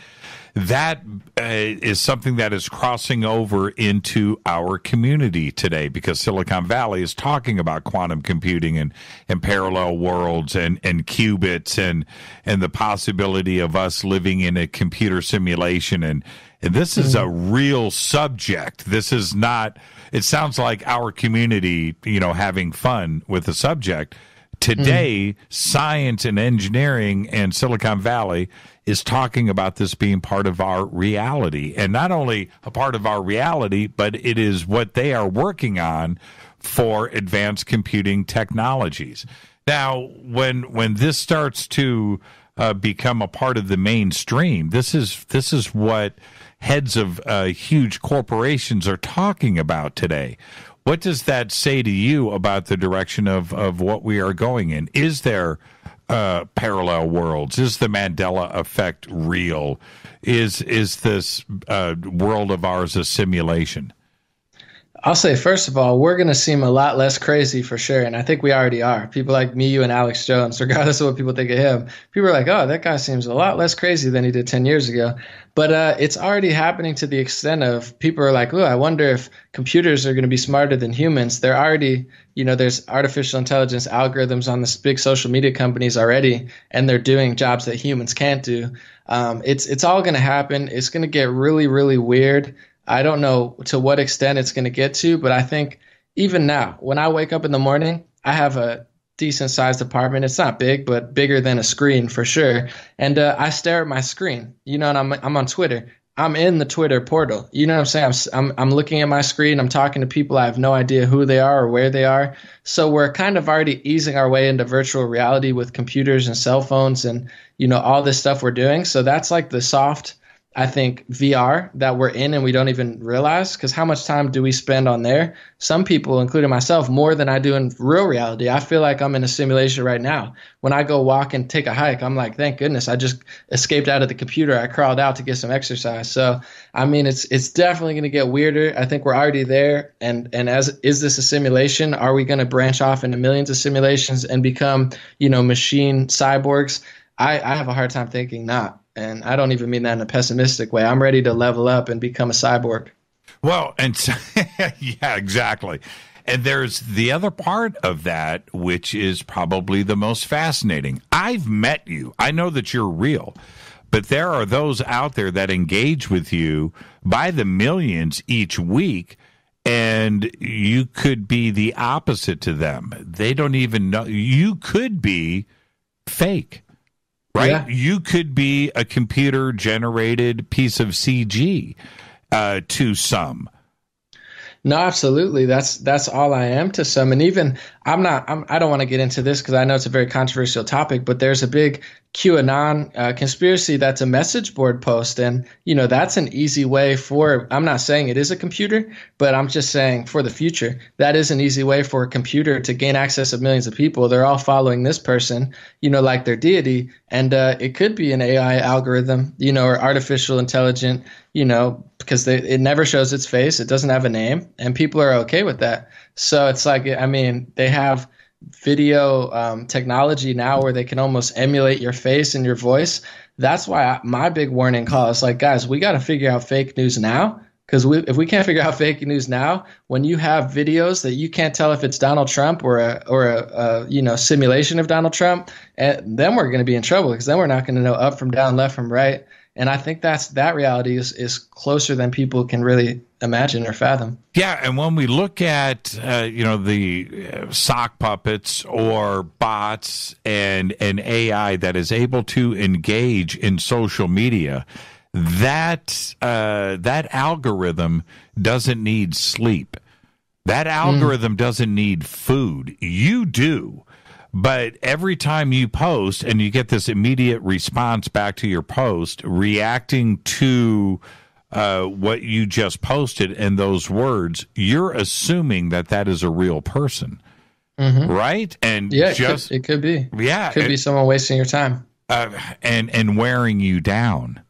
that is something that is crossing over into our community today, because Silicon Valley is talking about quantum computing and parallel worlds and qubits and the possibility of us living in a computer simulation. And this is a real subject. This is not, it sounds like our community, having fun with the subject. Today, science and engineering and Silicon Valley is talking about this being part of our reality. And not only a part of our reality, but it is what they are working on for advanced computing technologies. Now, when this starts to become a part of the mainstream, this is what heads of huge corporations are talking about today. What does that say to you about the direction of what we are going in? Is there parallel worlds? Is the Mandela effect real? Is this world of ours a simulation? I'll say, first of all, we're going to seem a lot less crazy for sure. And I think we already are. People like me, you, and Alex Jones, regardless of what people think of him, people are like, oh, that guy seems a lot less crazy than he did 10 years ago. But it's already happening to the extent of people are like, oh, I wonder if computers are going to be smarter than humans. They're already, there's artificial intelligence algorithms on the big social media companies already, and they're doing jobs that humans can't do. It's all going to happen. It's going to get really, really weird. I don't know to what extent it's going to get to, but I think even now, when I wake up in the morning, I have a decent sized apartment. It's not big, but bigger than a screen for sure. And I stare at my screen, and I'm on Twitter. I'm in the Twitter portal. You know what I'm saying? I'm looking at my screen. I'm talking to people. I have no idea who they are or where they are. So we're kind of already easing our way into virtual reality with computers and cell phones and, all this stuff we're doing. So that's like the soft, I think, VR that we're in and we don't even realize, because how much time do we spend on there? Some people, including myself, more than I do in real reality. I feel like I'm in a simulation right now. When I go walk and take a hike, I'm like, thank goodness, I just escaped out of the computer. I crawled out to get some exercise. So, I mean, it's definitely going to get weirder. I think we're already there. And is this a simulation? Are we going to branch off into millions of simulations and become, machine cyborgs? I have a hard time thinking not. And I don't even mean that in a pessimistic way. I'm ready to level up and become a cyborg. Well, and yeah, exactly. And there's the other part of that, which is probably the most fascinating. I've met you. I know that you're real. But there are those out there that engage with you by the millions each week, and you could be the opposite to them. They don't even know. You could be fake. Right? Yeah. You could be a computer-generated piece of CG to some. No, absolutely. That's all I am to some. And even I don't want to get into this because I know it's a very controversial topic, but there's a big QAnon conspiracy that's a message board post. And, that's an easy way for, I'm not saying it is a computer, but I'm just saying for the future, that is an easy way for a computer to gain access of millions of people. They're all following this person, like their deity. And it could be an AI algorithm, or artificial intelligent, because it never shows its face. It doesn't have a name, and people are okay with that. So it's like, they have video technology now where they can almost emulate your face and your voice. That's why my big warning call is like, guys, we got to figure out fake news now. Because if we can't figure out fake news now, when you have videos that you can't tell if it's Donald Trump or a simulation of Donald Trump, then we're going to be in trouble, because then we're not going to know up from down, left from right. And I think that reality is closer than people can really imagine or fathom. Yeah, and when we look at the sock puppets or bots and AI that is able to engage in social media, that algorithm doesn't need sleep. That algorithm doesn't need food. You do. But every time you post and you get this immediate response back to your post, reacting to what you just posted and those words, you're assuming that that is a real person, right? And yeah, it could be. Yeah, it could be someone wasting your time and wearing you down.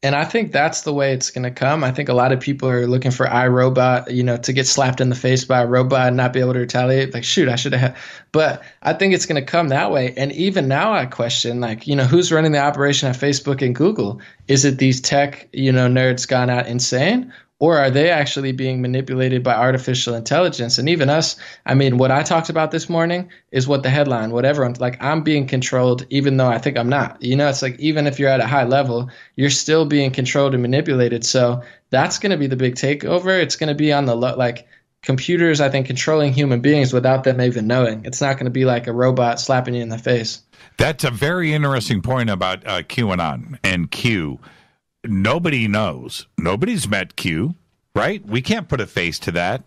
And I think that's the way it's going to come. I think a lot of people are looking for iRobot, to get slapped in the face by a robot and not be able to retaliate. Like, shoot, I should have. But I think it's going to come that way. And even now I question, who's running the operation at Facebook and Google? Is it these tech, nerds gone out insane? Or are they actually being manipulated by artificial intelligence? And even us, what I talked about this morning is what the headline, what everyone's like, I'm being controlled, even though I think I'm not. It's like, even if you're at a high level, you're still being controlled and manipulated. So that's going to be the big takeover. It's going to be on the, computers, I think, controlling human beings without them even knowing. It's not going to be like a robot slapping you in the face. That's a very interesting point about QAnon and Q. Nobody knows. Nobody's met Q, right? We can't put a face to that.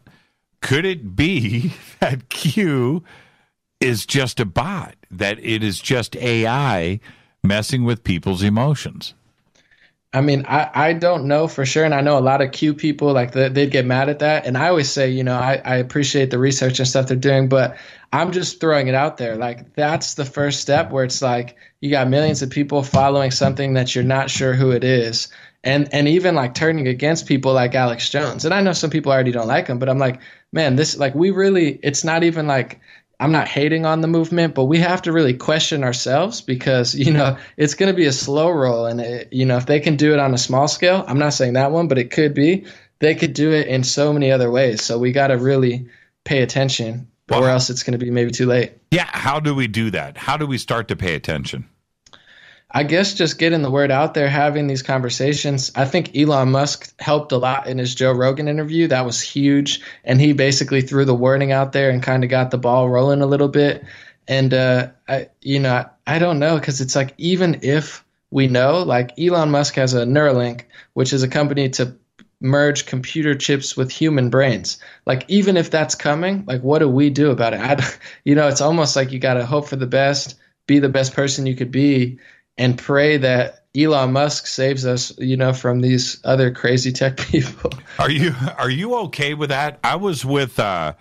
Could it be that Q is just a bot, that it is just AI messing with people's emotions? I don't know for sure. And I know a lot of Q people, they'd get mad at that. And I always say, I appreciate the research and stuff they're doing, but I'm just throwing it out there. That's the first step where it's you got millions of people following something that you're not sure who it is. And even turning against people like Alex Jones. And I know some people already don't like him, but I'm like, man, this, it's not even I'm not hating on the movement, but we have to really question ourselves because, it's going to be a slow roll. And, if they can do it on a small scale, I'm not saying that one, but it could be, they could do it in so many other ways. So we got to really pay attention or else it's going to be maybe too late. Yeah. How do we do that? How do we start to pay attention? I guess just getting the word out there, having these conversations. I think Elon Musk helped a lot in his Joe Rogan interview. That was huge. And he basically threw the wording out there and kind of got the ball rolling a little bit. And, I don't know, because it's even if we know, Elon Musk has a Neuralink, which is a company to merge computer chips with human brains. Even if that's coming, what do we do about it? It's almost like you got to hope for the best, be the best person you could be, and pray that Elon Musk saves us, from these other crazy tech people. Are you okay with that? I was with I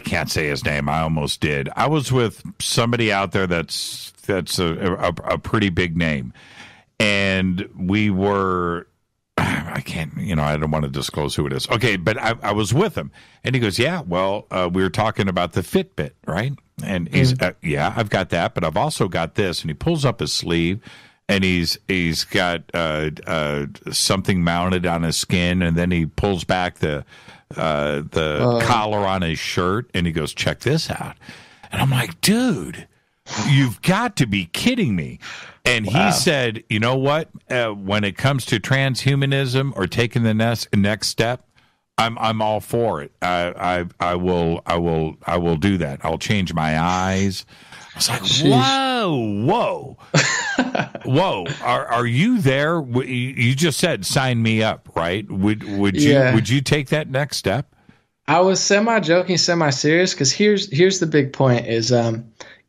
can't say his name. I almost did. I was with somebody out there that's a pretty big name, and we were. I can't, I don't want to disclose who it is. Okay, but I was with him, and he goes, yeah, well, we were talking about the Fitbit, right? And he's, yeah, I've got that, but I've also got this. And he pulls up his sleeve, and he's got something mounted on his skin, and then he pulls back the collar on his shirt, and he goes, check this out. And I'm like, dude, you've got to be kidding me. And he said, you know what? When it comes to transhumanism or taking the next step, I'm all for it. I will do that. I'll change my eyes. I was like, whoa. Are you there? You just said sign me up, right? Would you take that next step? I was semi-joking, semi-serious, because here's the big point is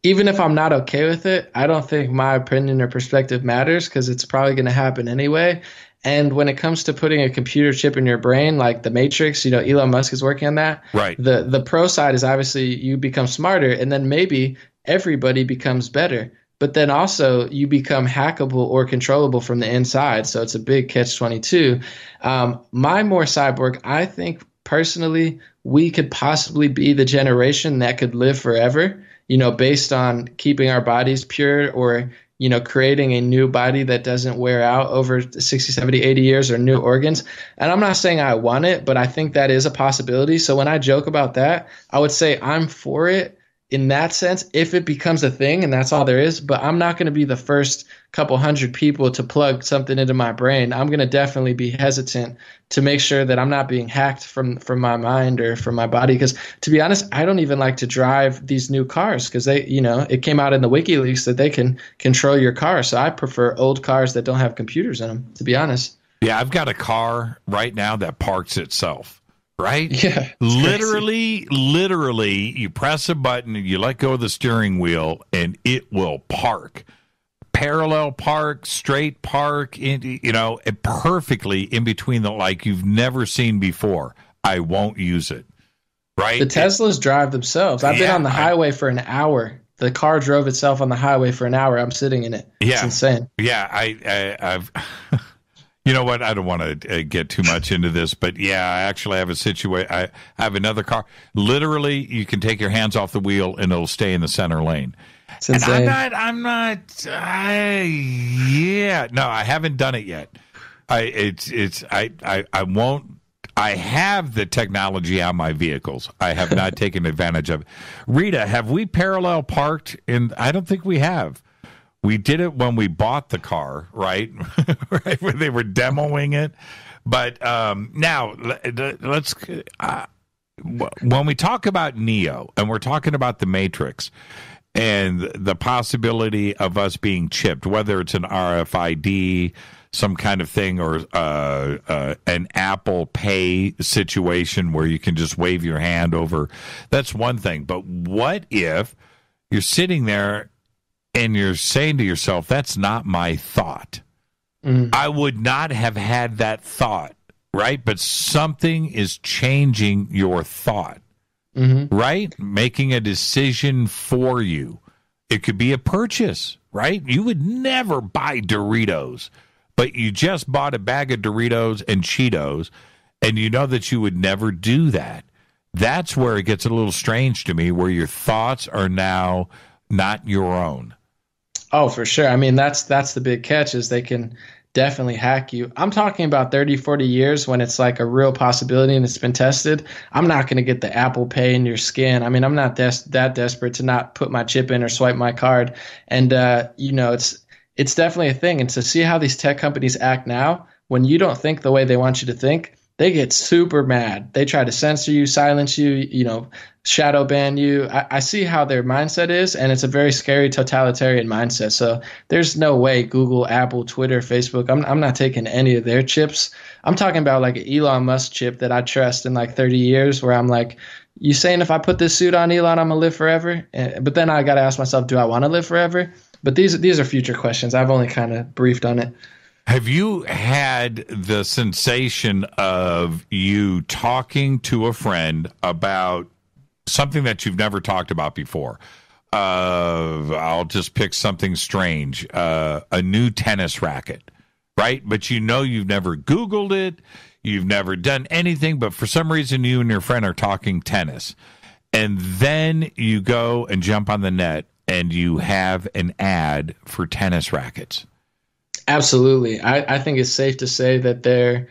even if I'm not okay with it, I don't think my opinion or perspective matters because it's probably going to happen anyway. And when it comes to putting a computer chip in your brain, like the Matrix, Elon Musk is working on that. Right. The pro side is obviously you become smarter, and then maybe everybody becomes better. But then also you become hackable or controllable from the inside. So it's a big catch-22. My more cyborg, I think personally, we could possibly be the generation that could live forever, based on keeping our bodies pure or, creating a new body that doesn't wear out over 60, 70, 80 years or new organs. And I'm not saying I want it, but I think that is a possibility. So when I joke about that, I would say I'm for it in that sense, if it becomes a thing and that's all there is. But I'm not going to be the first couple hundred people to plug something into my brain. I'm going to definitely be hesitant to make sure that I'm not being hacked from my mind or from my body. Because to be honest, I don't even like to drive these new cars because they, it came out in the WikiLeaks that they can control your car. So I prefer old cars that don't have computers in them, to be honest. Yeah, I've got a car right now that parks itself. right? Yeah. Literally, you press a button, you let go of the steering wheel, and it will park. Parallel park, straight park, perfectly in between like you've never seen before. I won't use it. Right? The Teslas drive themselves. I've been on the highway for an hour. The car drove itself on the highway for an hour. I'm sitting in it. Yeah. It's insane. Yeah, I've you know what? I don't want to get too much into this, but yeah, I actually have a situation. I have another car. Literally, you can take your hands off the wheel and it'll stay in the center lane. It's insane. No, I haven't done it yet. I won't. I have the technology on my vehicles. I have not taken advantage of it. Rita, have we parallel parked? I don't think we have. We did it when we bought the car, right? Right, when they were demoing it. But now, let's. When we talk about Neo, and we're talking about the Matrix, and the possibility of us being chipped, whether it's an RFID, some kind of thing, or an Apple Pay situation where you can just wave your hand over, that's one thing. But what if you're sitting there and you're saying to yourself, that's not my thought. I would not have had that thought, right? But something is changing your thought, right? Making a decision for you. It could be a purchase, right? You would never buy Doritos, but you just bought a bag of Doritos and Cheetos, and you know that you would never do that. That's where it gets a little strange to me, where your thoughts are now not your own. Oh, for sure. I mean, that's the big catch, is they can definitely hack you. I'm talking about 30, 40 years when it's like a real possibility and it's been tested. I'm not going to get the Apple Pay in your skin. I mean, I'm not that desperate to not put my chip in or swipe my card. And, it's definitely a thing. And to see how these tech companies act now, when you don't think the way they want you to think, they get super mad. They try to censor you, silence you, shadow ban you. I see how their mindset is, and it's a very scary totalitarian mindset. So there's no way Google, Apple, Twitter, Facebook, I'm not taking any of their chips. I'm talking about like an Elon Musk chip that I trust in like 30 years, where I'm like, you saying if I put this suit on, Elon, I'm going to live forever? But then I got to ask myself, do I want to live forever? But these are future questions. I've only kind of briefed on it. Have you had the sensation of you talking to a friend about something that you've never talked about before? I'll just pick something strange, a new tennis racket, right? But you've never Googled it, you've never done anything, but for some reason you and your friend are talking tennis. And then you go and jump on the net and you have an ad for tennis rackets. Absolutely. I think it's safe to say that they're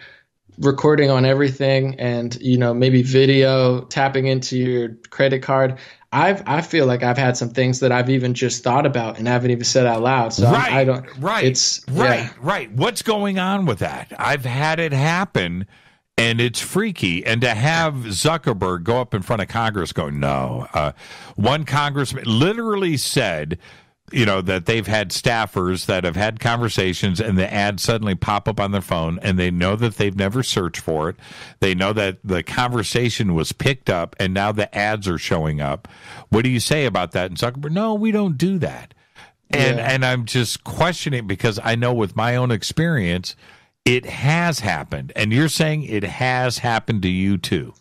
recording on everything, and, maybe video, tapping into your credit card. I feel like I've had some things that I've even just thought about and haven't even said out loud. So I don't. Right. It's right. What's going on with that? I've had it happen, and it's freaky. And to have Zuckerberg go up in front of Congress going, no. One congressman literally said, that they've had staffers that have had conversations and the ads suddenly pop up on their phone, and they know that they've never searched for it. They know that the conversation was picked up and now the ads are showing up. What do you say about that? And Zuckerberg, no, we don't do that. And I'm just questioning, because I know with my own experience, it has happened. And you're saying it has happened to you too.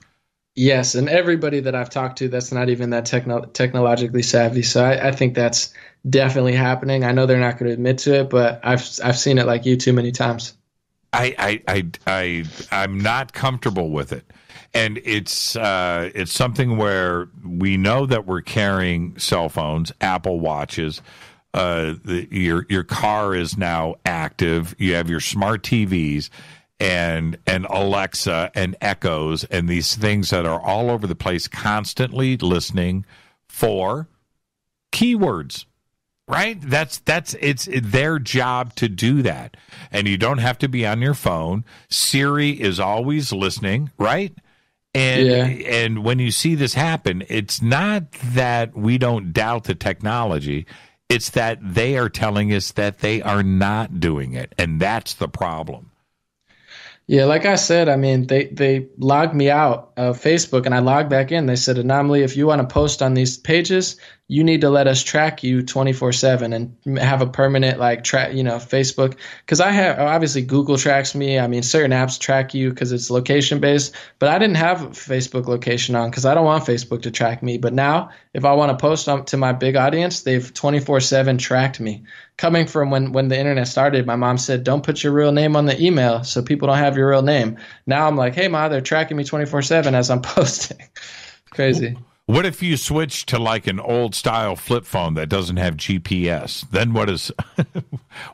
Yes, and everybody that I've talked to that's not even that technologically savvy. So I think that's definitely happening. I know they're not going to admit to it, but I've seen it like you too many times. I'm not comfortable with it, and it's something where we know that we're carrying cell phones, Apple Watches. Your car is now active. You have your smart TVs. And Alexa and Echoes and these things that are all over the place, constantly listening for keywords, right? It's their job to do that. And you don't have to be on your phone. Siri is always listening, right? And when you see this happen, it's not that we don't doubt the technology. It's that they are telling us that they are not doing it. And that's the problem. Yeah, like I said, I mean, they logged me out of Facebook and I logged back in. They said, An0maly, if you want to post on these pages, you need to let us track you 24/7 and have a permanent track, Facebook. Because I have, obviously Google tracks me. I mean, certain apps track you because it's location based, but I didn't have Facebook location on because I don't want Facebook to track me. But now if I want to post to my big audience, they've 24/7 tracked me. Coming from when the internet started, my mom said, don't put your real name on the email so people don't have your real name. Now I'm like, hey, Ma, they're tracking me 24/7 as I'm posting. Crazy. What if you switch to like an old style flip phone that doesn't have GPS? Then what is?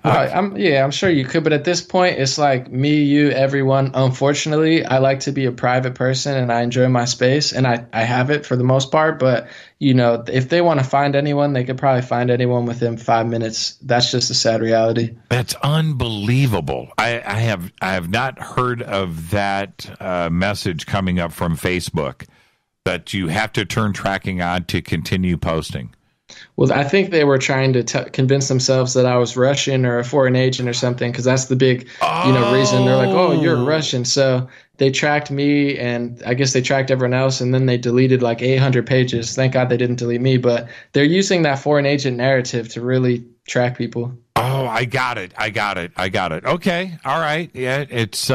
I'm sure you could, but at this point, it's like me, you, everyone. Unfortunately, I like to be a private person and I enjoy my space, and I have it for the most part. But if they want to find anyone, they could probably find anyone within 5 minutes. That's just a sad reality. That's unbelievable. I have not heard of that message coming up from Facebook, that you have to turn tracking on to continue posting. Well, I think they were trying to convince themselves that I was Russian or a foreign agent or something, because that's the big, reason. They're like, oh, you're Russian. So they tracked me, and I guess they tracked everyone else, and then they deleted like 800 pages. Thank God they didn't delete me, but they're using that foreign agent narrative to really track people. Oh, I got it. Okay. All right. Yeah, it's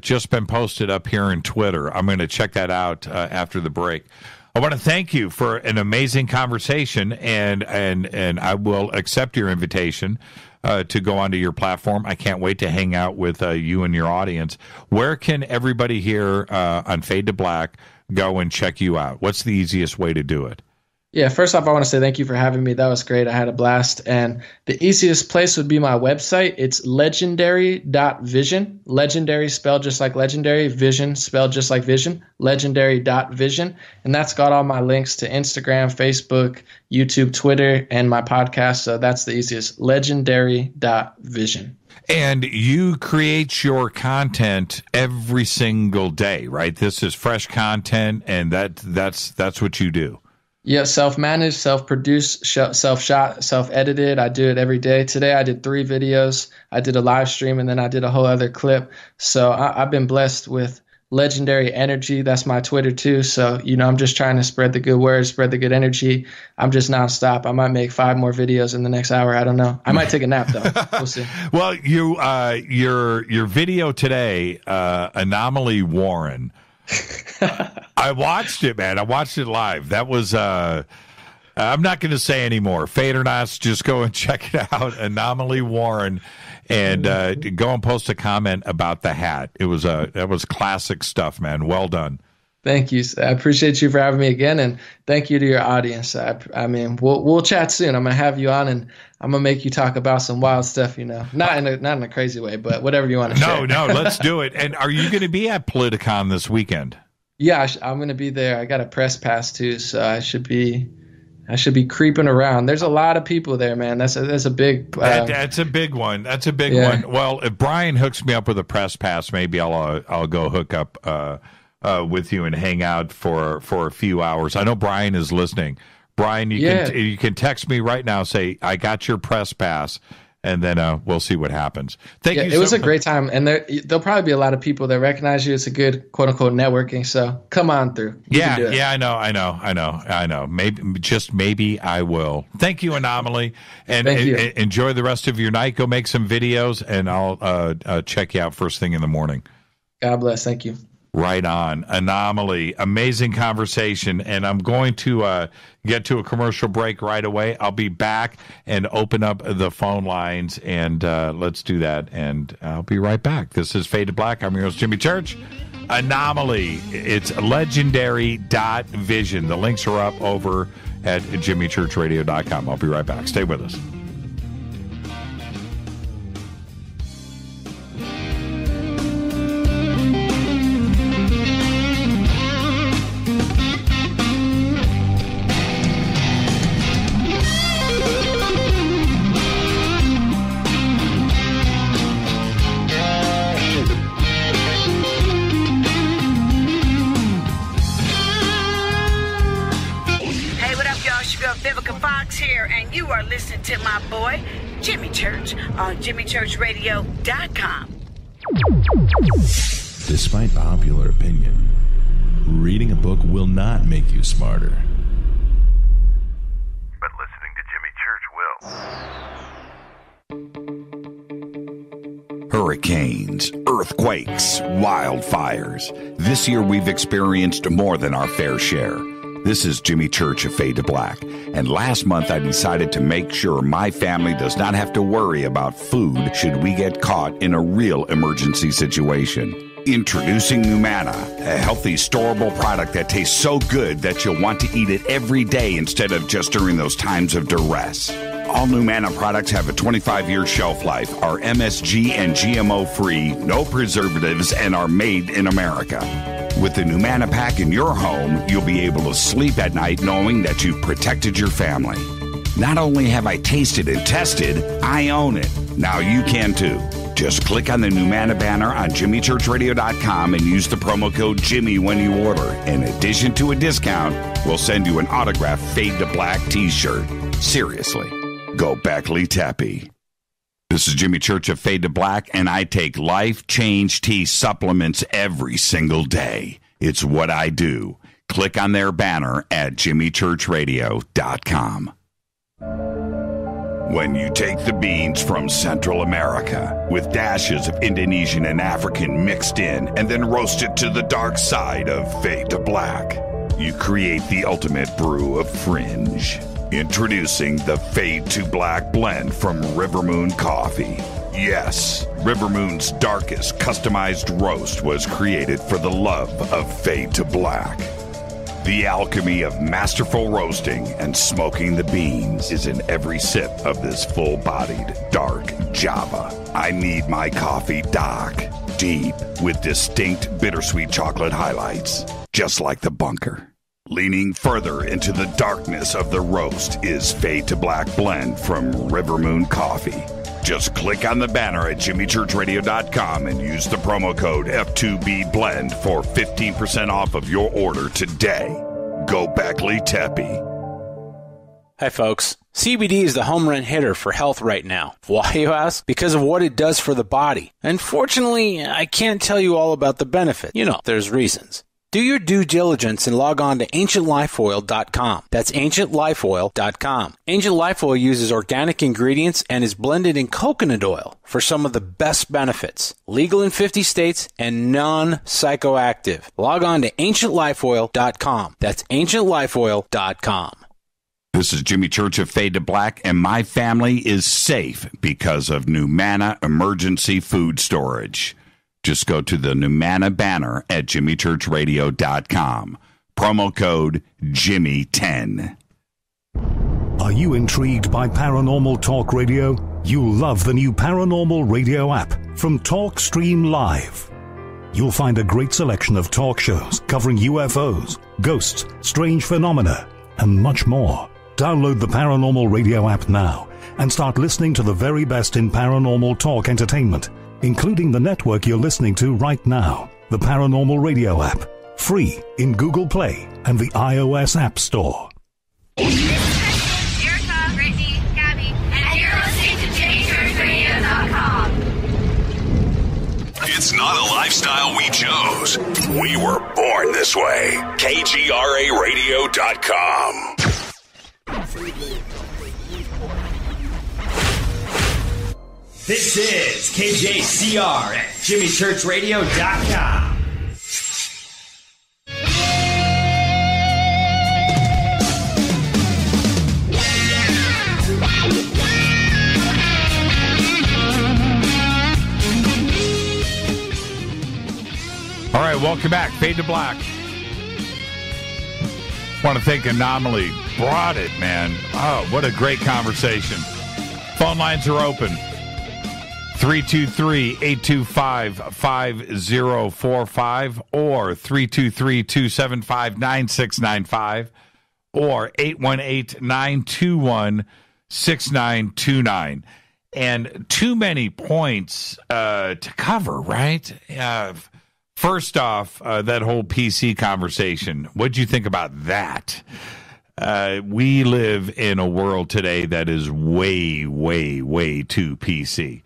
just been posted up here in Twitter. I'm going to check that out after the break. I want to thank you for an amazing conversation, and I will accept your invitation to go onto your platform. I can't wait to hang out with you and your audience. Where can everybody here on Fade to Black go and check you out? What's the easiest way to do it? Yeah, first off, I want to say thank you for having me. That was great. I had a blast. And the easiest place would be my website. It's legendary.vision. Legendary spelled just like legendary. Vision spelled just like vision. Legendary.vision. And that's got all my links to Instagram, Facebook, YouTube, Twitter, and my podcast. So that's the easiest. Legendary.vision. And you create your content every single day, right? This is fresh content, and that's what you do. Yeah, self-managed, self-produced, self-shot, self-edited. I do it every day. Today I did 3 videos. I did a live stream, and then I did a whole other clip. So I've been blessed with legendary energy. That's my Twitter too. So, I'm just trying to spread the good word, spread the good energy. I'm just nonstop. I might make 5 more videos in the next hour. I don't know. I might take a nap though. We'll see. Well, your video today, An0maly Warren. I watched it, man. I watched it live. That was I'm not going to say anymore. Fade or not, just go and check it out. An0maly Warren, and go and post a comment about the hat. That was classic stuff, man. Well done. Thank you. I appreciate you for having me again, and thank you to your audience. I mean, we'll chat soon. I'm gonna have you on, and I'm gonna make you talk about some wild stuff. Not in a crazy way, but whatever you want to share. No, let's do it. And are you going to be at Politicon this weekend? Yeah, I'm gonna be there. I got a press pass too, so I should be creeping around. There's a lot of people there, man. That's a big. That's a big one. That's a big one. Well, if Brian hooks me up with a press pass, maybe I'll go hook up with you and hang out for a few hours. I know Brian is listening. Brian, you can text me right now. Say I got your press pass, and then we'll see what happens. Thank you. It was a great time, and there'll probably be a lot of people that recognize you. It's a good quote unquote networking. So come on through. I know. Maybe I will. Thank you, An0maly, and enjoy the rest of your night. Go make some videos, and I'll check you out first thing in the morning. God bless. Thank you. Right on. An0maly. Amazing conversation. And I'm going to get to a commercial break right away. I'll be back and open up the phone lines, and let's do that. And I'll be right back. This is Fade to Black. I'm your host, Jimmy Church. An0maly. It's legendary.vision. The links are up over at jimmychurchradio.com. I'll be right back. Stay with us. To my boy, Jimmy Church, on jimmychurchradio.com. Despite popular opinion, reading a book will not make you smarter. But listening to Jimmy Church will. Hurricanes, earthquakes, wildfires. This year we've experienced more than our fair share. This is Jimmy Church of Fade to Black, and last month I decided to make sure my family does not have to worry about food should we get caught in a real emergency situation. Introducing An0maly, a healthy, storable product that tastes so good that you'll want to eat it every day instead of just during those times of duress. All An0maly products have a 25-year shelf life, are MSG and GMO-free, no preservatives, and are made in America. With the An0maly pack in your home, you'll be able to sleep at night knowing that you've protected your family. Not only have I tasted and tested, I own it. Now you can too. Just click on the An0maly banner on JimmyChurchRadio.com and use the promo code Jimmy when you order. In addition to a discount, we'll send you an autographed Fade to Black t-shirt. Seriously, go Beckley Teppy. This is Jimmy Church of Fade to Black, and I take Life Change Tea supplements every single day. It's what I do. Click on their banner at JimmyChurchRadio.com. When you take the beans from Central America with dashes of Indonesian and African mixed in and then roast it to the dark side of Fade to Black, you create the ultimate brew of fringe. Introducing the Fade to Black blend from River Moon Coffee. Yes, River Moon's darkest customized roast was created for the love of Fade to Black. The alchemy of masterful roasting and smoking the beans is in every sip of this full-bodied, dark Java. I need my coffee dark, deep, with distinct bittersweet chocolate highlights, just like the bunker. Leaning further into the darkness of the roast is Fade to Black blend from River Moon Coffee. Just click on the banner at JimmyChurchRadio.com and use the promo code F2BBLEND for 15% off of your order today. Go Beckley Teppy. Hi, folks. CBD is the home run hitter for health right now. Why, you ask? Because of what it does for the body. Unfortunately, I can't tell you all about the benefit. You know, there's reasons. Do your due diligence and log on to AncientLifeOil.com. That's AncientLifeOil.com. Ancient Life Oil uses organic ingredients and is blended in coconut oil for some of the best benefits. Legal in 50 states and non-psychoactive. Log on to AncientLifeOil.com. That's AncientLifeOil.com. This is Jimmy Church of Fade to Black, and my family is safe because of An0maly Emergency Food Storage. Just go to the An0maly banner at JimmyChurchRadio.com. Promo code Jimmy10. Are you intrigued by Paranormal Talk Radio? You'll love the new Paranormal Radio app from TalkStream Live. You'll find a great selection of talk shows covering UFOs, ghosts, strange phenomena, and much more. Download the Paranormal Radio app now and start listening to the very best in paranormal talk entertainment, including the network you're listening to right now, the Paranormal Radio app, free in Google Play and the iOS App Store. Erica, Brittany, Gabby, and you're listening to JimmyChurchRadio.com. It's not a lifestyle we chose. We were born this way. KGRARadio.com. This is KJCR at JimmyChurchRadio.com. All right, welcome back. Fade to Black. Want to thank An0maly. Brought it, man. Oh, what a great conversation. Phone lines are open. 323-825-5045 or 323-275-9695 or 818-921-6929. And too many points to cover, right? First off, that whole PC conversation. What'd you think about that? We live in a world today that is way, way, way too PC.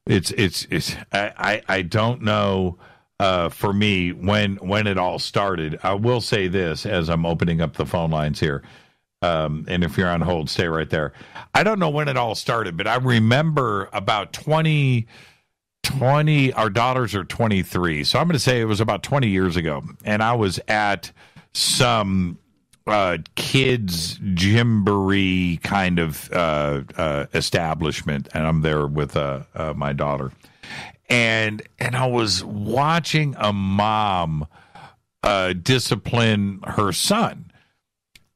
I don't know for me when it all started. I will say this as I'm opening up the phone lines here. And if you're on hold, stay right there. I don't know when it all started, but I remember about 20, our daughters are 23. So I'm going to say it was about 20 years ago. And I was at some kids gymboree kind of establishment, and I'm there with my daughter. And I was watching a mom discipline her son.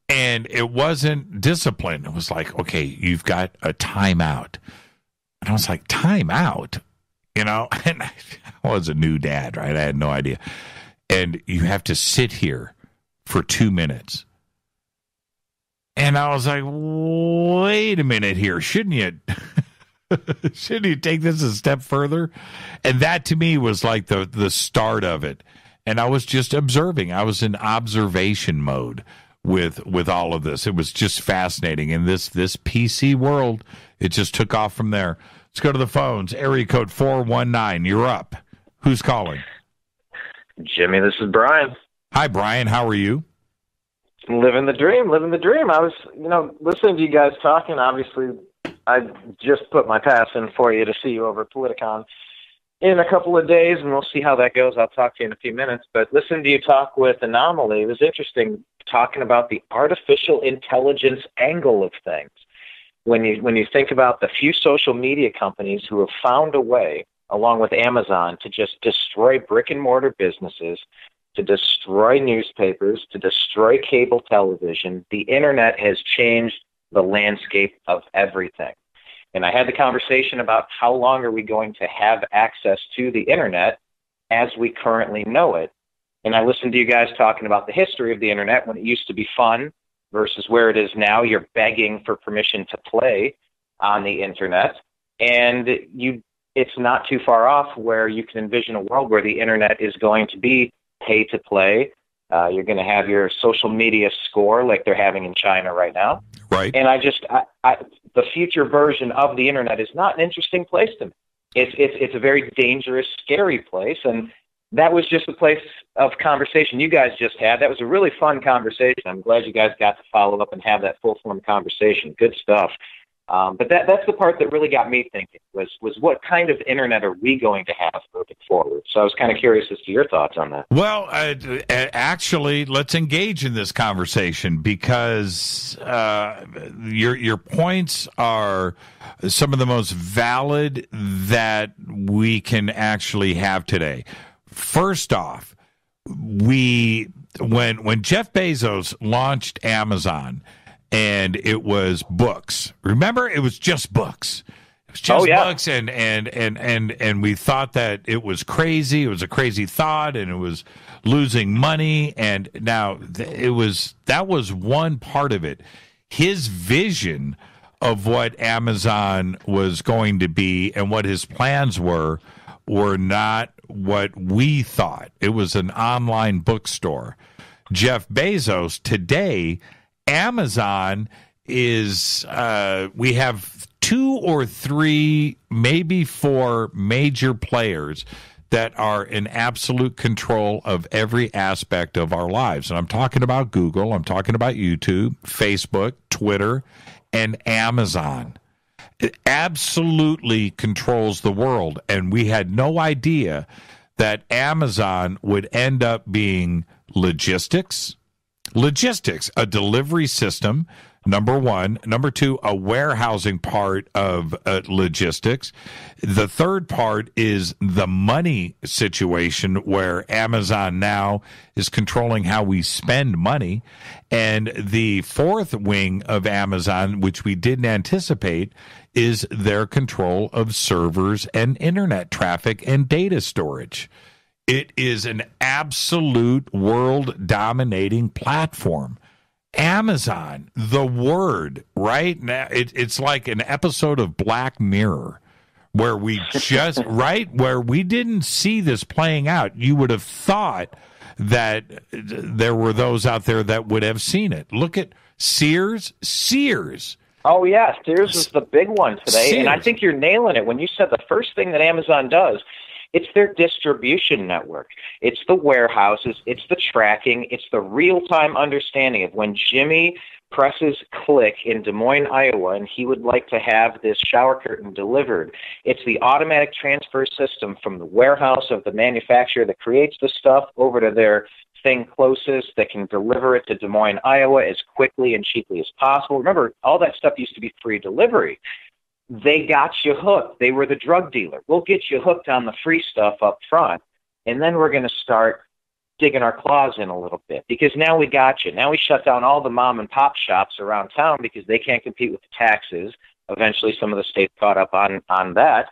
And it wasn't discipline. It was like, okay, you've got a timeout. And I was like, timeout? And I was a new dad, right? I had no idea. And you have to sit here for 2 minutes. And I was like, wait a minute here. Shouldn't you take this a step further? And that to me was like the start of it. And I was just observing. I was in observation mode with all of this. It was just fascinating. In this PC world, it just took off from there. Let's go to the phones. Area code 419. You're up. Who's calling? Jimmy, this is Brian. Hi, Brian. How are you? Living the dream. I was, listening to you guys talking. Obviously, I just put my pass in for you to see you over at Politicon in a couple of days, and we'll see how that goes. I'll talk to you in a few minutes. But listening to you talk with An0maly, it was interesting talking about the artificial intelligence angle of things. When you think about the few social media companies who have found a way, along with Amazon, to just destroy brick-and-mortar businesses, to destroy newspapers, to destroy cable television, the Internet has changed the landscape of everything. And I had the conversation about how long are we going to have access to the Internet as we currently know it. And I listened to you guys talking about the history of the Internet when it used to be fun versus where it is now. You're begging for permission to play on the Internet. And it's not too far off where you can envision a world where the Internet is going to be pay to play. You're going to have your social media score like they're having in China right now. Right. And the future version of the Internet is not an interesting place to me. It's a very dangerous, scary place. And that was just a place of conversation you guys just had. That was a really fun conversation. I'm glad you guys got to follow up and have that full-form conversation. Good stuff. But that's the part that really got me thinking was what kind of Internet are we going to have moving forward? So I was kind of curious as to your thoughts on that. Well, actually, let's engage in this conversation because your points are some of the most valid that we can actually have today. First off, when Jeff Bezos launched Amazon, and it was books. Remember, it was just books. It was just books, and we thought that it was crazy. It was a crazy thought, and it was losing money. And now that was one part of it. His vision of what Amazon was going to be and what his plans were not what we thought. It was an online bookstore. Jeff Bezos today. Amazon is, we have 2 or 3, maybe 4 major players that are in absolute control of every aspect of our lives. And I'm talking about Google, I'm talking about YouTube, Facebook, Twitter, and Amazon. It absolutely controls the world. And we had no idea that Amazon would end up being logistics, a delivery system, number one. Number two, a warehousing part of logistics. The third part is the money situation where Amazon now is controlling how we spend money. And the fourth wing of Amazon, which we didn't anticipate, is their control of servers and internet traffic and data storage. It is an absolute world-dominating platform. Amazon, the word, right? Now, it's like an episode of Black Mirror where we just, right, where we didn't see this playing out. You would have thought that there were those out there that would have seen it. Look at Sears. Sears Oh, yeah. Sears was the big one today. Sears. And I think you're nailing it when you said the first thing that Amazon does, it's their distribution network. It's the warehouses. It's the tracking. It's the real-time understanding of when Jimmy presses click in Des Moines, Iowa, and he would like to have this shower curtain delivered. It's the automatic transfer system from the warehouse of the manufacturer that creates the stuff over to their thing closest that can deliver it to Des Moines, Iowa as quickly and cheaply as possible. Remember, all that stuff used to be free delivery. They got you hooked. They were the drug dealer. We'll get you hooked on the free stuff up front, and then we're going to start digging our claws in a little bit because now we got you. Now we shut down all the mom and pop shops around town because they can't compete with the taxes. Eventually, some of the states caught up on that,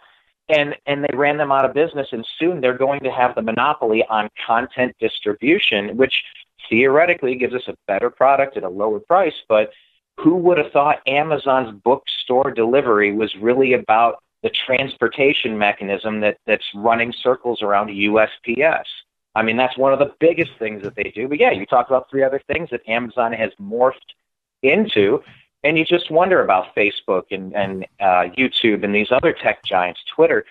and they ran them out of business, and soon they're going to have the monopoly on content distribution, which theoretically gives us a better product at a lower price. But who would have thought Amazon's bookstore delivery was really about the transportation mechanism that's running circles around USPS? I mean, that's one of the biggest things that they do. But yeah, you talk about 3 other things that Amazon has morphed into, and you just wonder about Facebook and YouTube and these other tech giants, Twitter.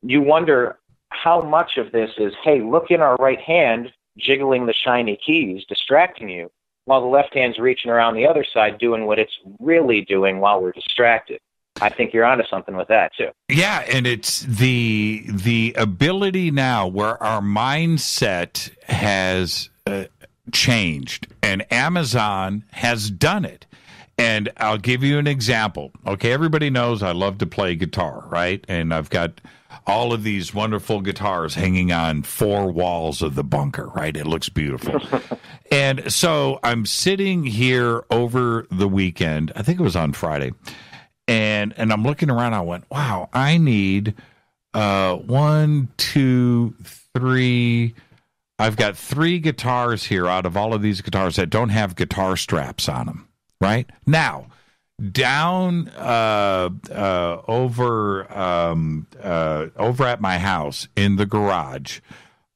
You wonder how much of this is, hey, look in our right hand, jiggling the shiny keys, distracting you, while the left hand's reaching around the other side doing what it's really doing while we're distracted. I think you're onto something with that, too. Yeah, and it's the ability now where our mindset has changed, and Amazon has done it. And I'll give you an example. Okay, everybody knows I love to play guitar, right? And I've got all of these wonderful guitars hanging on 4 walls of the bunker, right? It looks beautiful. And so I'm sitting here over the weekend, I think it was on Friday, and I'm looking around. I went, wow, I need 1, 2, 3. I've got 3 guitars here out of all of these guitars that don't have guitar straps on them, right? Now, down over at my house in the garage,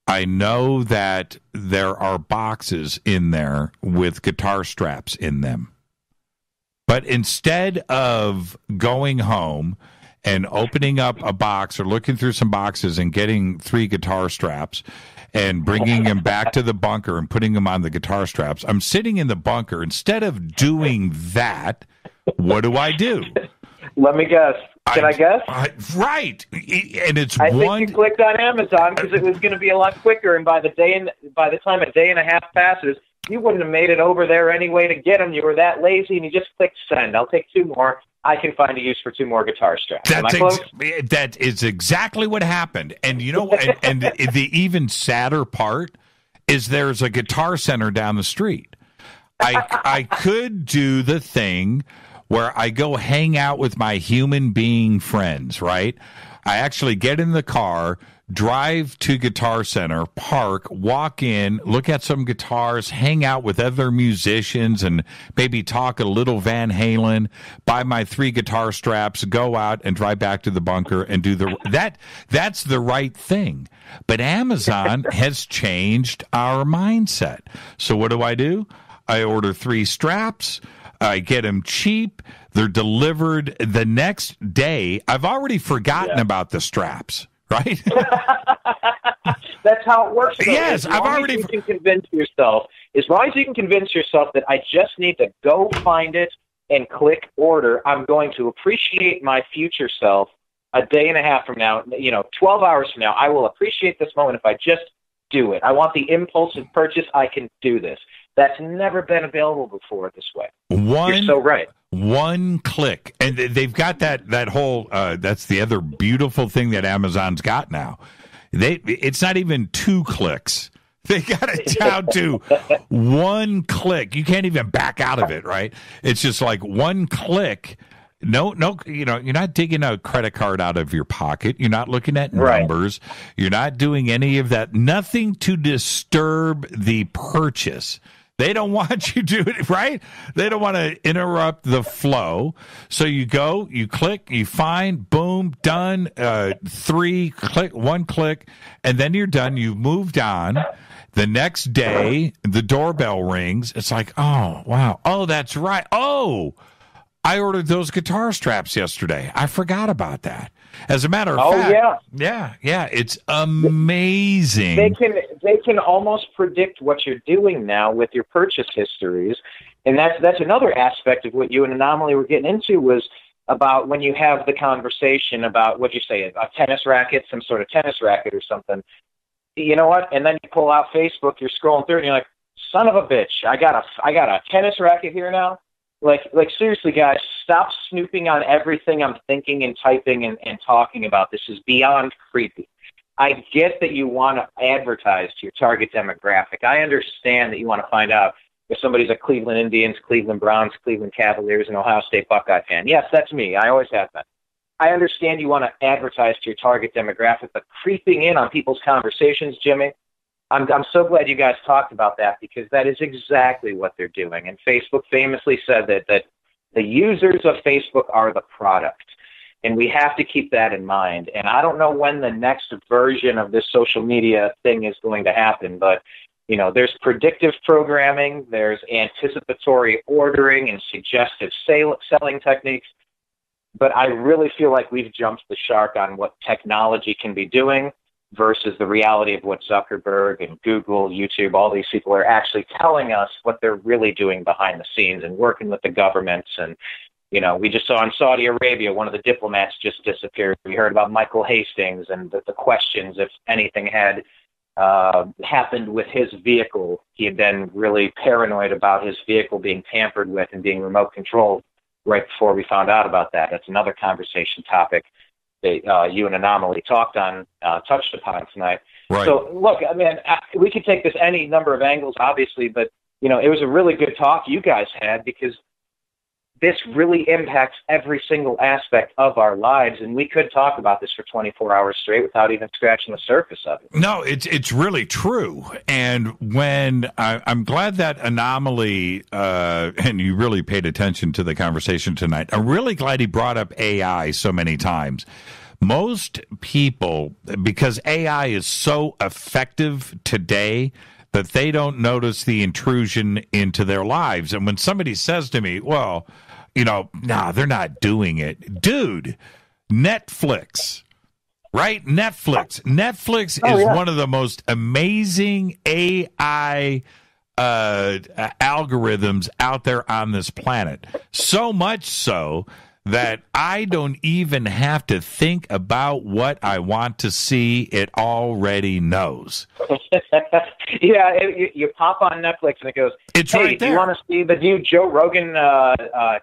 I know that there are boxes in there with guitar straps in them. But instead of going home and opening up a box or looking through some boxes and getting 3 guitar straps and bringing them back to the bunker and putting them on the guitar straps, I'm sitting in the bunker. Instead of doing that, what do? Let me guess. Can I guess? Right. And it's I think you clicked on Amazon because it was going to be a lot quicker, and by the time a day and a half passes, you wouldn't have made it over there anyway to get them. You were that lazy, and you just clicked send. I'll take 2 more. I can find a use for 2 more guitar straps. Am I close? That is exactly what happened. And you know, and the even sadder part is there's a Guitar Center down the street. I could do the thing where I go hang out with my human being friends, right? I actually get in the car, drive to Guitar Center, park, walk in, look at some guitars, hang out with other musicians, and maybe talk a little Van Halen, buy my 3 guitar straps, go out and drive back to the bunker and do that's the right thing. But Amazon has changed our mindset. So what do? I order 3 straps. I get them cheap. They're delivered the next day. I've already forgotten about the straps, right? That's how it works, though. Yes, I've already. As long as you can convince yourself that I just need to go find it and click order, I'm going to appreciate my future self a day and a half from now, 12 hours from now. I will appreciate this moment if I just do it. I want the impulsive purchase. I can do this. That's never been available before this way. You're so right. 1 click. And they've got that whole, that's the other beautiful thing that Amazon's got now. It's not even 2 clicks. They got it down to 1 click. You can't even back out of it, right? It's just like 1 click. No, you're not digging a credit card out of your pocket. You're not looking at numbers. Right. You're not doing any of that. Nothing to disturb the purchase. They don't want you to do it, right? They don't want to interrupt the flow. So you go, you click, you find, boom, done, 3 click, 1 click, and then you're done. You've moved on. The next day, the doorbell rings. It's like, oh, wow. Oh, that's right. Oh, I ordered those guitar straps yesterday. I forgot about that. As a matter of fact, yeah, it's amazing. They can almost predict what you're doing now with your purchase histories, and that's another aspect of what you and An0maly were getting into, was about when you have the conversation about, what'd you say, a tennis racket, some sort of tennis racket or something. You know what? And then you pull out Facebook, you're scrolling through, and you're like, son of a bitch, I got a tennis racket here now. Like seriously, guys, stop snooping on everything I'm thinking and typing and talking about. This is beyond creepy. I get that you want to advertise to your target demographic. I understand that you want to find out if somebody's a Cleveland Indians, Cleveland Browns, Cleveland Cavaliers, and Ohio State Buckeye fan. Yes, that's me. I always have been. I understand you want to advertise to your target demographic, but creeping in on people's conversations, Jimmy, I'm so glad you guys talked about that, because that is exactly what they're doing. And Facebook famously said that the users of Facebook are the product. And we have to keep that in mind. And I don't know when the next version of this social media thing is going to happen, but there's predictive programming, there's anticipatory ordering and suggestive selling techniques. But I really feel like we've jumped the shark on what technology can be doing versus the reality of what Zuckerberg and Google, YouTube, all these people are actually telling us what they're really doing behind the scenes and working with the governments. And, we just saw in Saudi Arabia, one of the diplomats just disappeared. We heard about Michael Hastings and the questions if anything had happened with his vehicle. He had been really paranoid about his vehicle being tampered with and being remote controlled right before we found out about that. That's another conversation topic that you and An0maly touched upon tonight. Right. So, look, I mean, we could take this any number of angles, obviously, but, it was a really good talk you guys had, because this really impacts every single aspect of our lives, and we could talk about this for 24 hours straight without even scratching the surface of it. No, it's really true. And when I'm glad that An0maly, and you really paid attention to the conversation tonight, I'm really glad he brought up AI so many times. Most people, because AI is so effective today, that they don't notice the intrusion into their lives. And when somebody says to me, well, they're not doing it. Dude, Netflix, right? Netflix is one of the most amazing AI algorithms out there on this planet. So much so that I don't even have to think about what I want to see. It already knows. Yeah, you pop on Netflix and it goes, it's hey, right there. Do you want to see the new Joe Rogan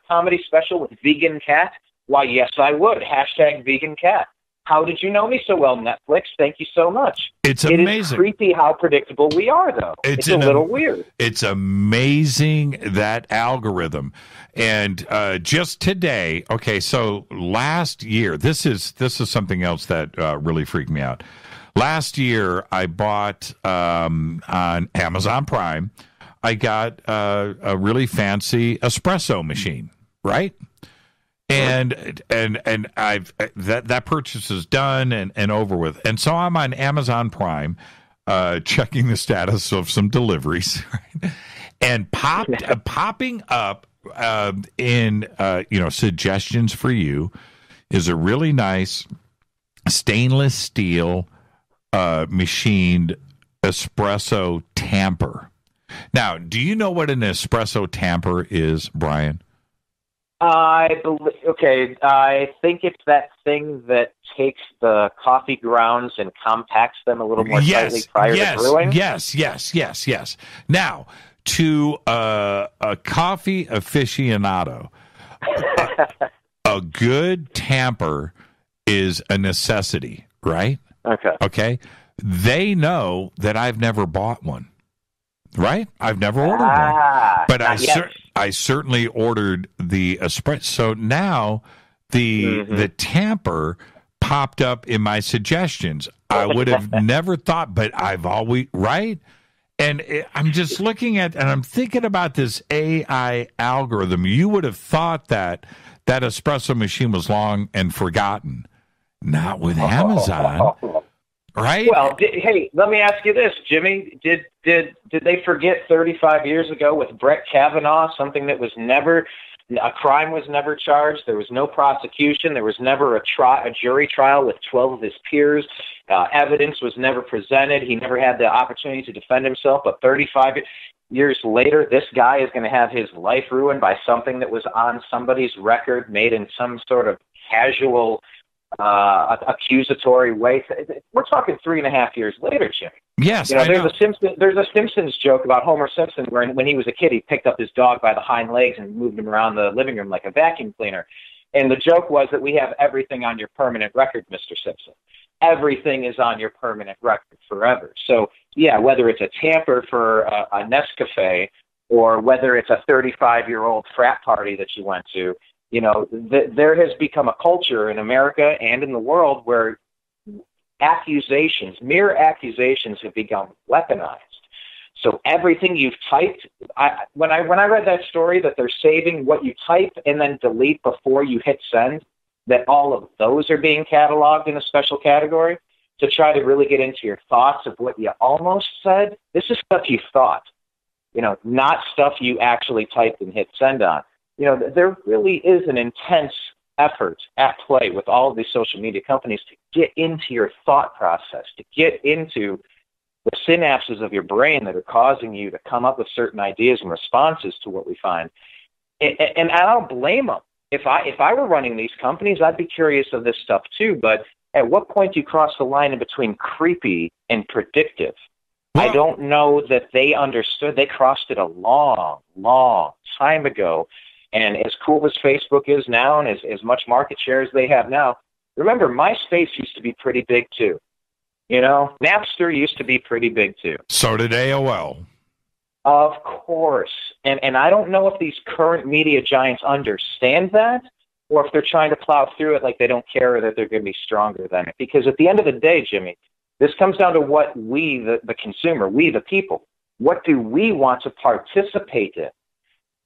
comedy special with Vegan Cat? Why, yes, I would. #VeganCat. How did you know me so well, Netflix? Thank you so much. It's amazing. It is creepy how predictable we are, though. It's a little weird. It's amazing, that algorithm. And just today, okay, so last year, this is something else that really freaked me out. Last year, I bought on Amazon Prime, I got a really fancy espresso machine, right? And I've that purchase is done and over with. And so I'm on Amazon Prime, checking the status of some deliveries, right? And popping up in suggestions for you is a really nice stainless steel machined espresso tamper. Now, do you know what an espresso tamper is, Brian? I think it's that thing that takes the coffee grounds and compacts them a little more tightly prior to brewing. Yes. Now, to a coffee aficionado, a good tamper is a necessity, right? Okay. They know that I've never bought one, right? I've never ordered one. But I certainly ordered the espresso. So now the tamper popped up in my suggestions. I would have never thought, but I've always, right? And I'm just looking at, and I'm thinking about this AI algorithm. You would have thought that espresso machine was long and forgotten. Not with Amazon, right? Well, hey, let me ask you this, Jimmy. Did they forget 35 years ago with Brett Kavanaugh, something that was never A crime was never charged. There was no prosecution. There was never a jury trial with 12 of his peers. Evidence was never presented. He never had the opportunity to defend himself. But 35 years later, this guy is going to have his life ruined by something that was on somebody's record, made in some sort of casual, accusatory way. We're talking 3.5 years later, Jimmy. Yes, there's a Simpsons joke about Homer Simpson where when he was a kid, he picked up his dog by the hind legs and moved him around the living room like a vacuum cleaner. And the joke was that we have everything on your permanent record, Mr. Simpson. Everything is on your permanent record forever. So, yeah, whether it's a tamper for a Nescafe or whether it's a 35-year-old frat party that you went to, there has become a culture in America and in the world where mere accusations have become weaponized. So everything you've typed, when I read that story that they're saving what you type and then delete before you hit send, that all of those are being cataloged in a special category to try to really get into your thoughts of what you almost said. This is stuff you thought, not stuff you actually typed and hit send on. There really is an intense effort at play with all of these social media companies to get into your thought process, to get into the synapses of your brain that are causing you to come up with certain ideas and responses to what we find. And I don't blame them. If I were running these companies, I'd be curious of this stuff too. But at what point do you cross the line in between creepy and predictive? I don't know that they understood. They crossed it a long, long time ago. And as cool as Facebook is now and as much market share as they have now, remember, MySpace used to be pretty big too. Napster used to be pretty big too. So did AOL. Of course. And I don't know if these current media giants understand that or if they're trying to plow through it like they don't care or that they're going to be stronger than it. Because at the end of the day, Jimmy, this comes down to what we, the consumer, we, the people, what do we want to participate in?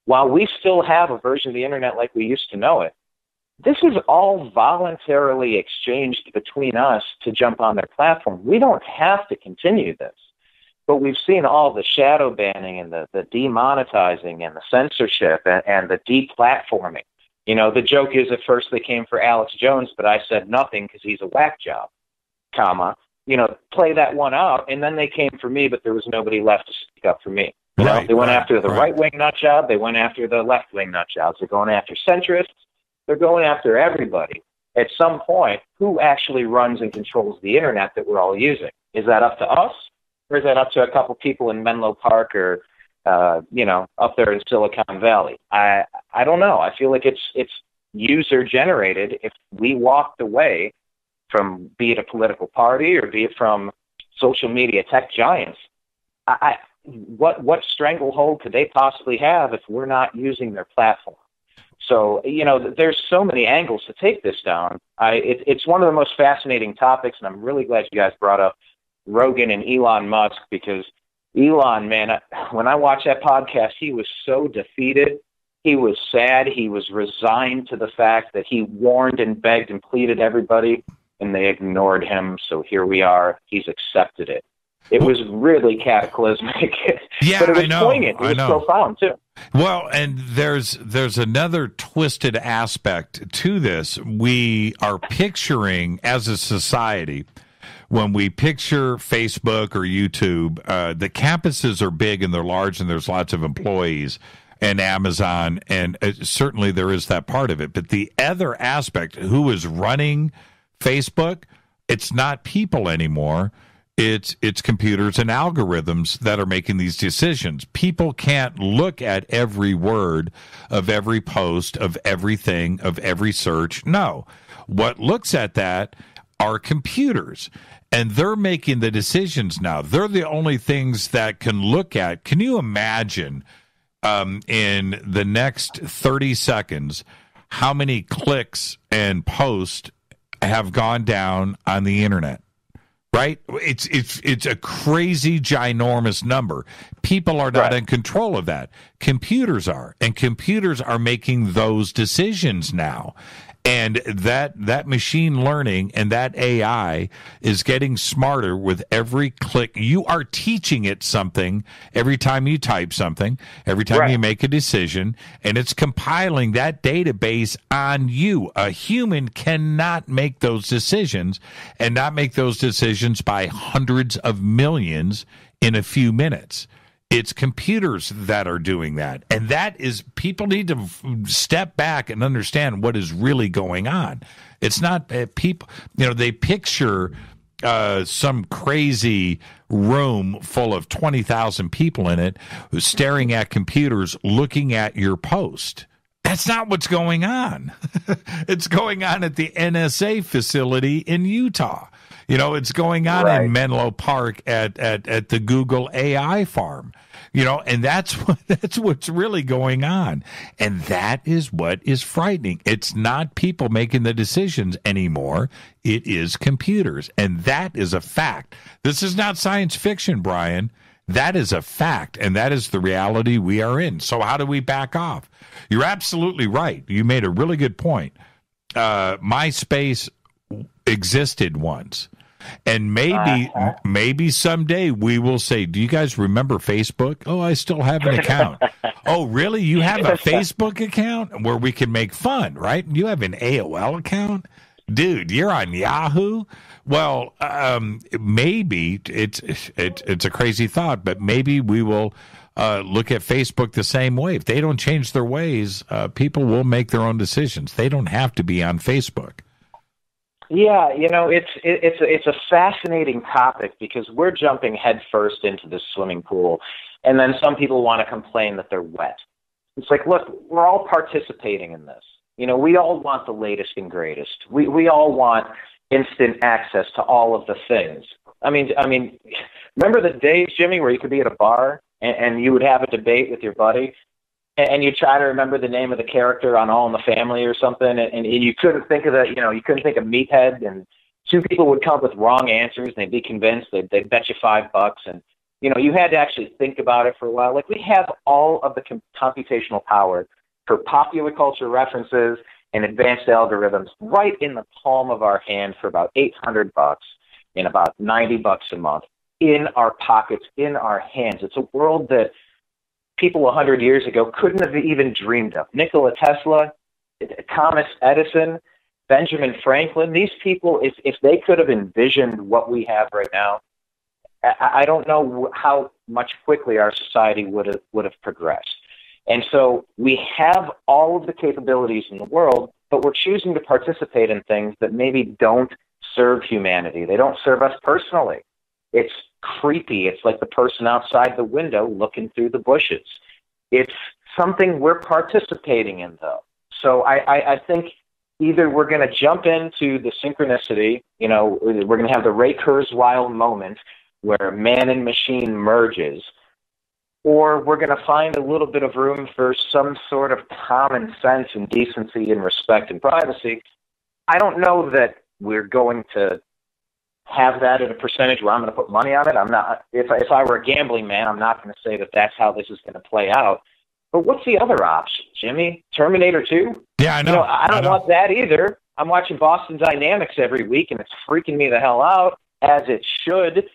While we still have a version of the internet like we used to know it, this is all voluntarily exchanged between us to jump on their platform. We don't have to continue this. But we've seen all the shadow banning and the demonetizing and the censorship and the deplatforming. The joke is at first they came for Alex Jones, but I said nothing because he's a whack job, play that one out. And then they came for me, but there was nobody left to speak up for me. They went after the right-wing nut job. They went after the left-wing nut jobs. They're going after centrists. They're going after everybody. At some point, who actually runs and controls the internet that we're all using? Is that up to us? Or is that up to a couple people in Menlo Park or, up there in Silicon Valley? I don't know. I feel like it's user-generated. If we walked away from, be it a political party or be it from social media tech giants, what stranglehold could they possibly have if we're not using their platform? So, there's so many angles to take this down. It's one of the most fascinating topics, and I'm really glad you guys brought up Rogan and Elon Musk, because Elon, man, when I watched that podcast, he was so defeated. He was sad. He was resigned to the fact that he warned and begged and pleaded everybody, and they ignored him. So here we are. He's accepted it. It was really cataclysmic. Yeah, but it was I know. poignant. It was profound, too. Well, and there's another twisted aspect to this. We are picturing, as a society, when we picture Facebook or YouTube, the campuses are big and they're large and there's lots of employees, and Amazon, and certainly there is that part of it. But the other aspect, who is running Facebook, it's not people anymore. It's computers and algorithms that are making these decisions. People can't look at every word of every post, of everything, of every search. No. What looks at that are computers, and they're making the decisions now. They're the only things that can look at. Can you imagine in the next 30 seconds how many clicks and posts have gone down on the internet? Right? It's a crazy, ginormous number. People are not in control of that. Computers are, and computers are making those decisions now. And that machine learning and that AI is getting smarter with every click. You are teaching it something every time you type something, every time you make a decision, and it's compiling that database on you. A human cannot make those decisions, and not make those decisions by hundreds of millions in a few minutes. It's computers that are doing that. And that is, people need to step back and understand what is really going on. It's not people, they picture some crazy room full of 20,000 people in it staring at computers, looking at your post. That's not what's going on. It's going on at the NSA facility in Utah. It's going on in Menlo Park at the Google AI farm. And that's what's really going on. And that is what is frightening. It's not people making the decisions anymore. It is computers. And that is a fact. This is not science fiction, Brian. That is a fact. And that is the reality we are in. So how do we back off? You're absolutely right. You made a really good point. MySpace existed once. And maybe someday we will say, do you guys remember Facebook? Oh, I still have an account. Oh, really? You have a Facebook account where we can make fun, right? You have an AOL account? Dude, you're on Yahoo? Well, maybe it's a crazy thought, but maybe we will look at Facebook the same way. If they don't change their ways, people will make their own decisions. They don't have to be on Facebook. Yeah, it's a fascinating topic because we're jumping headfirst into this swimming pool, and then some people want to complain that they're wet. It's like, look, we're all participating in this. We all want the latest and greatest. We all want instant access to all of the things. I mean, remember the days, Jimmy, where you could be at a bar and you would have a debate with your buddy, and you try to remember the name of the character on All in the Family or something, and you couldn't think of you couldn't think of Meathead, and two people would come up with wrong answers, and they'd be convinced, they'd bet you $5, and you had to actually think about it for a while. Like, we have all of the computational power for popular culture references and advanced algorithms right in the palm of our hand for about $800 and about $90 a month in our pockets, in our hands. It's a world that people 100 years ago couldn't have even dreamed of. Nikola Tesla, Thomas Edison, Benjamin Franklin, these people, if they could have envisioned what we have right now, I don't know how much quickly our society would have progressed. And so we have all of the capabilities in the world, but we're choosing to participate in things that maybe don't serve humanity. They don't serve us personally. It's creepy. It's like the person outside the window looking through the bushes. It's something we're participating in, though. So I think either we're going to jump into the synchronicity, we're going to have the Ray Kurzweil moment where man and machine merges, or we're going to find a little bit of room for some sort of common sense and decency and respect and privacy. I don't know that we're going to have that at a percentage where I'm going to put money on it. I'm not. If I were a gambling man, I'm not going to say that that's how this is going to play out. But what's the other option, Jimmy? Terminator 2? Yeah, I know. I don't want that either. I'm watching Boston Dynamics every week, and it's freaking me the hell out, as it should.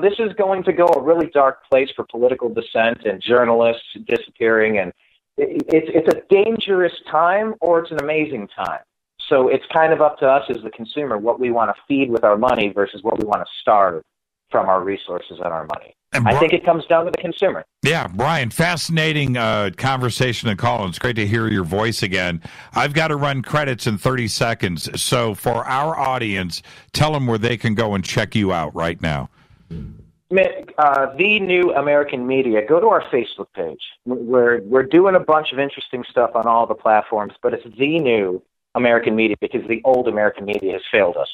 This is going to go a really dark place for political dissent and journalists disappearing, and it's a dangerous time, or it's an amazing time. So it's kind of up to us as the consumer what we want to feed with our money versus what we want to starve from our resources and our money. I think it comes down to the consumer. Yeah, Brian, fascinating conversation and call. It's great to hear your voice again. I've got to run credits in 30 seconds. So for our audience, tell them where they can go and check you out right now. The New American Media. Go to our Facebook page. We're doing a bunch of interesting stuff on all the platforms, but it's The New American Media because the old American media has failed us.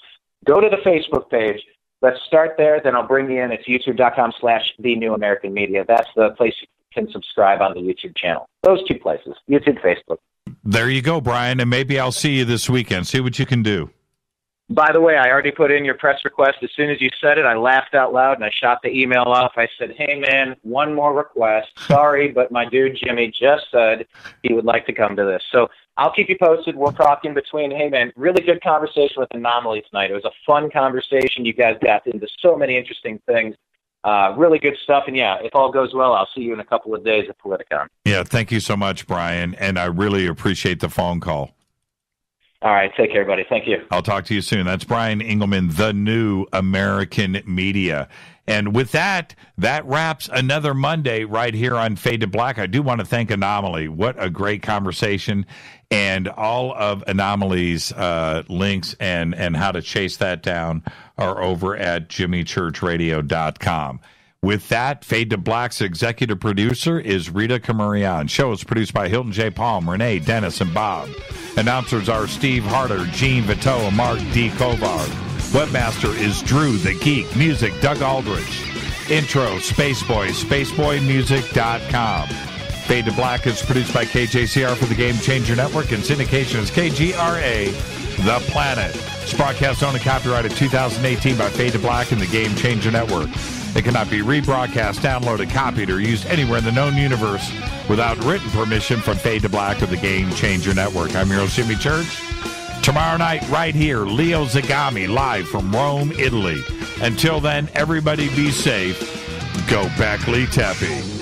Go to the Facebook page. Let's start there. Then I'll bring you in. It's youtube.com/The New American Media. That's the place you can subscribe on the YouTube channel. Those two places, YouTube, Facebook. There you go, Brian. And maybe I'll see you this weekend. See what you can do. By the way, I already put in your press request. As soon as you said it, I laughed out loud and I shot the email off. I said, hey, man, one more request. Sorry, but my dude Jimmy just said he would like to come to this. So I'll keep you posted. We'll talk in between. Hey, man, really good conversation with An0maly tonight. It was a fun conversation. You guys got into so many interesting things. Really good stuff. And, yeah, if all goes well, I'll see you in a couple of days at Politicon. Yeah, thank you so much, Brian, and I really appreciate the phone call. All right, take care, buddy. Thank you. I'll talk to you soon. That's Brian Engelman, the new American Media. And with that, that wraps another Monday right here on Fade to Black. I do want to thank An0maly. What a great conversation. And all of An0maly's links and how to chase that down are over at jimmychurchradio.com. With that, Fade to Black's executive producer is Rita Camurian. Show is produced by Hilton J. Palm, Renee, Dennis, and Bob. Announcers are Steve Harder, Gene Vito, and Mark D. Kovar. Webmaster is Drew the Geek. Music, Doug Aldrich. Intro, Spaceboy, spaceboymusic.com. Fade to Black is produced by KJCR for the Game Changer Network, and syndication is KGRA, The Planet. It's broadcast owned and copyrighted 2018 by Fade to Black and the Game Changer Network. It cannot be rebroadcast, downloaded, copied, or used anywhere in the known universe without written permission from Fade to Black or the Game Changer Network. I'm your host, Jimmy Church. Tomorrow night, right here, Leo Zagami, live from Rome, Italy. Until then, everybody be safe. Go Beckley Tepe.